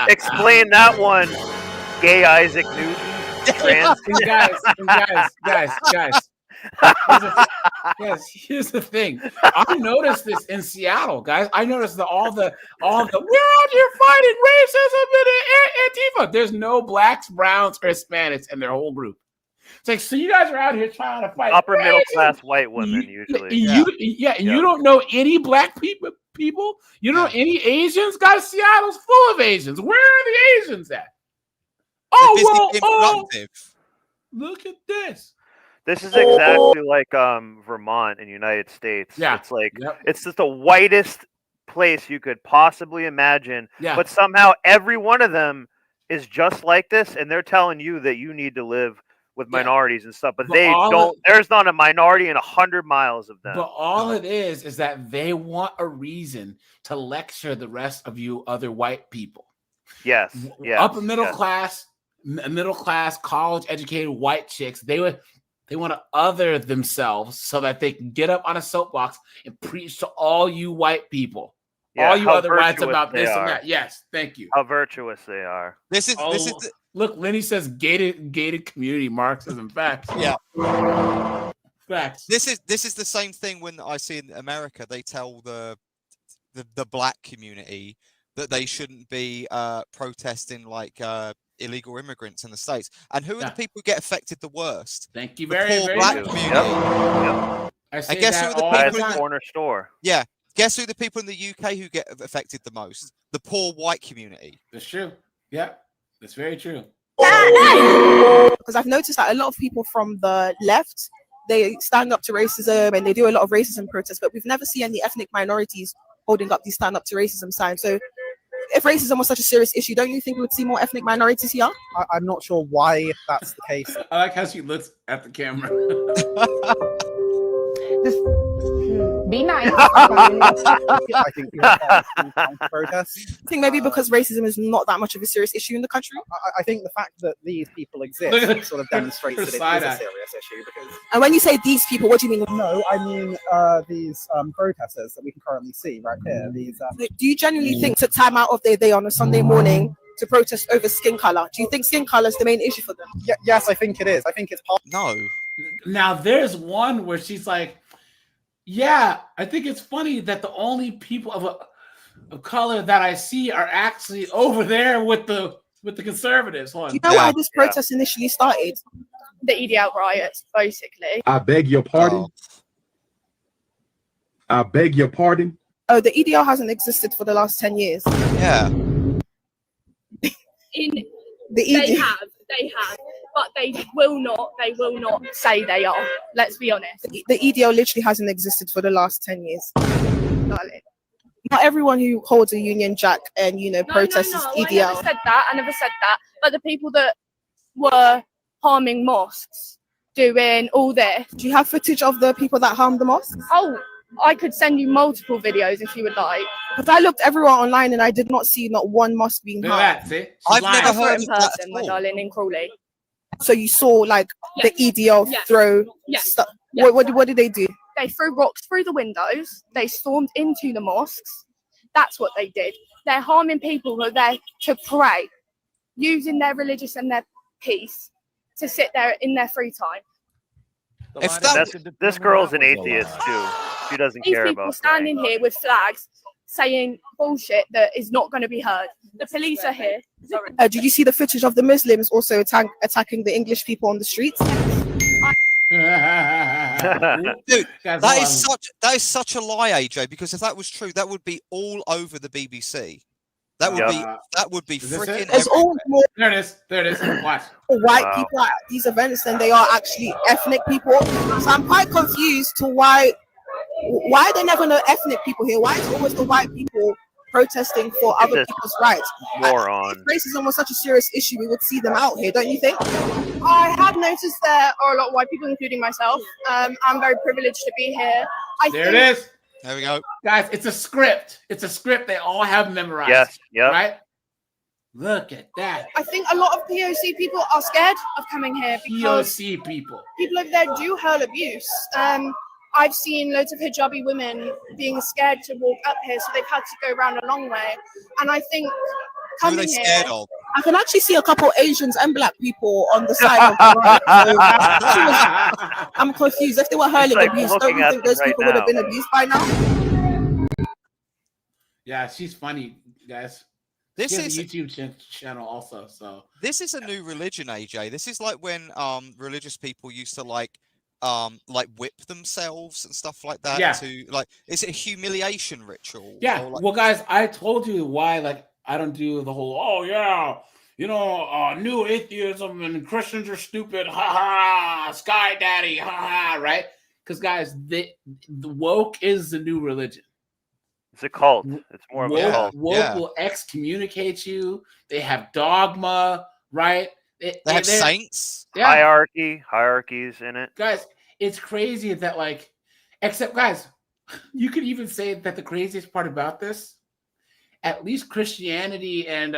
Explain that one, gay Isaac Newton. Trans. Guys, here's the thing. I noticed this in Seattle, guys. I noticed that all the we're out here fighting racism and Antifa. There's no blacks, browns, or Hispanics in their whole group. It's like, so you guys are out here trying to fight Upper middle racism. class white women usually. You don't know any black people. You don't know any Asians. Guys, Seattle's full of Asians. Where are the Asians at? Look at this. This is exactly like Vermont in the United States. Yeah. It's like it's just the whitest place you could possibly imagine. Yeah. But somehow every one of them is just like this, and they're telling you that you need to live with minorities and stuff. But they all don't. There's not a minority in 100 miles of them. But all it is that they want a reason to lecture the rest of you other white people. Yes. Yes. Upper middle class, college educated white chicks. They want to other themselves so that they can get up on a soapbox and preach to all you white people, all you how other whites virtuous about this they and are. that. Yes, thank you. How virtuous they are. This is look. Lenny says gated community Marxism. Facts. Yeah. Facts. This is the same thing when I see in America. They tell the black community that they shouldn't be protesting like illegal immigrants in the States. And who are the people who get affected the worst? Thank you The very poor very black much. community. I And say guess that who are the all people the in time. the corner store? Yeah. Guess who the people in the UK who get affected the most? The poor white community. That's true. Yeah, that's very true. Because I've noticed that a lot of people from the left, they stand up to racism and they do a lot of racism protests, but we've never seen any ethnic minorities holding up these stand up to racism signs. So if racism was such a serious issue, don't you think we would see more ethnic minorities here? I'm not sure why that's the case. I like how she looks at the camera. Be nice. I think we have protests. I think maybe because racism is not that much of a serious issue in the country. I think the fact that these people Look exist at sort of demonstrates that it is side a eye. serious issue. Because And when you say these people, what do you mean? no, I mean these protesters that we can currently see right here. These. Do you genuinely think to time out of their day on a Sunday morning to protest over skin color? Do you think skin color is the main issue for them? Yes, I think it is. I think it's part. No. Now there's one where she's like, yeah, I think it's funny that the only people of color that I see are actually over there with the conservatives. Hold on. Do you know why this protest initially started? The EDL riots, basically. I beg your pardon. I beg your pardon. Oh, the EDL hasn't existed for the last 10 years. Yeah. They have, but they will not say they are. Let's be honest. The EDL literally hasn't existed for the last 10 years. Darling. Not everyone who holds a Union Jack and, protests is I EDL. never said that. But the people that were harming mosques, doing all this. Do you have footage of the people that harmed the mosques? Oh, I could send you multiple videos if you would like. Because I looked everywhere online and I did not see not one mosque being Look harmed. at that, see? I've never I saw heard it in of that person, at my all. darling, in Crawley. So you saw like the EDL Yes. throw Yes. stuff. Yes. What did they do? They threw rocks through the windows. They stormed into the mosques. That's what they did. They're harming people who are there to pray, using their religious and their peace to sit there in their free time. If that, This girl's an atheist too. She doesn't These care people about standing here with flags saying bullshit that is not going to be heard. The police are here. Sorry. Did you see the footage of the Muslims also attacking the English people on the streets? Dude, Guys, that hold is such a lie, AJ. Because if that was true, that would be all over the BBC. That would be Is this freaking. it? There's all more There it is. There it is. Watch. white people at these events than they are actually ethnic people. So I'm quite confused to why are there never no ethnic people here? Why is it always the white people protesting for other This people's rights. moron. If racism was such a serious issue, we would see them out here, don't you think? I have noticed there are a lot of white people, including myself. I'm very privileged to be here. There it is. There we go. Guys, it's a script. It's a script they all have memorized. Yes, yep. Right? Look at that. I think a lot of POC people are scared of coming here because POC people. people over there do hurl abuse. I've seen loads of hijabi women being scared to walk up here, so they've had to go around a long way. And I think Who are coming they here, scared of? I can actually see a couple Asians and black people on the side of the road. I'm confused. If they were hurling like abuse, don't looking you at think them those right people would have now. been abused by now? Yeah, she's funny, guys. This She has is a YouTube channel also. So this is a new religion, AJ. This is like when religious people used to like whip themselves and stuff like that. Yeah. To like, is it a humiliation ritual? yeah. Or, like, Well, guys, I told you why. Like, I don't do the whole. Oh yeah, new atheism and Christians are stupid. Ha ha. Sky Daddy. Ha ha. Right? Because guys, the woke is the new religion. It's a cult. It's more of a cult. Woke will excommunicate you. They have dogma, right? They have saints. Yeah. Hierarchies in it. Guys, it's crazy that except guys, you could even say that the craziest part about this, at least Christianity and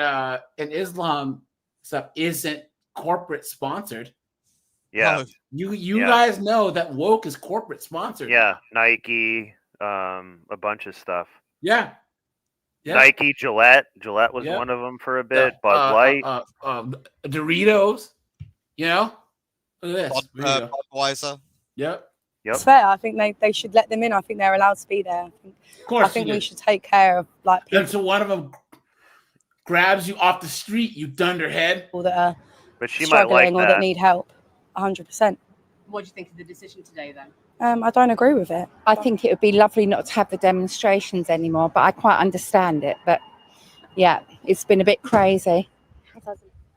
Islam stuff isn't corporate sponsored. Yeah. You guys know that woke is corporate sponsored. Yeah. Nike, a bunch of stuff. Yeah. Nike, Gillette. Gillette was Yeah. one of them for a bit. Bud Light. Doritos. Look at this. Budweiser. Yep. It's fair. I think they should let them in. I think they're allowed to be there. I think we should take care of people. And so one of them grabs you off the street, you dunderhead. That are But she might like struggling or that. that need help. 100%. What do you think of the decision today then? I don't agree with it. I think it would be lovely not to have the demonstrations anymore, but I quite understand it. But yeah, it's been a bit crazy.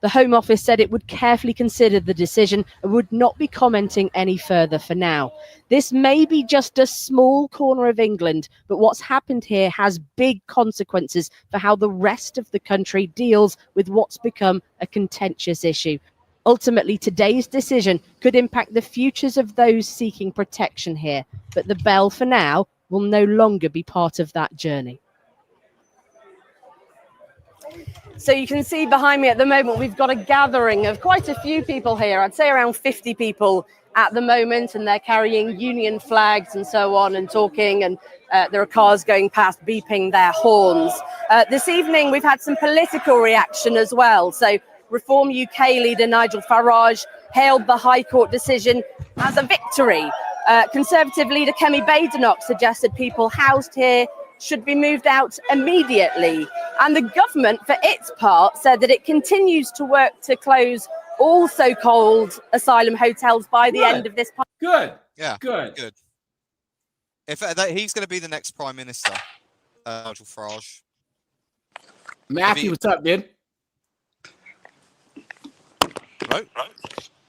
The Home Office said it would carefully consider the decision and would not be commenting any further for now. This may be just a small corner of England, but what's happened here has big consequences for how the rest of the country deals with what's become a contentious issue. Ultimately, today's decision could impact the futures of those seeking protection here, but the bell for now will no longer be part of that journey. So you can see behind me at the moment, we've got a gathering of quite a few people here. I'd say around 50 people at the moment, and they're carrying union flags and so on and talking, and there are cars going past beeping their horns. This evening, we've had some political reaction as well. So Reform UK leader Nigel Farage hailed the High Court decision as a victory. Conservative leader Kemi Badenoch suggested people housed here should be moved out immediately. And the government, for its part, said that it continues to work to close all so-called asylum hotels by the end of this. Good. Yeah. Good. If he's going to be the next prime minister, Nigel Farage. Matthew, what's up, dude? Right.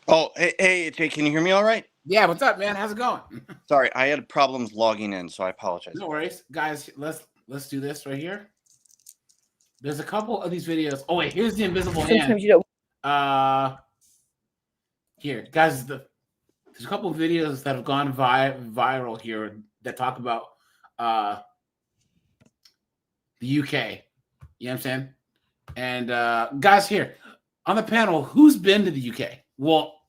Oh, hey, Jay, can you hear me all right? Yeah, what's up, man? How's it going? Sorry, I had problems logging in, so I apologize. No worries, guys. Let's do this right here. There's a couple of these videos. Oh wait, here's the invisible hand. Sometimes you don't. Here, guys. There's a couple of videos that have gone viral here that talk about the UK. You know what I'm saying? And guys, here on the panel, who's been to the UK? Well,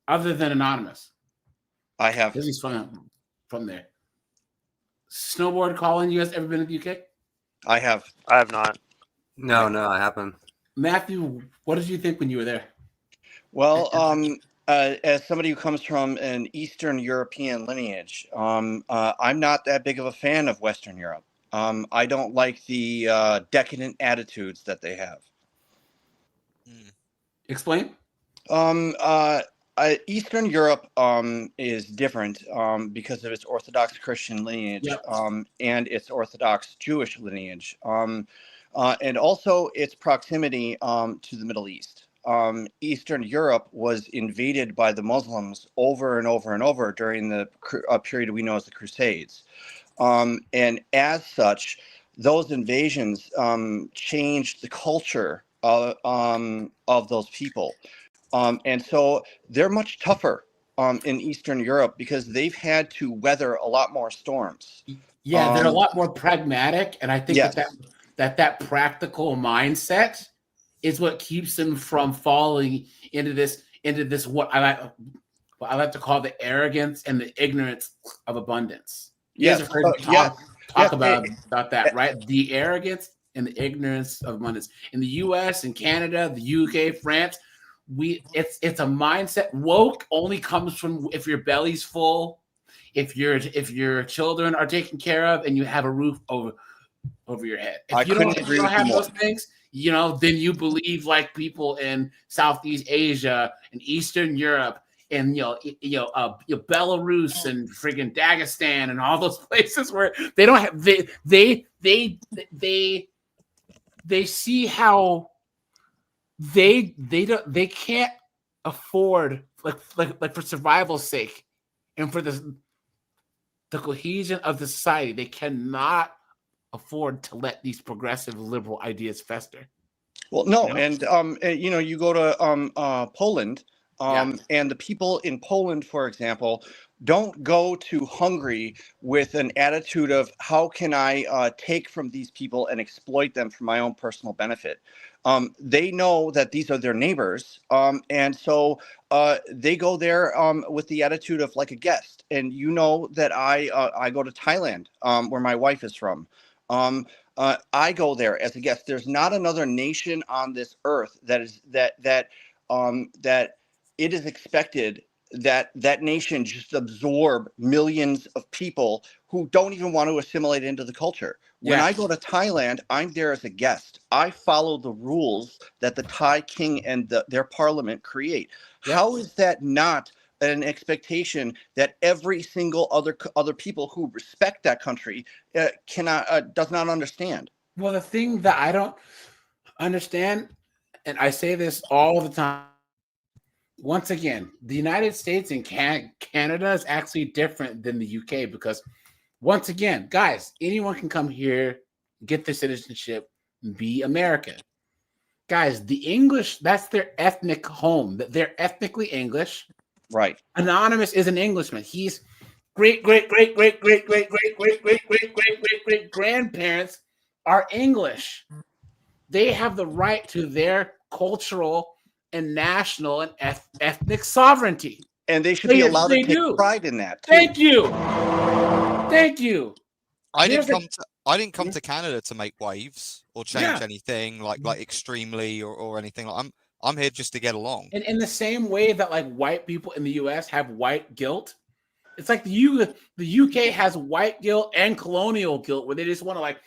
other than Anonymous. I have. He's from there. Snowboard Colin, you guys ever been to the UK? I have. I have not. No, I haven't. Matthew, what did you think when you were there? Well, as somebody who comes from an Eastern European lineage, I'm not that big of a fan of Western Europe. I don't like the decadent attitudes that they have. Explain. Eastern Europe is different because of its Orthodox Christian lineage and its Orthodox Jewish lineage, and also its proximity to the Middle East. Eastern Europe was invaded by the Muslims over and over and over during the period we know as the Crusades. And as such, those invasions changed the culture of those people. And so they're much tougher in Eastern Europe because they've had to weather a lot more storms. Yeah, they're a lot more pragmatic, and I think Yes. that practical mindset is what keeps them from falling into this what I like to call the arrogance and the ignorance of abundance. You guys have heard me talk about that, right? The arrogance and the ignorance of abundance. In the US and Canada, the UK, France, it's a mindset. Woke only comes from if your belly's full, if your children are taken care of, and you have a roof over your head. If you don't have those things, then you believe like people in Southeast Asia and Eastern Europe and Belarus and friggin' Dagestan and all those places where they don't have they see how they can't afford like for survival's sake and for the cohesion of the society, they cannot afford to let these progressive liberal ideas fester. Well, no, and you go to Poland, and the people in Poland, for example, don't go to Hungary with an attitude of how can I take from these people and exploit them for my own personal benefit. They know that these are their neighbors, and so they go there with the attitude of like a guest. And that I go to Thailand, where my wife is from. I go there as a guest. There's not another nation on this earth that it is expected that nation just absorb millions of people who don't even want to assimilate into the culture. When I go to Thailand, I'm there as a guest. I follow the rules that the Thai king and their parliament create. How is that not an expectation that every single other people who respect that country does not understand? Well, the thing that I don't understand, and I say this all the time, once again, the United States and Canada is actually different than the UK because, once again, guys, anyone can come here, get their citizenship, and be American. Guys, the English, that's their ethnic home. They're ethnically English. Right. Anonymous is an Englishman. He's great grandparents are English. They have the right to their cultural and national and ethnic sovereignty. And they should be allowed to take pride in that. Thank you. I didn't come to Canada to make waves or change anything like extremely or anything. I'm here just to get along. And in the same way that like white people in the US have white guilt, it's like the UK has white guilt and colonial guilt where they just want to like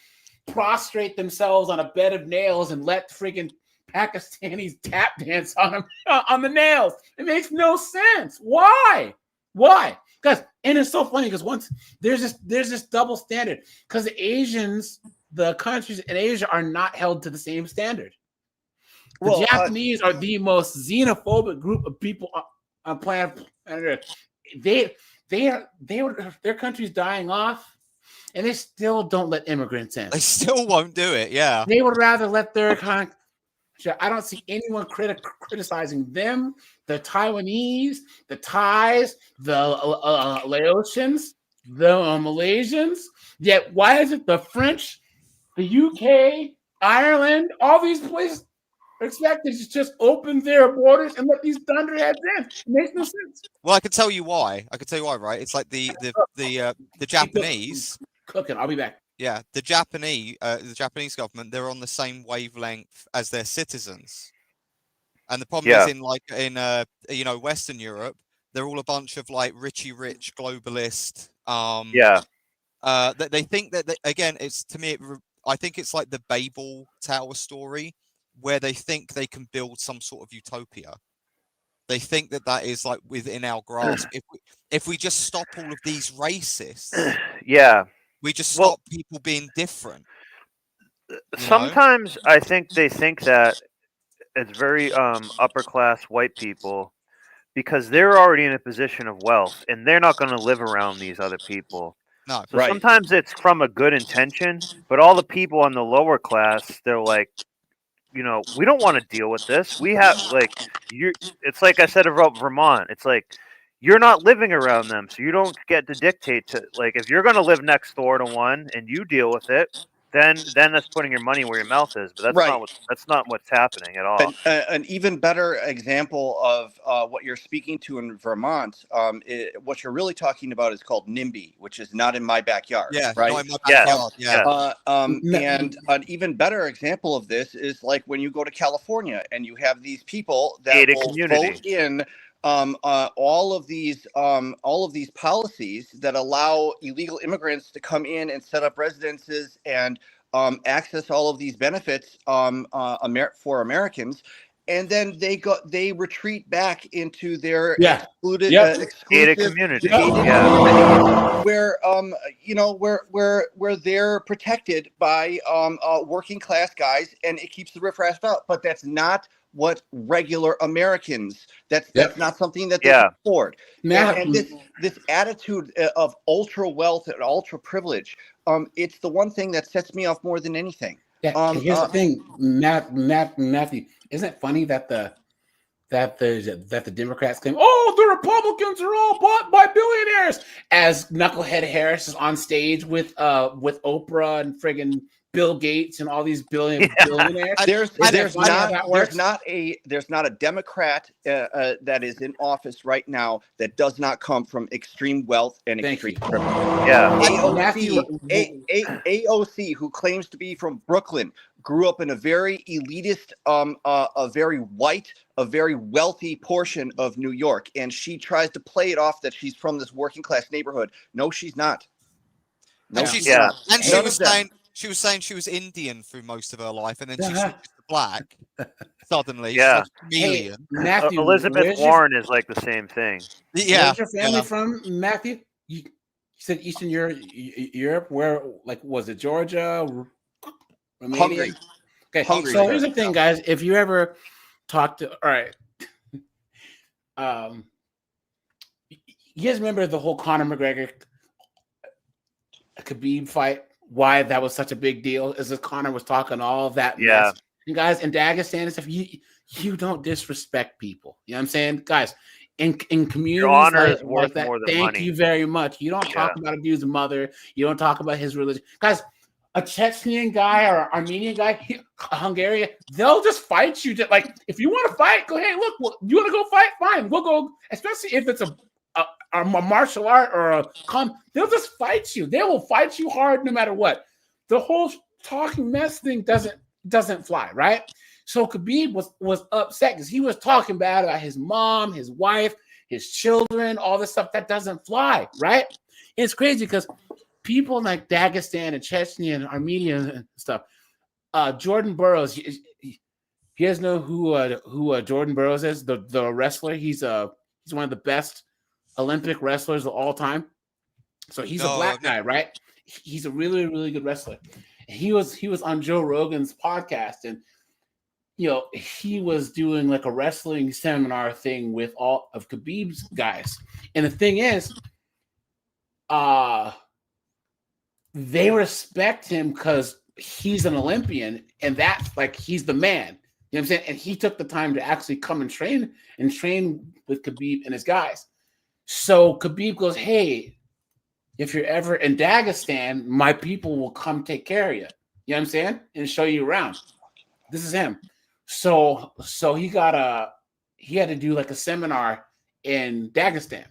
prostrate themselves on a bed of nails and let friggin' Pakistanis tap dance on them on the nails. It makes no sense. Why? Because and it's so funny because once there's this double standard because the countries in Asia are not held to the same standard. The Japanese are the most xenophobic group of people on planet Earth. Their country's dying off, and they still don't let immigrants in. They still won't do it. Yeah, they would rather let their I don't see anyone criticizing them, the Taiwanese, the Thais, the Laotians, the Malaysians. Yet why is it the French, the UK, Ireland, all these places are expected to just open their borders and let these thunderheads in? It makes no sense. Well, I can tell you why. Right? It's like the Japanese. Cooking. I'll be back. Yeah, the Japanese government, they're on the same wavelength as their citizens. And the problem is in Western Europe, they're all a bunch of like rich globalist. They think that again, it's to me, I think it's like the Babel Tower story where they think they can build some sort of utopia. They think that is like within our grasp. If we just stop all of these racists, we just stop people being different. Sometimes I think they think that it's very upper class white people because they're already in a position of wealth and they're not going to live around these other people. No. So sometimes it's from a good intention, but all the people on the lower class, they're like, you know, we don't want to deal with this. We have it's like I said about Vermont. It's like you're not living around them, so you don't get to dictate to, like, if you're going to live next door to one and you deal with it, then that's putting your money where your mouth is. But that's not what's happening at all. An even better example of what you're speaking to in Vermont, what you're really talking about is called NIMBY, which is not in my backyard. Yeah, right. not in my backyard. Yeah. And an even better example of this is like when you go to California and you have these people that will vote in all of these policies that allow illegal immigrants to come in and set up residences and access all of these benefits for Americans, and then they retreat back into their excluded gated community, where where they're protected by working class guys, and it keeps the riffraff out. But that's not what regular Americans. That's not something that they can afford. And this attitude of ultra wealth and ultra privilege, it's the one thing that sets me off more than anything. Yeah, here's the thing, Matthew. Isn't it funny that the Democrats claim, oh, the Republicans are all bought by billionaires, as Knucklehead Harris is on stage with Oprah and friggin' Bill Gates and all these billionaires. There's not a Democrat that is in office right now that does not come from extreme wealth and extreme privilege. AOC, who claims to be from Brooklyn, grew up in a very elitist, a very white, a very wealthy portion of New York, and she tries to play it off that she's from this working class neighborhood. No, she's not. No, she's not. And she was saying she was Indian through most of her life, and then she switched to black suddenly. Yeah. Hey, Matthew, Elizabeth Warren is like the same thing. Yeah. Where's your family from, Matthew? You said Eastern Europe. Where, like, was it Georgia? Romania? Hungary. Okay. Hungary. So here's the thing, guys. If you ever talk to, all right, you guys remember the whole Conor McGregor Khabib fight? Why that was such a big deal is that Conor was talking all that mess. And guys, in Dagestan and stuff, you don't disrespect people. You know what I'm saying? Guys, in communities your honor like, is worth that, more than thank money. you very much. You don't talk about abuse of mother. You don't talk about his religion. Guys, a Chechnyan guy or Armenian guy, Hungarian, they'll just fight you. Like, if you want to fight, go ahead. Look, you want to go fight? Fine. We'll go, especially if it's a martial art or they'll just fight you. They will fight you hard no matter what. The whole talking mess thing doesn't fly, right? So Khabib was upset because he was talking bad about his mom, his wife, his children, all this stuff that doesn't fly, right? And it's crazy because people like Dagestan and Chechnya and Armenia and stuff. Jordan Burroughs, you guys know who Jordan Burroughs is? The wrestler. He's one of the best Olympic wrestlers of all time. So he's a black guy, right? He's a really, really good wrestler. He was on Joe Rogan's podcast, and he was doing like a wrestling seminar thing with all of Khabib's guys. And the thing is, they respect him because he's an Olympian, and that's like he's the man. You know what I'm saying? And he took the time to actually come and train with Khabib and his guys. So Khabib goes, hey, if you're ever in Dagestan, my people will come take care of you. You know what I'm saying? And show you around. This is him. So he had to do like a seminar in Dagestan.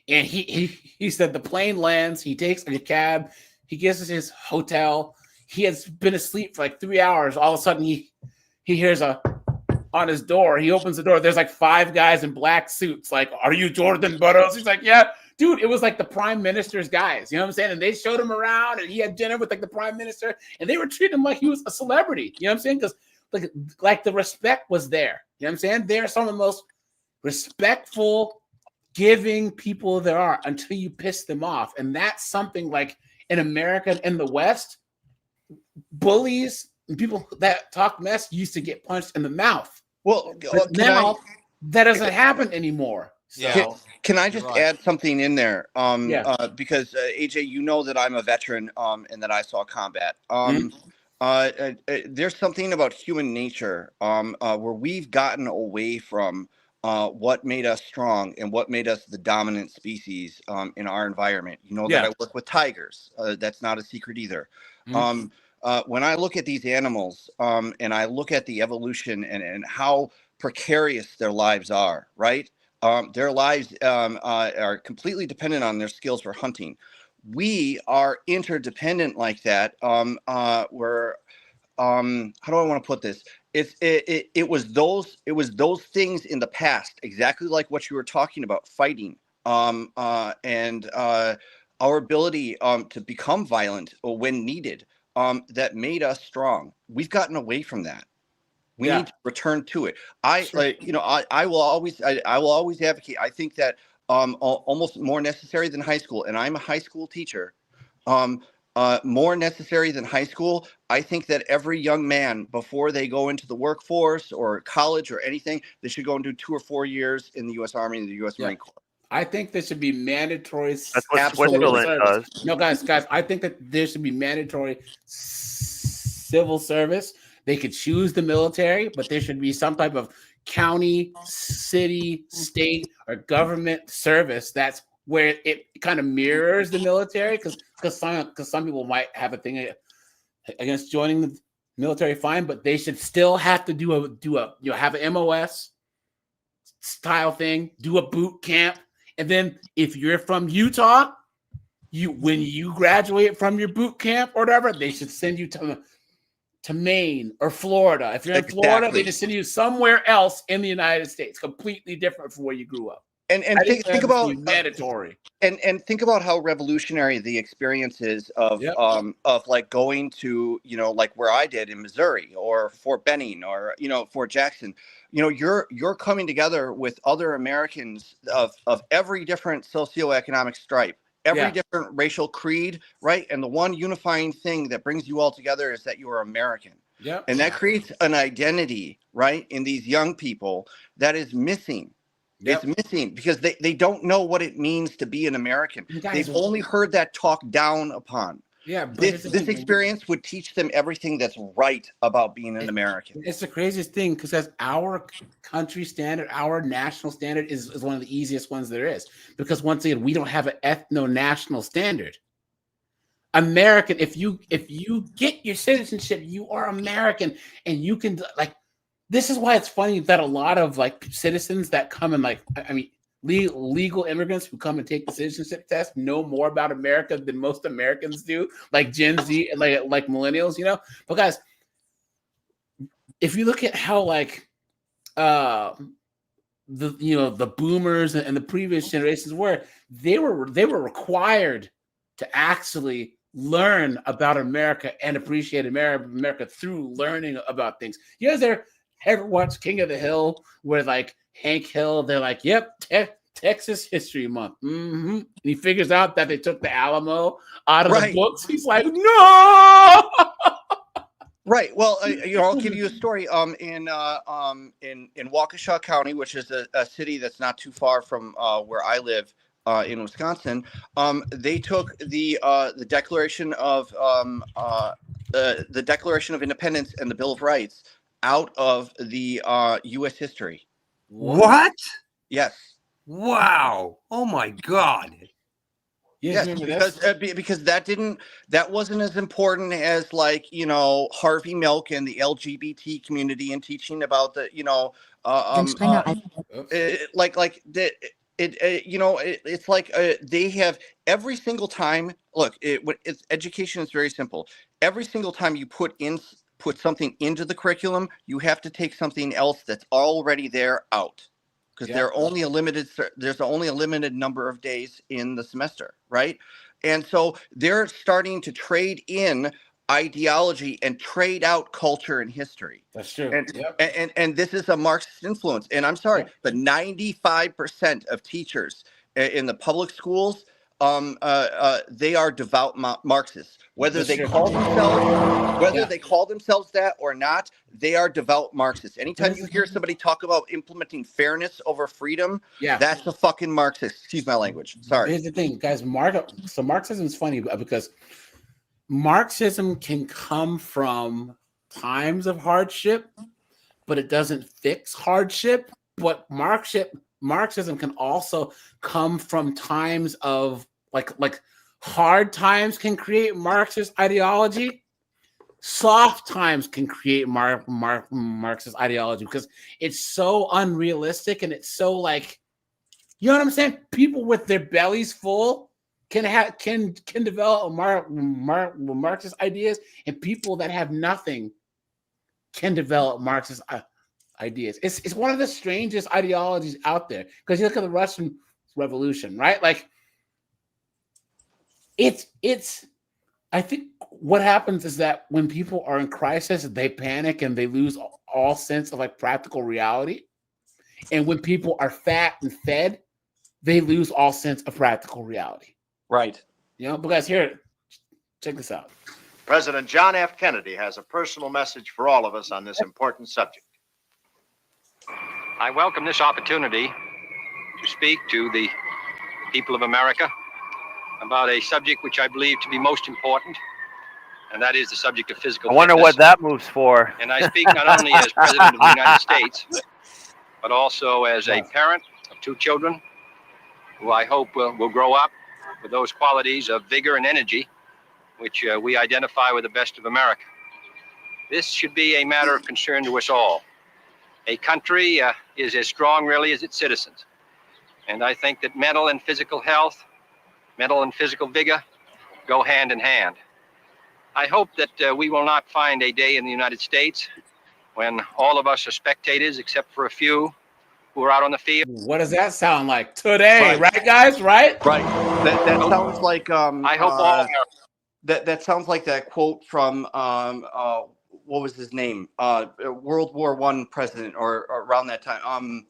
And he said the plane lands, he takes a cab, he gets to his hotel. He has been asleep for like 3 hours. All of a sudden he hears on his door. He opens the door. There's like 5 guys in black suits. Like, are you Jordan Burroughs? He's like, yeah, dude. It was like the prime minister's guys. You know what I'm saying? And they showed him around, and he had dinner with like the prime minister, and they were treating him like he was a celebrity. You know what I'm saying? Because like the respect was there. You know what I'm saying? They're some of the most respectful, giving people there are until you piss them off, and that's something like in America, in the West, bullies and people that talk mess used to get punched in the mouth. Well, but now that doesn't happen anymore. So can I just add something in there? Yeah. Because AJ, you know that I'm a veteran, and that I saw combat. There's something about human nature, where we've gotten away from what made us strong and what made us the dominant species in our environment. You know that I work with tigers. That's not a secret either. When I look at these animals, and I look at the evolution and how precarious their lives are, right? Their lives are completely dependent on their skills for hunting. We are interdependent like that. Where how do I want to put this? It was those things in the past, exactly like what you were talking about, fighting, and our ability to become violent when needed, that made us strong. We've gotten away from that. We need to return to it. I will always advocate. I think that almost more necessary than high school, and I'm a high school teacher. More necessary than high school, I think that every young man, before they go into the workforce or college or anything, they should go and do 2 or 4 years in the U.S. Army and the U.S. Marine Corps. I think there should be mandatory. That's what Switzerland does. No, guys, I think that there should be mandatory civil service. They could choose the military, but there should be some type of county, city, state, or government service that's where it kind of mirrors the military, because some people might have a thing against joining the military, fine, but they should still have to have an MOS style thing, do a boot camp, and then if you're from Utah, when you graduate from your boot camp or whatever, they should send you to Maine or Florida. If you're in Florida, they just send you somewhere else in the United States, completely different from where you grew up. And think about mandatory. And think about how revolutionary the experience is of like going to, like where I did in Missouri or Fort Benning or Fort Jackson. You're coming together with other Americans of every different socioeconomic stripe, every different racial creed, right? And the one unifying thing that brings you all together is that you are American. Yeah. And that creates an identity, right, in these young people that is missing. It's missing because they don't know what it means to be an American. They've only heard that talked down upon. Yeah, but this experience would teach them everything that's right about being an American. It's the craziest thing because our country standard, our national standard is one of the easiest ones there is. Because once again, we don't have an ethno-national standard. American, if you get your citizenship, you are American, and you can This is why it's funny that a lot of citizens that come and legal immigrants who come and take the citizenship test know more about America than most Americans do, like Gen Z, like millennials, But guys, if you look at how the boomers and the previous generations they were required to actually learn about America and appreciate America through learning about things. You guys ever watch King of the Hill where Hank Hill, they're like, yep, Texas History Month. Mm-hmm. And he figures out that they took the Alamo out of the books. He's like, no. Right. Well, I'll give you a story. In Waukesha County, which is a city that's not too far from where I live in Wisconsin, they took the Declaration of the Declaration of Independence and the Bill of Rights out of the U.S. history. What? Yes. Wow. Oh my God. Yes, because that wasn't as important as Harvey Milk and the LGBT community and teaching about the it's like they have every single time. Look, education is very simple. Every single time you put something into the curriculum, you have to take something else that's already there out, because there's only a limited number of days in the semester, right? And so they're starting to trade in ideology and trade out culture and history. That's true. And this is a Marxist influence. And I'm sorry, but 95% of teachers in the public schools they are devout Marxists. Whether That's they true. call themselves, whether Yeah. they call themselves that or not, they are devout Marxists. Anytime you hear somebody talk about implementing fairness over freedom, Yeah. that's a fucking Marxist. Excuse my language. Sorry. Here's the thing, guys. So Marxism is funny because Marxism can come from times of hardship, but it doesn't fix hardship. But Marxism can also come from times of like hard times can create Marxist ideology. Soft times can create Marxist ideology because it's so unrealistic and it's so like, you know what I'm saying? People with their bellies full can develop Marxist ideas, and people that have nothing can develop Marxist ideas. It's one of the strangest ideologies out there because you look at the Russian Revolution, right? Like it's. I think what happens is that when people are in crisis, they panic and they lose all sense of like practical reality. And when people are fat and fed, they lose all sense of practical reality. Right. You know, because here, check this out. President John F. Kennedy has a personal message for all of us on this important subject. I welcome this opportunity to speak to the people of America about a subject which I believe to be most important, and that is the subject of physical I wonder fitness. what that move's for. And I speak not only as President of the United States, but also as a parent of 2 children who I hope will grow up with those qualities of vigor and energy which we identify with the best of America. This should be a matter of concern to us all. A country is as strong really as its citizens. And I think that mental and physical health, mental and physical vigor go hand in hand. I hope that we will not find a day in the United States when all of us are spectators except for a few who are out on the field. What does that sound like today, right guys? Right? Right. That sounds like I hope all that sounds like that quote from what was his name? World War I president or around that time.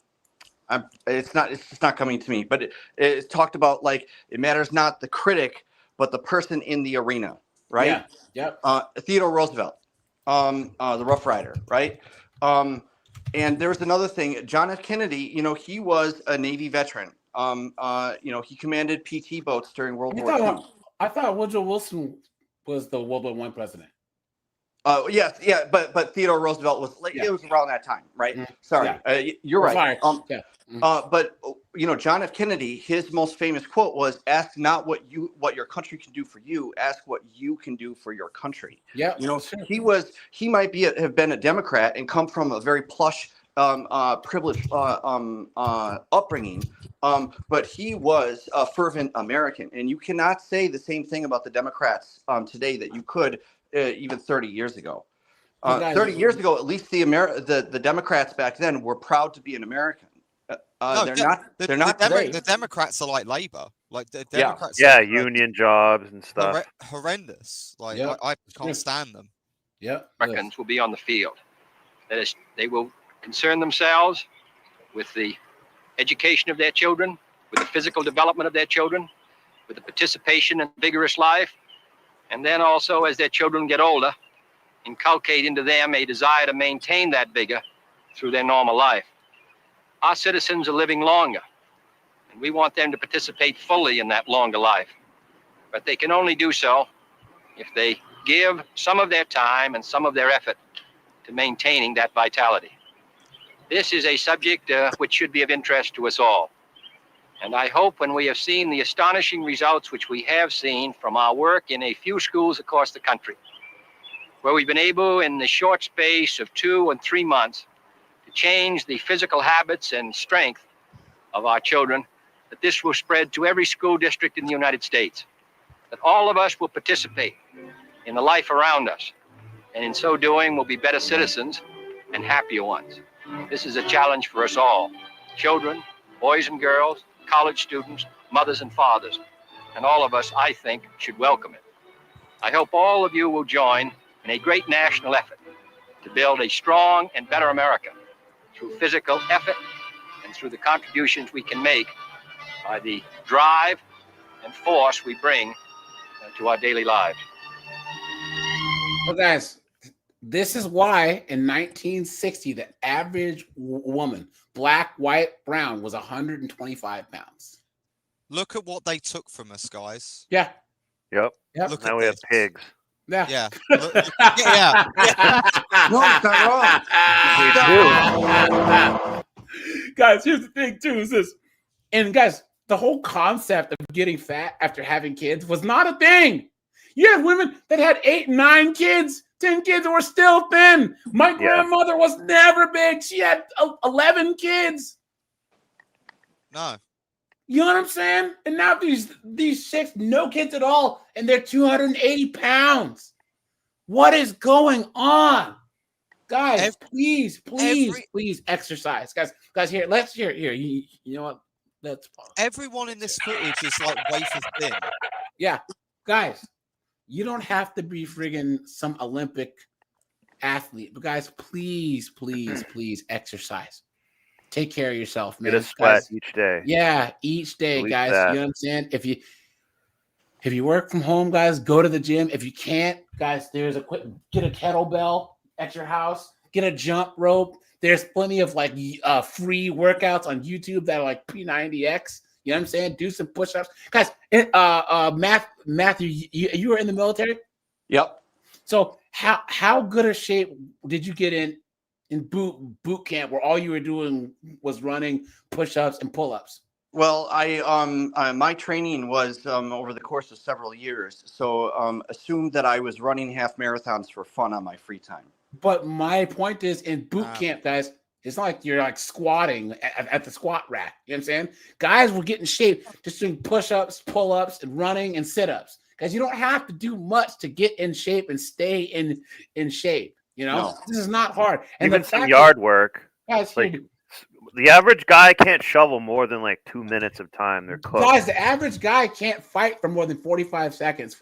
It's just not coming to me, but it talked about like it matters not the critic, but the person in the arena, right? Yeah. Yep. Theodore Roosevelt, the Rough Rider, right? And there was another thing. John F. Kennedy, you know, he was a Navy veteran. You know, he commanded PT boats during World War II. I thought Woodrow Wilson was the World War I president. Yes, yeah, but Theodore Roosevelt was like it was around that time, right? Sorry, you're right. Sorry. But you know, John F. Kennedy, his most famous quote was, "Ask not what your country can do for you. Ask what you can do for your country." Yeah, you know, he might have been a Democrat and come from a very plush, privileged upbringing, but he was a fervent American, and you cannot say the same thing about the Democrats today that you could even 30 years ago. 30 years ago, at least the Democrats back then were proud to be an American. They're not. The Democrats are like Labour. Like the Democrats. Yeah, union jobs and stuff. Horrendous. Like I can't stand them. Yeah, Americans will be on the field. That is, they will concern themselves with the education of their children, with the physical development of their children, with the participation in vigorous life, and then also as their children get older, inculcate into them a desire to maintain that vigor through their normal life. Our citizens are living longer, and we want them to participate fully in that longer life. But they can only do so if they give some of their time and some of their effort to maintaining that vitality. This is a subject which should be of interest to us all. And I hope when we have seen the astonishing results which we have seen from our work in a few schools across the country, where we've been able in the short space of 2 and 3 months to change the physical habits and strength of our children, that this will spread to every school district in the United States, that all of us will participate in the life around us, and in so doing will be better citizens and happier ones. This is a challenge for us all, children, boys and girls, college students, mothers and fathers, and all of us, I think, should welcome it. I hope all of you will join in a great national effort to build a strong and better America through physical effort and through the contributions we can make by the drive and force we bring to our daily lives. Well, guys, this is why in 1960 the average woman, black, white, brown, was 125 pounds. Look at what they took from us, guys. Yeah. Yep. Yep. Now we have pigs. Yeah. Yeah. Yeah. No, it's not wrong. Guys, here's the thing too, is this. And guys, the whole concept of getting fat after having kids was not a thing. You have women that had 8, 9 kids, 10 kids, and were still thin. My grandmother was never big. She had 11 kids. No. You know what I'm saying? And now these chicks, no kids at all, and they're 280 pounds. What is going on? Guys, please exercise. Guys, here, let's hear it here. You know what? Let's pause. Everyone in this footage is like wafer thin. Yeah. Guys, you don't have to be friggin' some Olympic athlete. But guys, please exercise. Take care of yourself, man. Get a sweat guys, each day. Yeah, each day, Believe guys. that. You know what I'm saying? If you work from home, guys, go to the gym. If you can't, guys, get a kettlebell at your house. Get a jump rope. There's plenty of like free workouts on YouTube that are like P90X. You know what I'm saying? Do some push-ups, guys. Matthew, you were in the military. Yep. So how good a shape did you get in boot camp where all you were doing was running push-ups and pull-ups? Well, my training was over the course of several years. So assume that I was running half marathons for fun on my free time. But my point is, in boot camp, guys, it's not like you're like squatting at the squat rack. You know what I'm saying? Guys will get in shape just doing push-ups, pull-ups, and running and sit-ups. Guys, you don't have to do much to get in shape and stay in shape. You know, This is not hard. And Even the some fact yard work. guys, Like the average guy can't shovel more than like 2 minutes of time. They're cooked. guys, the average guy can't fight for more than 45 seconds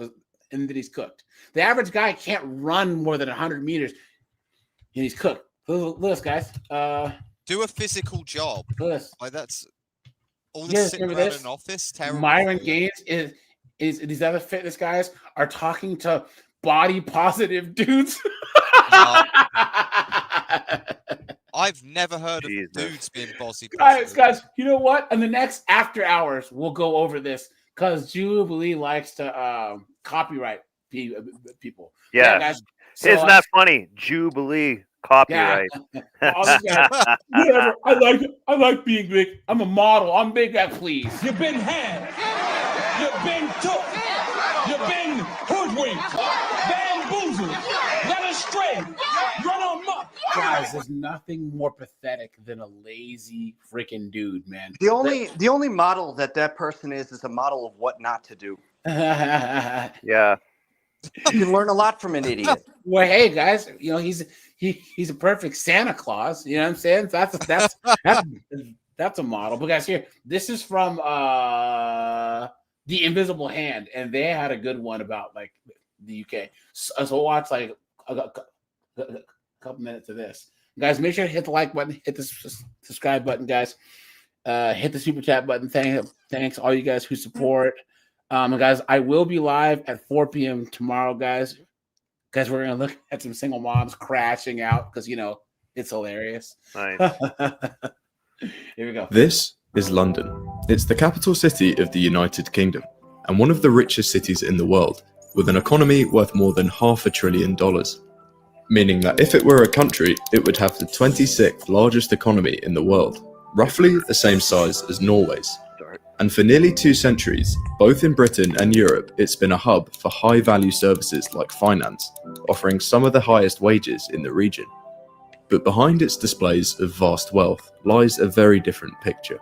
and then he's cooked. The average guy can't run more than 100 meters and he's cooked. Listen, guys. Do a physical job. Listen. Like that's all this sitting around an office. Terrible. Myron Gaines is these other fitness guys are talking to body positive dudes. I've never heard of dudes being bossy. Guys, you know what? In the next after hours, we'll go over this because Jubilee likes to copyright people. Yeah, guys. So, isn't that funny? Jubilee copyright. Whatever. I like being big. I'm a model. I'm big at please. You've been had. You've been took. You've been hoodwinked. Bamboozled. Led astray. Run amok. Guys, there's nothing more pathetic than a lazy freaking dude, man. The only model that person is a model of what not to do. Yeah. You can learn a lot from an idiot. Well, hey guys, you know he's a perfect Santa Claus. You know what I'm saying? That's a model. But guys, here this is from The Invisible Hand, and they had a good one about like the UK. So watch like a couple minutes of this, guys. Make sure to hit the like button, hit the subscribe button, guys. Hit the super chat button. Thanks all you guys who support. Guys, I will be live at 4 p.m. tomorrow, guys. Guys, we're gonna look at some single moms crashing out because you know it's hilarious. Nice. Here we go. This is London. It's the capital city of the United Kingdom and one of the richest cities in the world, with an economy worth more than $500 billion. Meaning that if it were a country, it would have the 26th largest economy in the world, roughly the same size as Norway's. And for nearly 2 centuries, both in Britain and Europe, it's been a hub for high-value services like finance, offering some of the highest wages in the region. But behind its displays of vast wealth lies a very different picture.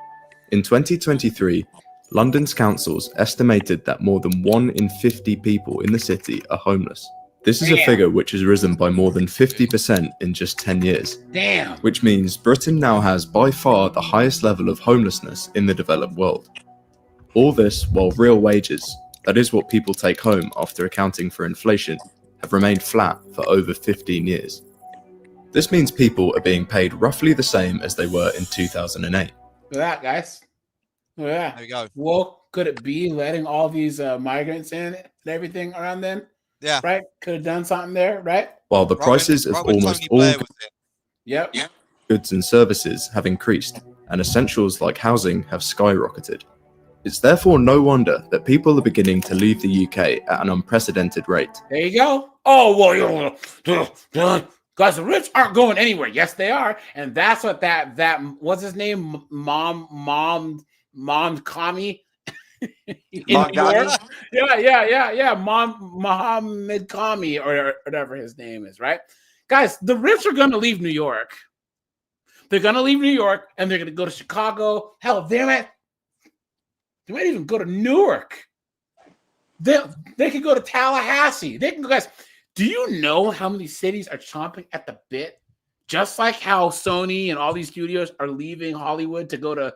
In 2023, London's councils estimated that more than 1 in 50 people in the city are homeless. This is a figure which has risen by more than 50% in just 10 years. Damn. Which means Britain now has by far the highest level of homelessness in the developed world. All this while real wages, that is what people take home after accounting for inflation, have remained flat for over 15 years. This means people are being paid roughly the same as they were in 2008. Look at that, guys. Look at that. There we go. could it be letting all these migrants in and everything around then? Yeah. Right? Could have done something there, right? While the prices of almost all Yep. goods and services have increased, and essentials like housing have skyrocketed. It's therefore no wonder that people are beginning to leave the UK at an unprecedented rate. There you go. Oh, well, guys, the rich aren't going anywhere. Yes, they are. And that's what that what's his name? Mom Kami in New York. Yeah. Mohammed Kami or whatever his name is, right? Guys, the rich are going to leave New York. They're going to leave New York and they're going to go to Chicago. Hell, they might even go to Newark. They could go to Tallahassee. They can go, guys. Do you know how many cities are chomping at the bit? Just like how Sony and all these studios are leaving Hollywood to go to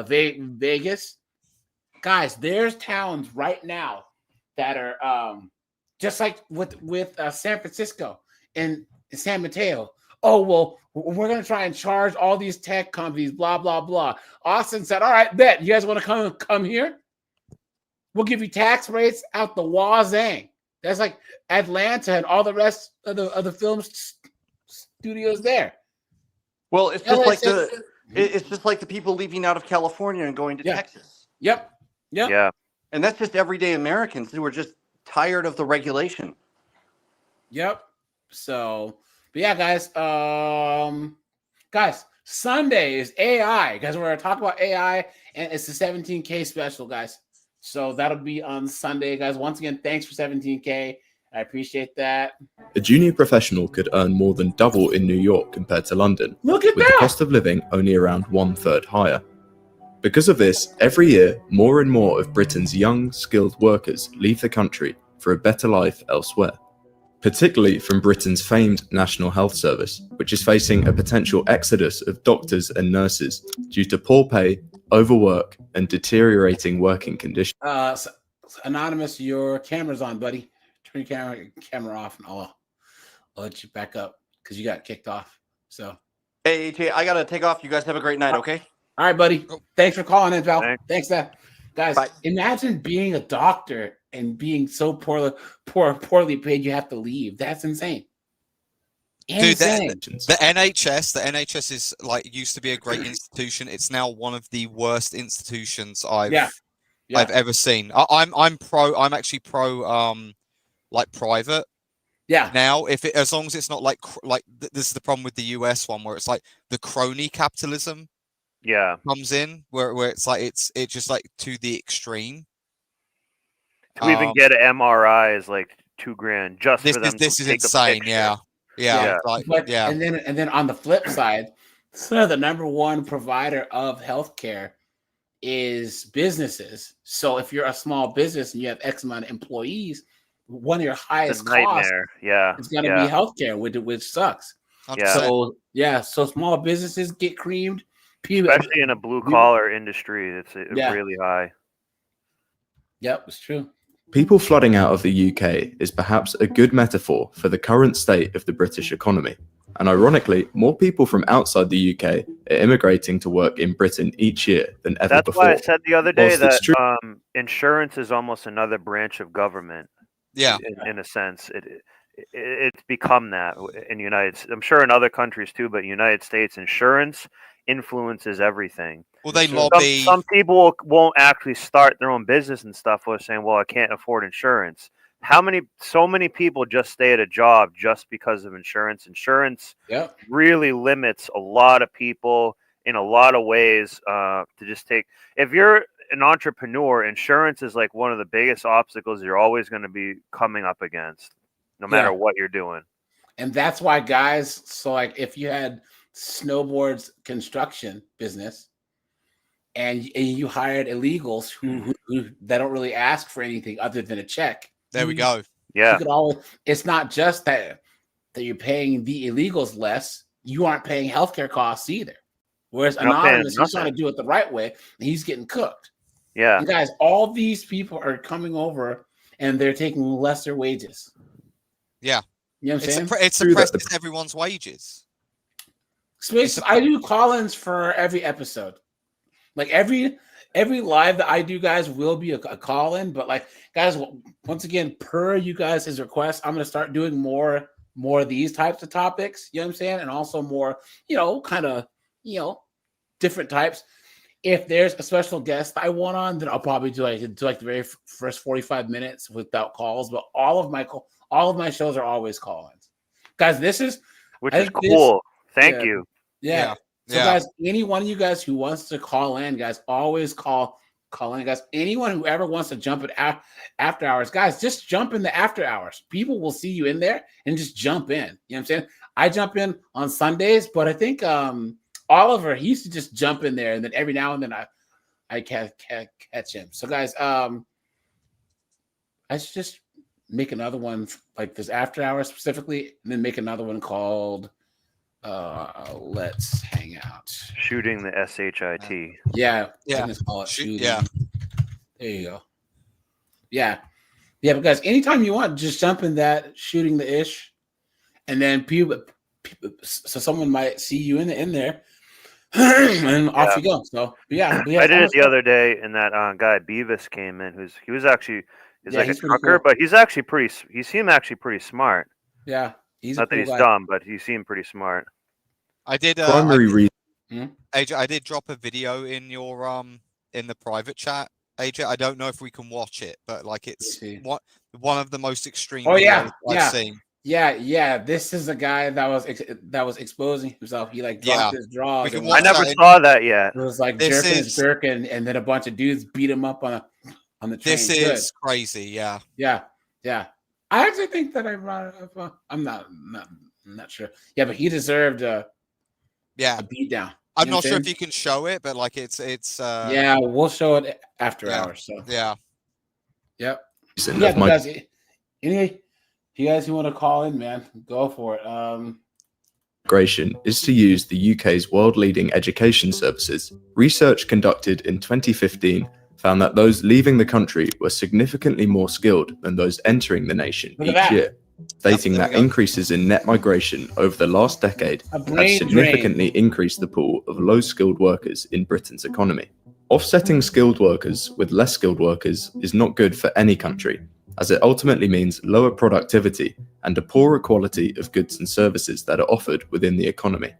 Vegas. Guys, there's towns right now that are just like with San Francisco and San Mateo. Oh, well, we're going to try and charge all these tech companies, blah, blah, blah. Austin said, all right, bet. You guys want to come here? We'll give you tax rates out the wazang. That's like Atlanta and all the rest of the film studios there. Well, it's just it's just like the people leaving out of California and going to Texas. Yep. Yeah. And that's just everyday Americans who are just tired of the regulation. Yep. So, but yeah, guys, Sunday is AI. Guys, we're going to talk about AI, and it's the 17K special, guys. So that'll be on Sunday, guys. Once again, thanks for 17K. I appreciate that. A junior professional could earn more than double in New York compared to London, Look at with that! the cost of living only around 1/3 higher. Because of this, every year, more and more of Britain's young, skilled workers leave the country for a better life elsewhere, particularly from Britain's famed National Health Service, which is facing a potential exodus of doctors and nurses due to poor pay, overwork, and deteriorating working conditions. Anonymous, your camera's on, buddy. Turn your camera off, and I'll let you back up because you got kicked off. So, hey, AJ, I gotta take off. You guys have a great night, okay? All right, buddy. Thanks for calling in, pal. Thanks, Dad. Guys, imagine being a doctor and being so poorly paid you have to leave. That's insane. Dude, the NHS is like used to be a great institution. It's now one of the worst institutions I've ever seen. I'm actually pro like private. Yeah. Now, as long as it's not like this is the problem with the US one where it's like the crony capitalism. Yeah. Comes in where it's like it's just like to the extreme. To even get an MRI is like $2,000 just for them. This is take insane. A Yeah. And then on the flip side, so the number one provider of healthcare is businesses. So if you're a small business and you have X amount of employees, one of your highest costs is going to be healthcare, which sucks. Yeah. So small businesses get creamed. Especially in a blue collar industry, it's really high. Yep, it's true. People flooding out of the UK is perhaps a good metaphor for the current state of the British economy. And ironically, more people from outside the UK are immigrating to work in Britain each year than ever before. That's why I said the other day that insurance is almost another branch of government. Yeah. In a sense, it's become that in the United States. I'm sure in other countries too, but United States insurance influences everything. Well, they lobby. Some people won't actually start their own business and stuff with saying, well, I can't afford insurance. So many people just stay at a job just because of insurance. Insurance really limits a lot of people in a lot of ways to just take. If you're an entrepreneur, insurance is like one of the biggest obstacles you're always going to be coming up against, no matter what you're doing. And that's why, guys, so like if you had snowboards construction business and you hired illegals who that don't really ask for anything other than a check. There we go. Yeah. It's not just that you're paying the illegals less, you aren't paying healthcare costs either. Whereas Anonymous, he's trying to do it the right way, and he's getting cooked. Yeah. And guys, all these people are coming over and they're taking lesser wages. Yeah. You know what I'm saying? It suppresses everyone's wages. I do call-ins for every episode. Like every every live that I do, guys, will be a call in. But like, guys, once again, per you guys' request, I'm gonna start doing more of these types of topics. You know what I'm saying, and also more, kind of, different types. If there's a special guest I want on, then I'll probably do like the very first 45 minutes without calls. But all of my shows are always call-ins, guys. This is cool. Thank you. Yeah. So guys, any one of you guys who wants to call in, guys, always call in, guys. Anyone who ever wants to jump at after hours, guys, just jump in the after hours. People will see you in there and just jump in. You know what I'm saying? I jump in on Sundays, but I think Oliver, he used to just jump in there, and then every now and then I catch him. So guys, I should just make another one like this after hours specifically, and then make another one called Let's Hang Out. Shooting the SHIT. Yeah. Call it shooting. Yeah. There you go. Yeah. Yeah, but guys, anytime you want, just jump in that shooting the ish, and then people so someone might see you in there. And off you go. So I did it the other day, and that guy Beavis came in. He was actually like a trucker, but he's actually he seemed actually pretty smart. Yeah, he's not that he's dumb, but he seemed pretty smart. I did. Primary reason. AJ, I did drop a video in your in the private chat. AJ, I don't know if we can watch it, but like it's one of the most extreme. Videos I've seen. Yeah. This is a guy that was exposing himself. He like dropped his drawers. I never saw that yet. It was like jerking his jerk, and then a bunch of dudes beat him up on the train. This is crazy. Yeah. I actually think that I brought it up. I'm not sure. Yeah, but he deserved a beat down. I'm not sure if you can show it, but like it's yeah, we'll show it after hours. So yeah. Yep. Guys, anyway. You guys who want to call in, man, go for it. Migration is to use the UK's world-leading education services. Research conducted in 2015 found that those leaving the country were significantly more skilled than those entering the nation each year, stating that increases in net migration over the last decade have significantly increased the pool of low-skilled workers in Britain's economy. Offsetting skilled workers with less skilled workers is not good for any country, as it ultimately means lower productivity and a poorer quality of goods and services that are offered within the economy.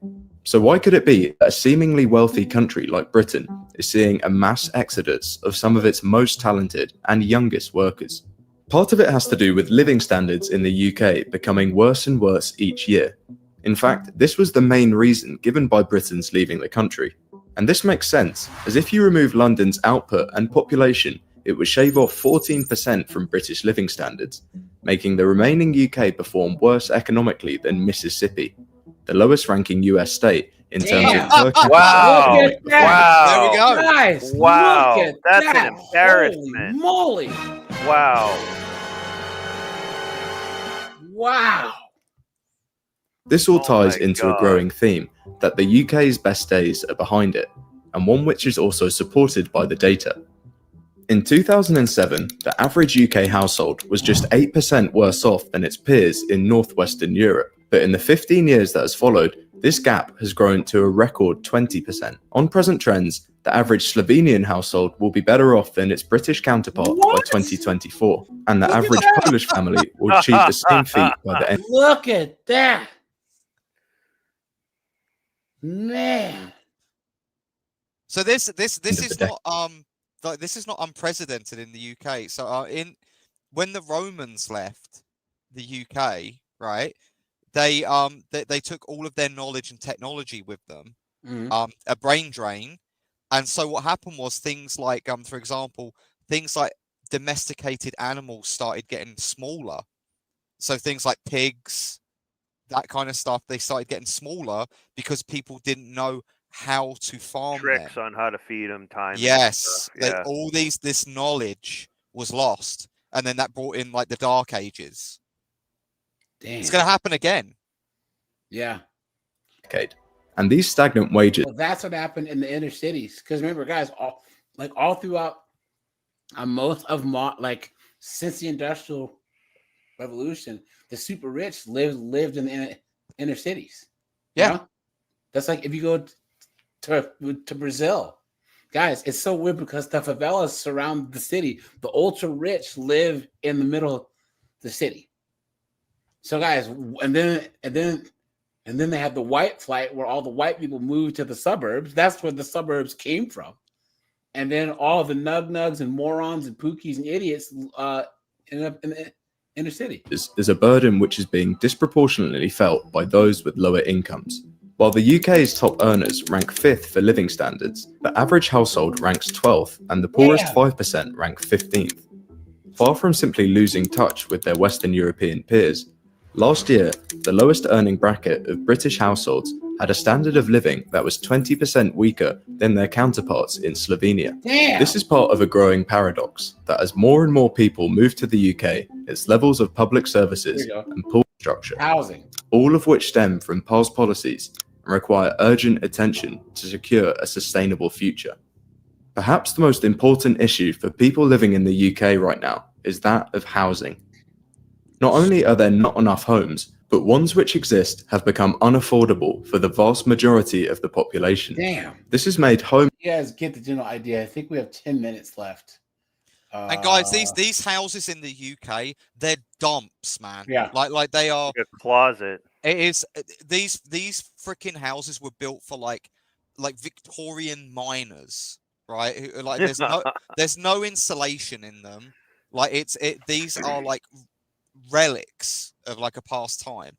So why could it be that a seemingly wealthy country like Britain is seeing a mass exodus of some of its most talented and youngest workers? Part of it has to do with living standards in the UK becoming worse and worse each year. In fact, this was the main reason given by Britons leaving the country. And this makes sense, as if you remove London's output and population, it would shave off 14% from British living standards, making the remaining UK perform worse economically than Mississippi, the lowest ranking US state in terms of per capita. Wow. There we go. Guys, wow. Look at That's that. an embarrassment. Holy moly. Wow. Wow. This all ties into a growing theme that the UK's best days are behind it, and one which is also supported by the data. In 2007, the average UK household was just 8% worse off than its peers in northwestern Europe, but in the 15 years that has followed, this gap has grown to a record 20%. On present trends, the average Slovenian household will be better off than its British counterpart by 2024, and the average Polish family will achieve the same feat by the end. Look at that. Man. So this is not like this is not unprecedented in the UK. So when the Romans left the UK, right? They took all of their knowledge and technology with them, a brain drain, and so what happened was things like for example, things like domesticated animals started getting smaller. So things like pigs, that kind of stuff, they started getting smaller because people didn't know how to farm tricks them. on how to feed them, time. Yes, Yeah. all this knowledge was lost, and then that brought in like the Dark Ages. Damn. It's going to happen again. Yeah. And these stagnant wages. Well, that's what happened in the inner cities. Because remember, guys, all throughout most of since the Industrial Revolution, the super rich lived in the inner cities. Yeah. You know? That's like if you go to Brazil, Guys, it's so weird because the favelas surround the city. The ultra rich live in the middle of the city. So, guys, and then they have the white flight where all the white people moved to the suburbs. That's where the suburbs came from. And then all the nug-nugs and morons and pookies and idiots end up in the inner city. Is a burden which is being disproportionately felt by those with lower incomes. While the UK's top earners rank 5th for living standards, the average household ranks 12th and the poorest 5% rank 15th. Far from simply losing touch with their Western European peers, last year, the lowest earning bracket of British households had a standard of living that was 20% weaker than their counterparts in Slovenia. Damn. This is part of a growing paradox that as more and more people move to the UK, its levels of public services and poor structure, housing, all of which stem from past policies, and require urgent attention to secure a sustainable future. Perhaps the most important issue for people living in the UK right now is that of housing. Not only are there not enough homes, but ones which exist have become unaffordable for the vast majority of the population. Damn. This has made home. You guys get the general idea. I think we have 10 minutes left. And guys, these houses in the UK, they're dumps, man. Yeah. Like they are a closet. It is. These freaking houses were built for like Victorian miners, right? Who, like there's no insulation in them. Like these are like relics of like a past time.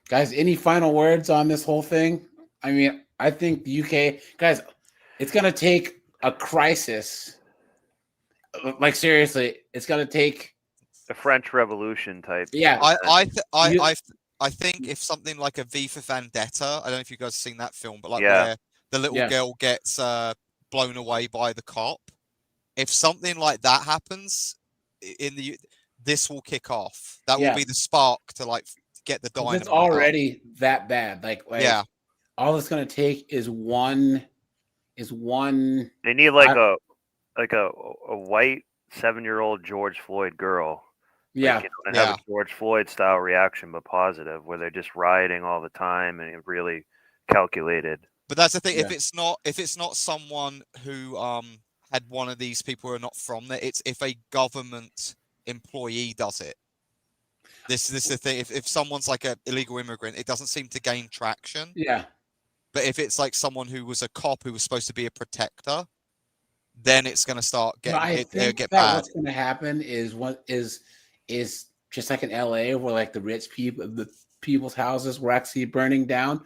Guys, any final words on this whole thing? I mean, I think the UK, guys, it's gonna take a crisis. Like seriously, it's gonna take the French Revolution type. Yeah, I think if something like a V for Vendetta, I don't know if you guys have seen that film, but like Yeah. where the little girl gets blown away by the cop. If something like that happens this will kick off. That will be the spark to like get the dynamite. It's already that bad. Like yeah. All it's gonna take is one. They need like a white 7-year-old George Floyd girl. Yeah. Like, and have a George Floyd style reaction, but positive, where they're just rioting all the time and really calculated. But that's the thing. If it's not someone who had one of these people who are not from there, it's if a government employee does it. This is the thing. If someone's like an illegal immigrant, it doesn't seem to gain traction. Yeah. But if it's like someone who was a cop who was supposed to be a protector, then it's going to start getting get bad. What's going to happen is just like in LA where like the people's houses were actually burning down.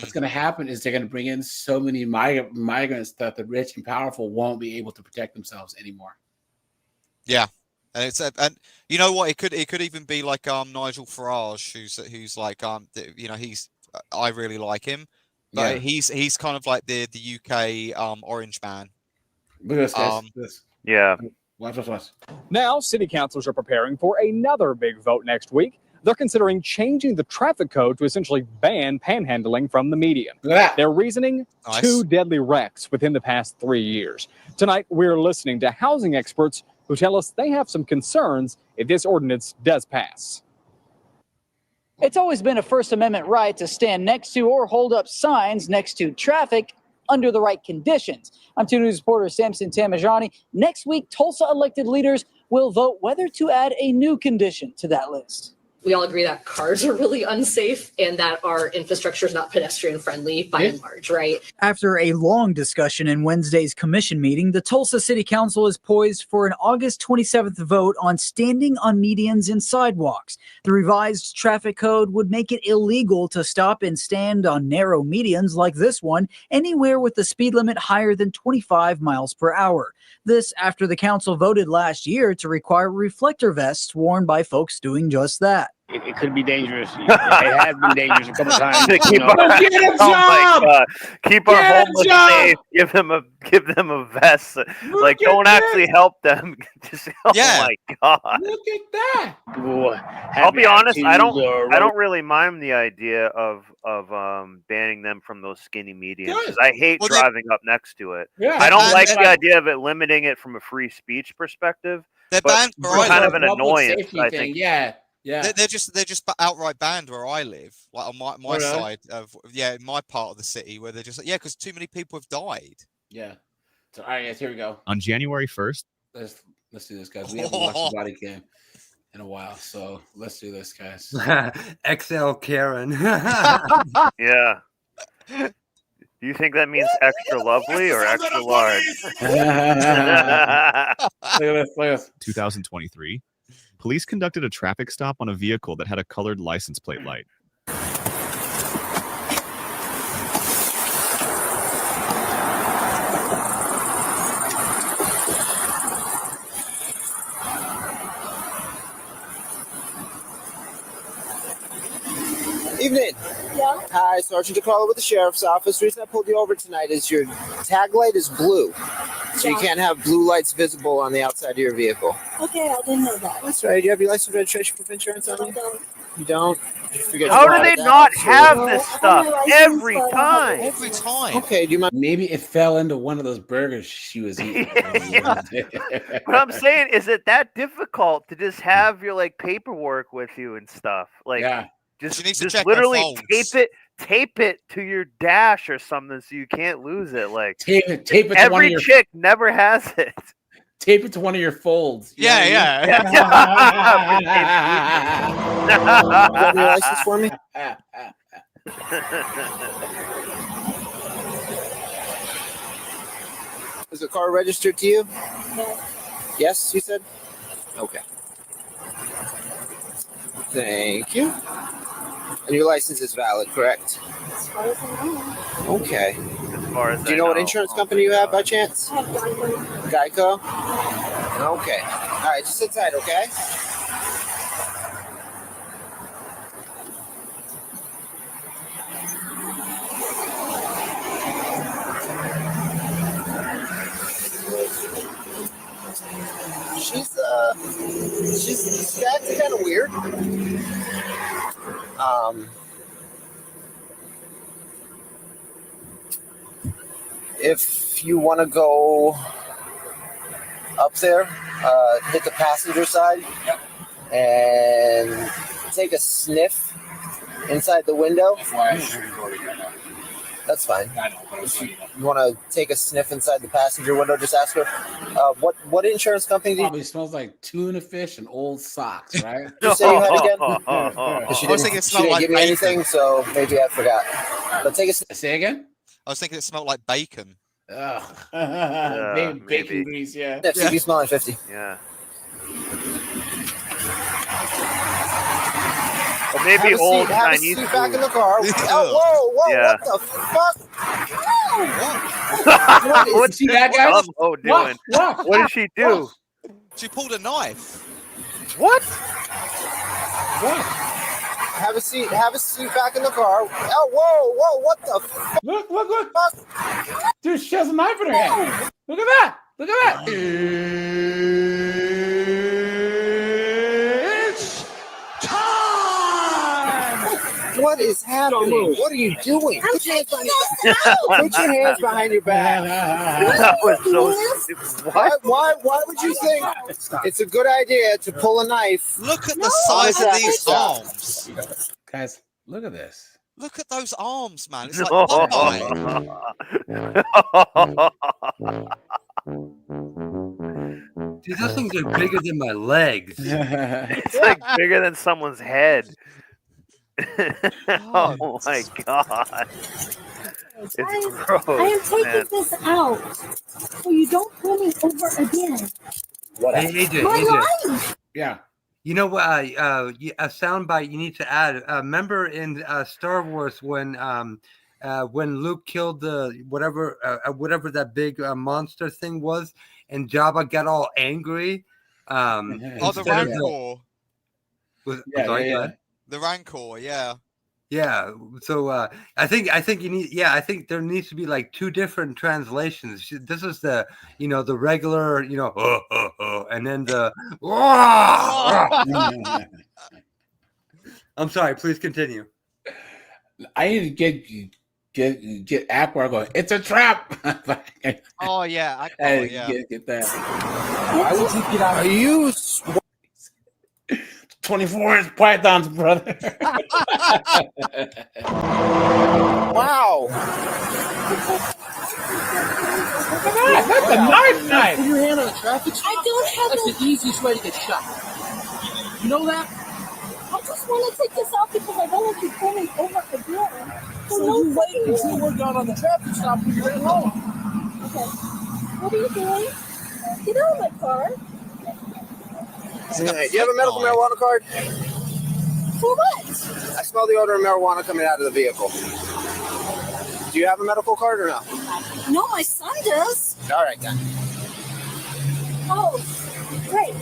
What's going to happen is they're going to bring in so many migrants that the rich and powerful won't be able to protect themselves anymore. Yeah. And it's and you know what, it could even be like Nigel Farage who's like I really like him, but he's kind of like the UK Orange Man. Look at this. Yeah. Watch. Now, city councilors are preparing for another big vote next week. They're considering changing the traffic code to essentially ban panhandling from the median. Their reasoning, 2 deadly wrecks within the past 3 years. Tonight, we're listening to housing experts who tell us they have some concerns if this ordinance does pass. It's always been a First Amendment right to stand next to or hold up signs next to traffic under the right conditions. I'm 2 News reporter Samson Tamajani. Next week, Tulsa elected leaders will vote whether to add a new condition to that list. We all agree that cars are really unsafe and that our infrastructure is not pedestrian friendly by and large, right? After a long discussion in Wednesday's commission meeting, the Tulsa City Council is poised for an August 27th vote on standing on medians and sidewalks. The revised traffic code would make it illegal to stop and stand on narrow medians like this one anywhere with the speed limit higher than 25 miles per hour. This after the council voted last year to require reflector vests worn by folks doing just that. It could be dangerous. It has been dangerous a couple times. Keep our homeless safe. Give them a vest. Don't actually help them. Just, oh my God! Look at that. I'll be honest. I don't really mind the idea of banning them from those skinny medians because I hate driving up next to it. Yeah, I don't like the idea of it limiting it from a free speech perspective. They're but banned for kind of an annoyance. I think. Yeah. They're just outright banned where I live, like on my side of in my part of the city, where they're just because too many people have died. Yeah. So all right, guys, here we go. On January 1st. Let's do this, guys. We haven't watched the body cam in a while, so let's do this, guys. XL Karen. Yeah. Do you think that means extra lovely or extra large? Look at this. 2023. Police conducted a traffic stop on a vehicle that had a colored license plate light. Evening. Yeah. Hi, Sergeant DeCarlo with the Sheriff's Office. The reason I pulled you over tonight is your tag light is blue. So you can't have blue lights visible on the outside of your vehicle. Okay, I didn't know that. That's right. Do you have your license, registration, proof of insurance on you? You don't? Did you forget How to do they that? not So- have this stuff every time? Every time. Okay, do you mind? Maybe it fell into one of those burgers she was eating. What I'm saying is it that difficult to just have your like paperwork with you and stuff? Like, Yeah. just You need to check their literally phones. tape it to your dash or something so you can't lose it. Like tape it to one of every your chick never has it. tape it to one of your folds. You know what I mean? You have your license for me? Is the car registered to you? Yes, you said? Okay. Thank you. And your license is valid, correct? As far as I know. Okay. As far as Do you know what insurance company you have by chance? I have Geico. Geico? Okay. All right, just sit tight, okay? She's acting kind of weird. If you want to go up there, hit the passenger side and take a sniff inside the window. That's fine. If you want to take a sniff inside the passenger window, just ask her, what insurance company do you... Probably smells like tuna fish and old socks, right? Did you say you had again? She I was didn't, thinking it she smelled didn't like give me bacon. anything, so maybe I forgot. But take a sniff. Say again? I was thinking it smelled like bacon. Ugh. maybe. Bacon grease, yeah. Yeah, CB smelling 50. Yeah. Or maybe Have a old seat, have a Chinese seat back in food. the car. Oh, whoa, Yeah. what the fuck? What's See that, guys? Gumbo doing? What did she do? She pulled a knife. What? What? Have a seat back in the car. Oh, whoa, what the fuck? Look. Dude, she has a knife in her hand. Look at that. Look at that. It's time. What is happening? What are you doing? Put your hands behind your back. That was so stupid. Why would you think it's a good idea to pull a knife? Look at the size of these arms. Guys, look at this. Look at those arms, man. It's like Popeye. Dude, those things are bigger than my legs. It's like bigger than someone's head. Oh my god. It's gross. I am taking man. this out so you don't pull me over again. Hey, AJ, My AJ. life. Yeah. You know what? A soundbite you need to add. Remember in Star Wars when Luke killed the whatever that big monster thing was, and Jabba got all angry. Oh, the Rancor. The Rancor, yeah. Yeah. So I think you need. Yeah, I think there needs to be like two different translations. This is the the regular and then the. I'm sorry. Please continue. I need to get Aqua going. It's a trap. Oh yeah, yeah. Get that. Why would you get out? Are you 24-inch pythons, brother. Wow. That's a knife. Put your hand on a traffic stop. I don't have That's the easiest way to get shot. You know that? I just want to take this out because I don't want you pulling over again. So you wait until we're done on the traffic stop when you're at home. Okay. What are you doing? Get out of my car. Do you have a medical marijuana card? For what? I smell the odor of marijuana coming out of the vehicle. Do you have a medical card or no? No, my son does. All right, then. Oh, great.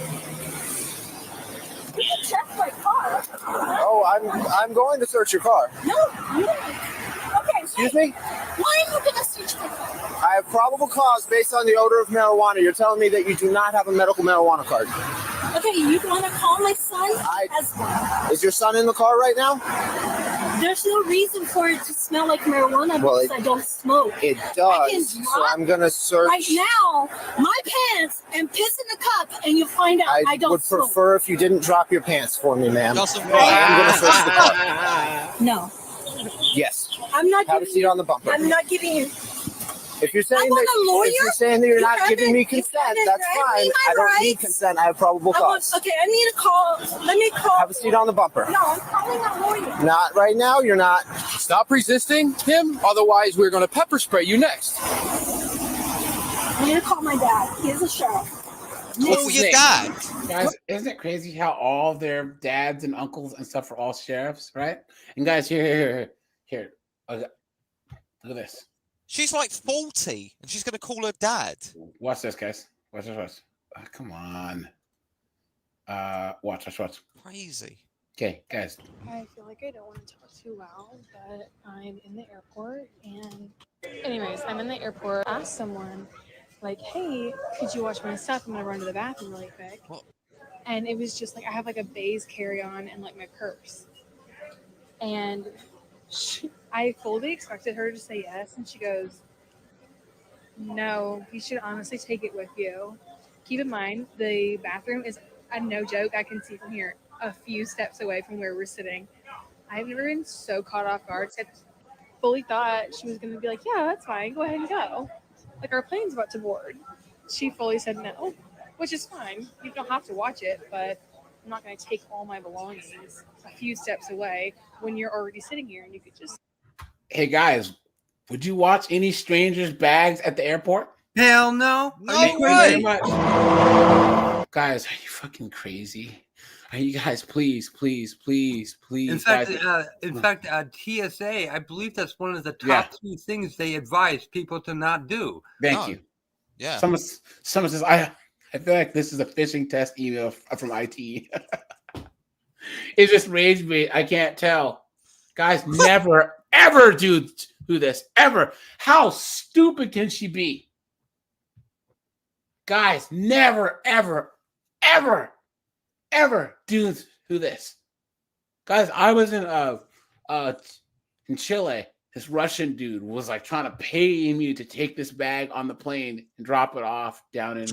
You can check my car. Oh, I'm going to search your car. No, you don't. Okay. Excuse me? Why are you going to search my car? I have probable cause based on the odor of marijuana. You're telling me that you do not have a medical marijuana card. Okay, you want to call my son as well? Is your son in the car right now? There's no reason for it to smell like marijuana because I don't smoke. It I can does. So drop I'm going to search. right now my pants and piss in the cup, and you'll find out I don't would smoke. prefer if you didn't drop your pants for me, ma'am. I Doesn't am going to search the car. No. Yes. I'm not Have a giving seat you, on the bumper. I'm not giving you. If you're saying I want that, a lawyer. if you're saying that you're not You giving me haven't- you consent, haven't that's read fine. me my I don't need rights. consent. I have probable cause. Okay, I need to call. Let me call. Have a seat on the bumper. No, I'm calling a lawyer. Not right now. You're not. Stop resisting him, otherwise we're going to pepper spray you next. I need to call my dad. He's a sheriff. Oh, your dad. Guys, isn't it crazy how all their dads and uncles and stuff are all sheriffs, right? And guys, here. Look at this. She's like 40, and she's going to call her dad. Watch this, guys. Watch this. Come on. Watch. Crazy. Okay, guys. I feel like I don't want to talk too loud, but I'm in the airport, and anyways, I'm in the airport. I asked someone, like, hey, could you watch my stuff? I'm going to run to the bathroom really quick. And it was just like, I have like a Baze carry-on and like my purse. And I fully expected her to say yes, and she goes, no, you should honestly take it with you. Keep in mind, the bathroom is, no joke, I can see from here, a few steps away from where we're sitting. I've never been so caught off guard. I fully thought she was going to be like, yeah, that's fine, go ahead and go. Like, our plane's about to board. She fully said no, which is fine. You don't have to watch it, but I'm not going to take all my belongings a few steps away when you're already sitting here and you could just... Hey, guys, would you watch any strangers' bags at the airport? Hell no. No way. Guys, are you fucking crazy? Are you guys, please. In fact, guys. TSA, I believe that's one of the top 2 things they advise people to not do. Thank you. Yeah. Someone says, I feel like this is a phishing test email from IT. It just rage bait. I can't tell. Guys, never, ever do this. Ever. How stupid can she be? Guys, never, ever do this. Guys, I was in Chile. This Russian dude was like trying to pay me to take this bag on the plane and drop it off down in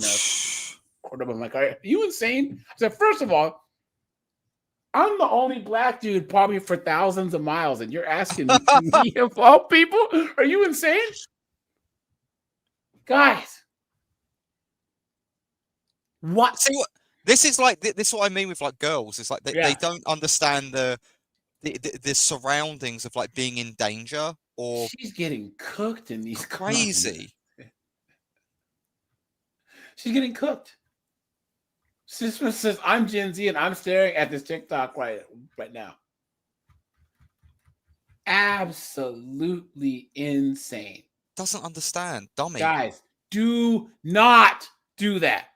Cordoba. I'm like, are you insane? I said, first of all, I'm the only black dude probably for thousands of miles, and you're asking me of all people? Are you insane? Guys. What? See what? This is like this is what I mean with like girls. It's like they don't understand the surroundings of like being in danger, or she's getting cooked in these crazy. She's getting cooked. Sister says, I'm Gen Z and I'm staring at this TikTok right now. Absolutely insane. Doesn't understand. Dummy. Guys, do not do that.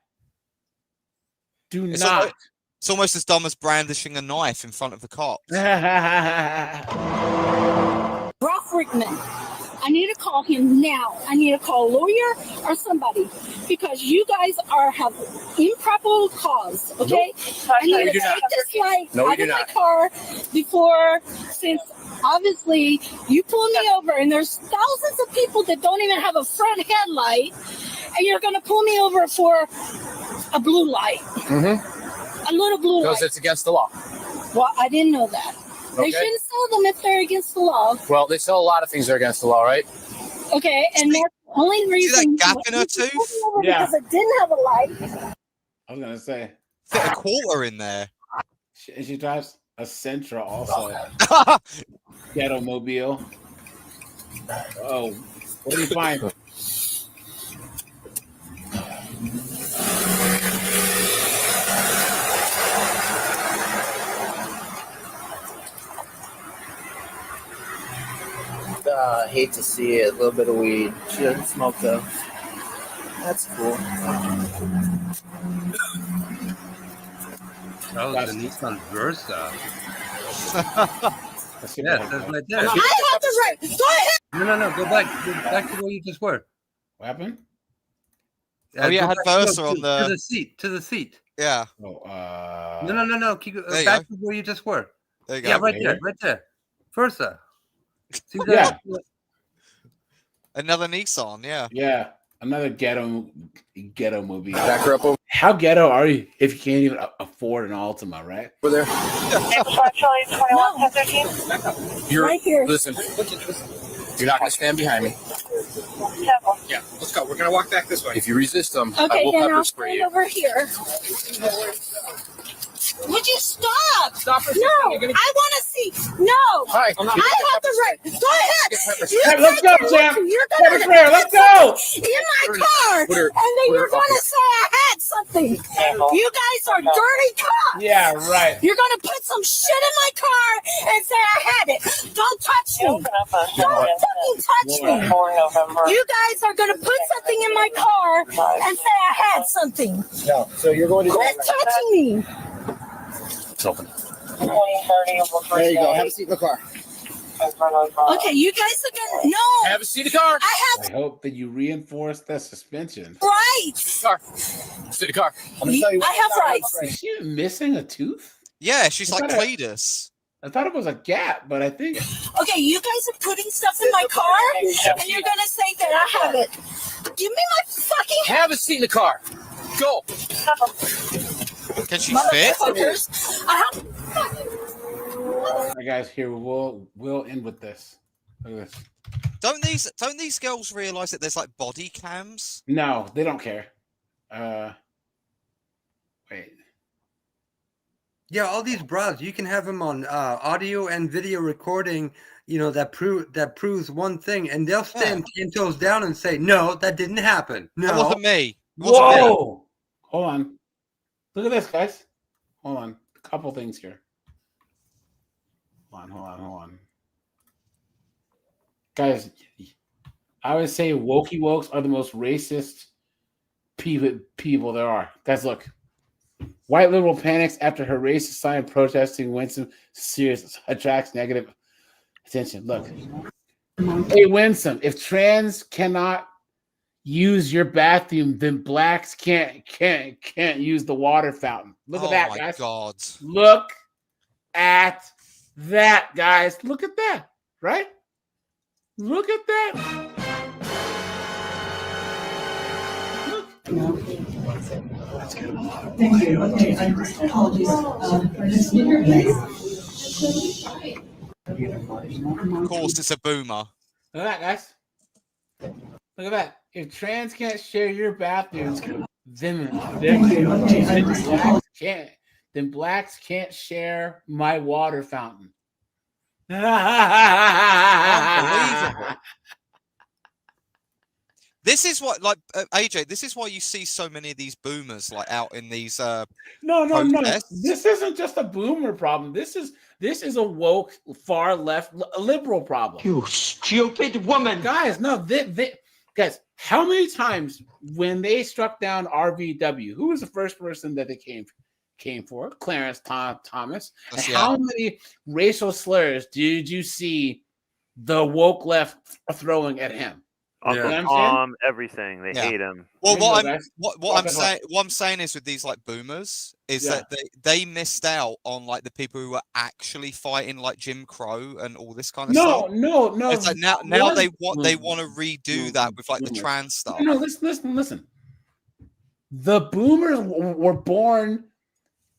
It's almost as dumb as brandishing a knife in front of the cops. Ralph Rickman. I need to call him now. I need to call a lawyer or somebody because you guys have improper cause, okay? Nope. I need to take this light out of my car since obviously you pulled me over and there's thousands of people that don't even have a front headlight and you're going to pull me over for a blue light. Mm-hmm. A little blue light. Because it's against the law. Well, I didn't know that. They shouldn't sell them if they're against the law. Well, they sell a lot of things that are against the law, right? Okay, and Only reason gap in her tooth? Yeah. Because it didn't have a light. I was gonna say fit a quarter in there. She drives a Sentra also. Ghetto mobile. Oh, what do you find? Hate to see it. A little bit of weed. She doesn't smoke though. That's cool. Oh, the Nissan Versa. Yeah, that's right there. I have the right. Go ahead. No. Go back to where you just were. What happened? Oh yeah, I had Versa on to the seat. To the seat. Yeah. Oh, No. Keep back to where you just were. There you go. Yeah, right there. Versa. See Yeah. Another Nissan, yeah. Yeah. Another ghetto movie. Back her up over How ghetto are you if you can't even afford an Altima, right? there. You're Right here. Listen. You're not going to stand behind me. Yeah, let's go. We're going to walk back this way. If you resist them, I Okay, will then pepper I'll spray stand you. over here. Would you stop? Stop for a No, second. You're gonna- I want to see. No, Hi. I have the right. Go ahead. You Hey, let's go, guys champ. You're Pepper gonna spray, let's go. in my car, and then you're gonna say I had something. You guys are dirty cops. Yeah, right. You're gonna put some shit in my car and say I had it. Don't touch me. Don't fucking touch me. You guys are gonna put something in my car and say I had something. No. So you're going to Quit touching me. It's open. There you go. Have a seat in the car. Okay, you guys are gonna no. Have a seat in the car. I I hope that you reinforce the suspension. have right. Car. Sit in the car. I'm going to tell you I have rights. Is she missing a tooth? Yeah, she's like Is that a- Cletus. I thought it was a gap, but I think Okay, you guys are putting stuff in my car, and you're gonna say that I have it. Give me my fucking Have a seat in the car. Go. Can she fit? motherfuckers. I have. all right, guys, here we'll end with this. Look at this. Don't these girls realize that there's like body cams? No, they don't care. Wait. Yeah, all these bras, you can have them on audio and video recording. You know that proves one thing, and they'll stand 10 toes down and say, "No, that didn't happen. No, That wasn't me. It wasn't me. Whoa! Hold on. Look at this, guys. Hold on. A couple things here. Hold on. Guys, I would say wokey wokes are the most racist people there are. Guys, look. White liberal panics after her racist sign protesting Winsome Sears attracts negative attention. Look. Hey, Winsome, if trans cannot use your bathroom, then blacks can't use the water fountain. Look at that, guys. God. Look at that, guys. Look at that, right? Look at that. Thank you. Apologies for this speaker, please. Of course, it's a boomer. Look at that, guys. Look at that. If trans can't share your bathroom, then blacks can't share my water fountain. Unbelievable. This is what, like, AJ, this is why you see so many of these boomers, like, out in these No. protests. This isn't just a boomer problem. This is a woke, far left, liberal problem. You stupid woman. Guys, no, guys, how many times when they struck down RVW, who was the first person that they came for? Clarence Thomas. And how many racial slurs did you see the woke left throwing at him? Uncle You know what I'm Tom, everything. They hate him. Well, what I'm Guys. saying, what I'm saying is with these like boomers is that they missed out on like the people who were actually fighting like Jim Crow and all this kind of stuff. No. It's like now they want to redo that with like the trans stuff. No, listen. The boomers were born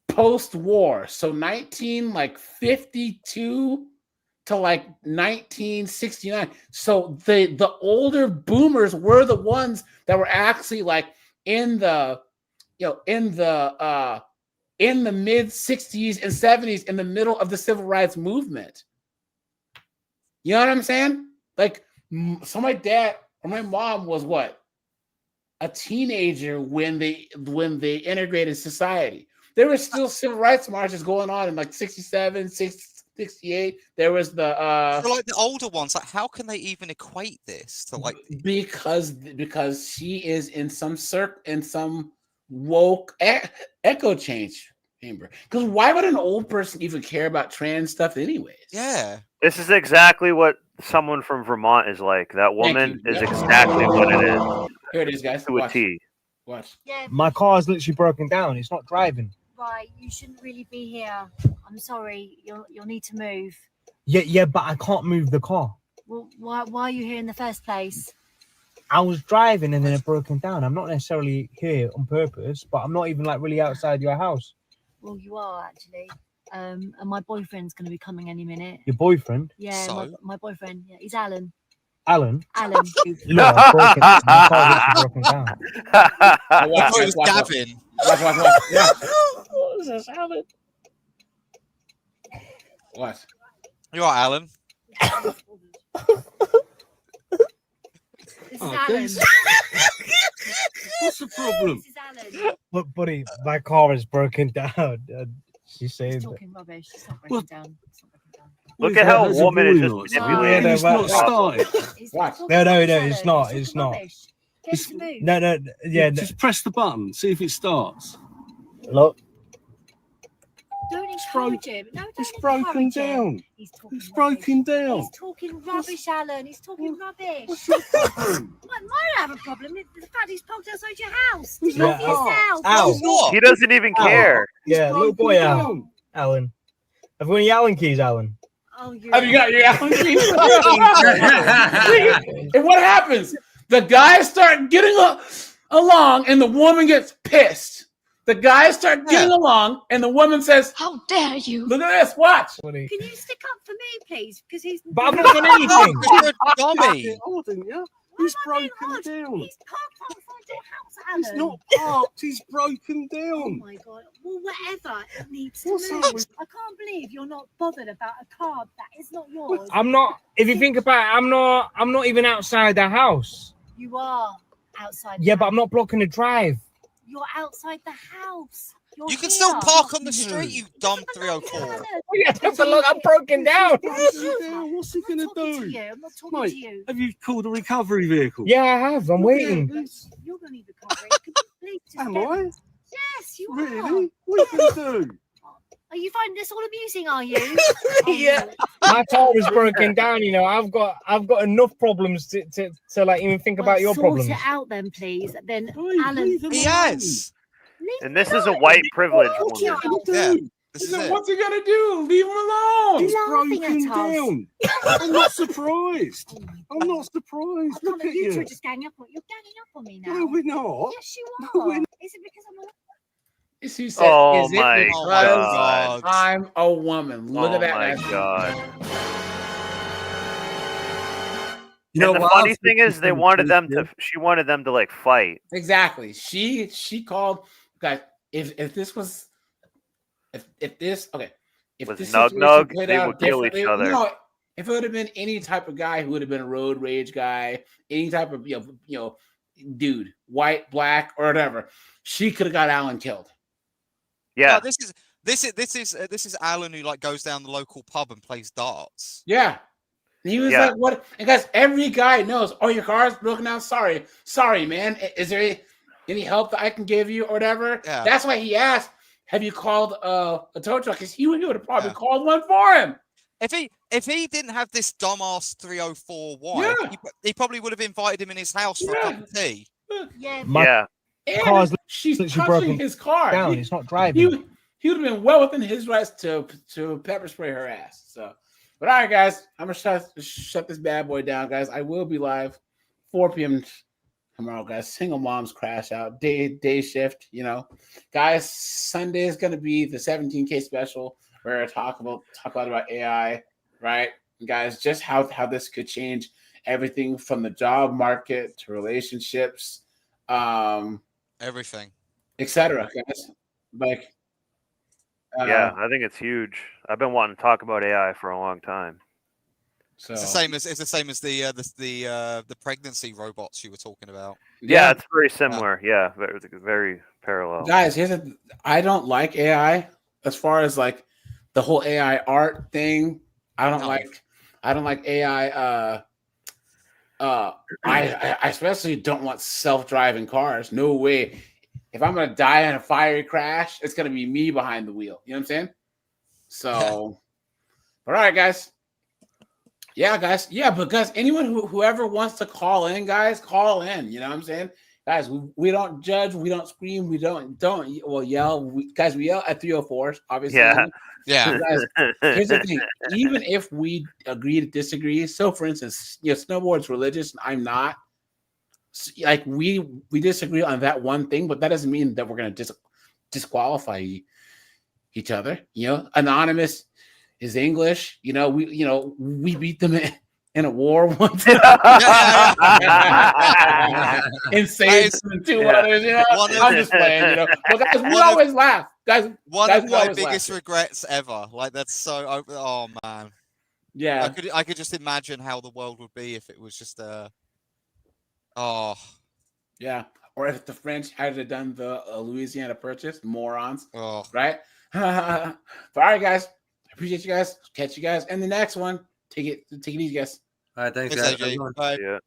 post-war, so 1952 to like 1969. So the older boomers were the ones that were actually like in the mid 60s and 70s, in the middle of the civil rights movement. You know what I'm saying? Like, so my dad or my mom was what? A teenager when they integrated society. There were still civil rights marches going on in like 67, 68. There was the so like the older ones. Like, how can they even equate this to like? Because she is in some woke echo change chamber. Because why would an old person even care about trans stuff anyways? Yeah. This is exactly what someone from Vermont is like. That woman is exactly what it is. Here it is, guys. To a T. Watch. My car's literally broken down. It's not driving. Right, you shouldn't really be here. I'm sorry. You'll need to move. Yeah, but I can't move the car. Well, why are you here in the first place? I was driving and then it broken down. I'm not necessarily here on purpose, but I'm not even like really outside your house. Well, you are actually. And my boyfriend's going to be coming any minute. Your boyfriend? Yeah, my boyfriend. Yeah, he's Alan. Alan? Alan. Look, my car's broken down. I thought it was Gavin. Watch. Yeah. What is this, Alan? What? You are Alan. This is Alan. What's the problem? This is Alan. Look, buddy, my car is broken down. She's saying He's that. talking rubbish. It's not breaking down. It's not breaking down. Look at how a woman is just manipulating. It's not started. No, it's not. It's not. No, yeah. Just press the button, see if it starts. Look. Don't encourage him. No, don't It's broken encourage him. down. He's talking It's broken down. He's talking rubbish, Alan. He's talking rubbish. What's your problem? I have a problem. It's the fact he's parked outside your house. Did Yeah. you for yourself? Ow. He doesn't even care. Yeah, little boy, Alan. Have you got any Allen keys, Alan? Oh, Have you got your Allen keys? And what happens? The guys start getting along, and the woman gets pissed. The guys start getting along, and the woman says, "How dare you? Look at this. Watch." Can you stick up for me, please? Because he's. But I've not done anything. You're a dummy. He's broken down. He's parked outside your house, Alan. He's not parked. He's broken Oh down. my god. Well, whatever. It needs to What's move. up with- I can't believe you're not bothered about a car that is not yours. I'm not. If you think about it, I'm not even outside the house. You are outside. Yeah, but I'm not blocking the drive. You're outside the house. You can still park on the street, you dumb 304. Yeah, but look, I'm broken down. What's he gonna do? I'm not talking Mate, to you. have you called a recovery vehicle? Yeah, I have. I'm waiting. You're going to need recovery. Could you please just Am get- I? Yes, you are. Really? What are you gonna do? Are you finding this all amusing? Are you? Yeah, my car is broken down. You know, I've got enough problems to like even think about your sort problems. it out then, please. Then Alan. He has. And this is a white privilege woman. Yeah. This is it. What's he gonna do? Leave him alone. He's laughing Broken at us. down. I'm not surprised. I'm not surprised. Look at You two you. are just ganging up on. You're ganging up on me now. No, we're not. Yes, you No, are. we're not. Is it because I'm a Is he said, Oh is it my because God. I'm a woman? Look at that. Oh my guys. god. You know And the what funny else thing is, they wanted them to. She wanted them to like fight. Exactly. She called guys. If this was if this okay. If Was this Nug situation Nug, played they out would kill each differently, other. No, if it would have been any type of guy who would have been a road rage guy, any type of dude, white, black, or whatever, she could have got Alan killed. Yeah. No, this is Alan who like goes down the local pub and plays darts. Yeah. And he was Yeah. like, what? And guys, every guy knows, oh, your car's broken down. Sorry, man. Is there any help that I can give you or whatever? Yeah. That's why he asked, have you called a tow truck? Because he would have probably called one for him. If he didn't have this dumbass 304 wife, he probably would have invited him in his house for a cup of tea. Yeah. My And car's she's literally touching broken his car. down. It's not driving. He would have been well within his rights to pepper spray her ass. So, but all right, guys, I'm gonna shut this bad boy down, guys. I will be live 4 p.m. tomorrow, guys. Single moms crash out day shift. Guys. Sunday is gonna be the 17K special where I talk about AI, right? guys, just how this could change everything from the job market to relationships, everything, etc. Guys, like, yeah, I think it's huge. I've been wanting to talk about AI for a long time. So it's the same as the pregnancy robots you were talking about. Yeah, it's very similar. Yeah, very, very parallel. Guys, I don't like AI as far as like the whole AI art thing. I don't like AI. I especially don't want self-driving cars. No way. If I'm gonna die in a fiery crash, it's gonna be me behind the wheel. You know what I'm saying? So, all right, guys. Yeah, guys. Yeah, but guys, anyone whoever wants to call in, guys, call in. You know what I'm saying? Guys, we don't judge, we don't scream, we don't yell. We yell at 304s, obviously. Yeah. Guys, here's the thing. Even if we agree to disagree, so for instance, snowboard's religious, I'm not. Like we disagree on that one thing, but that doesn't mean that we're gonna disqualify each other. Anonymous is English. We beat them in a war once. And saved them and two others. I'm just playing. But guys, we always laugh. Guys, one of my biggest regrets ever. Like that's so. Oh man. Yeah. I could just imagine how the world would be if it was just Oh. Yeah. Or if the French had done the Louisiana Purchase, morons. Oh. Right? All right, guys. I appreciate you guys. Catch you guys in the next one. Take it easy, guys. All right, thanks, Thanks, guys. AJ. Bye. Yeah.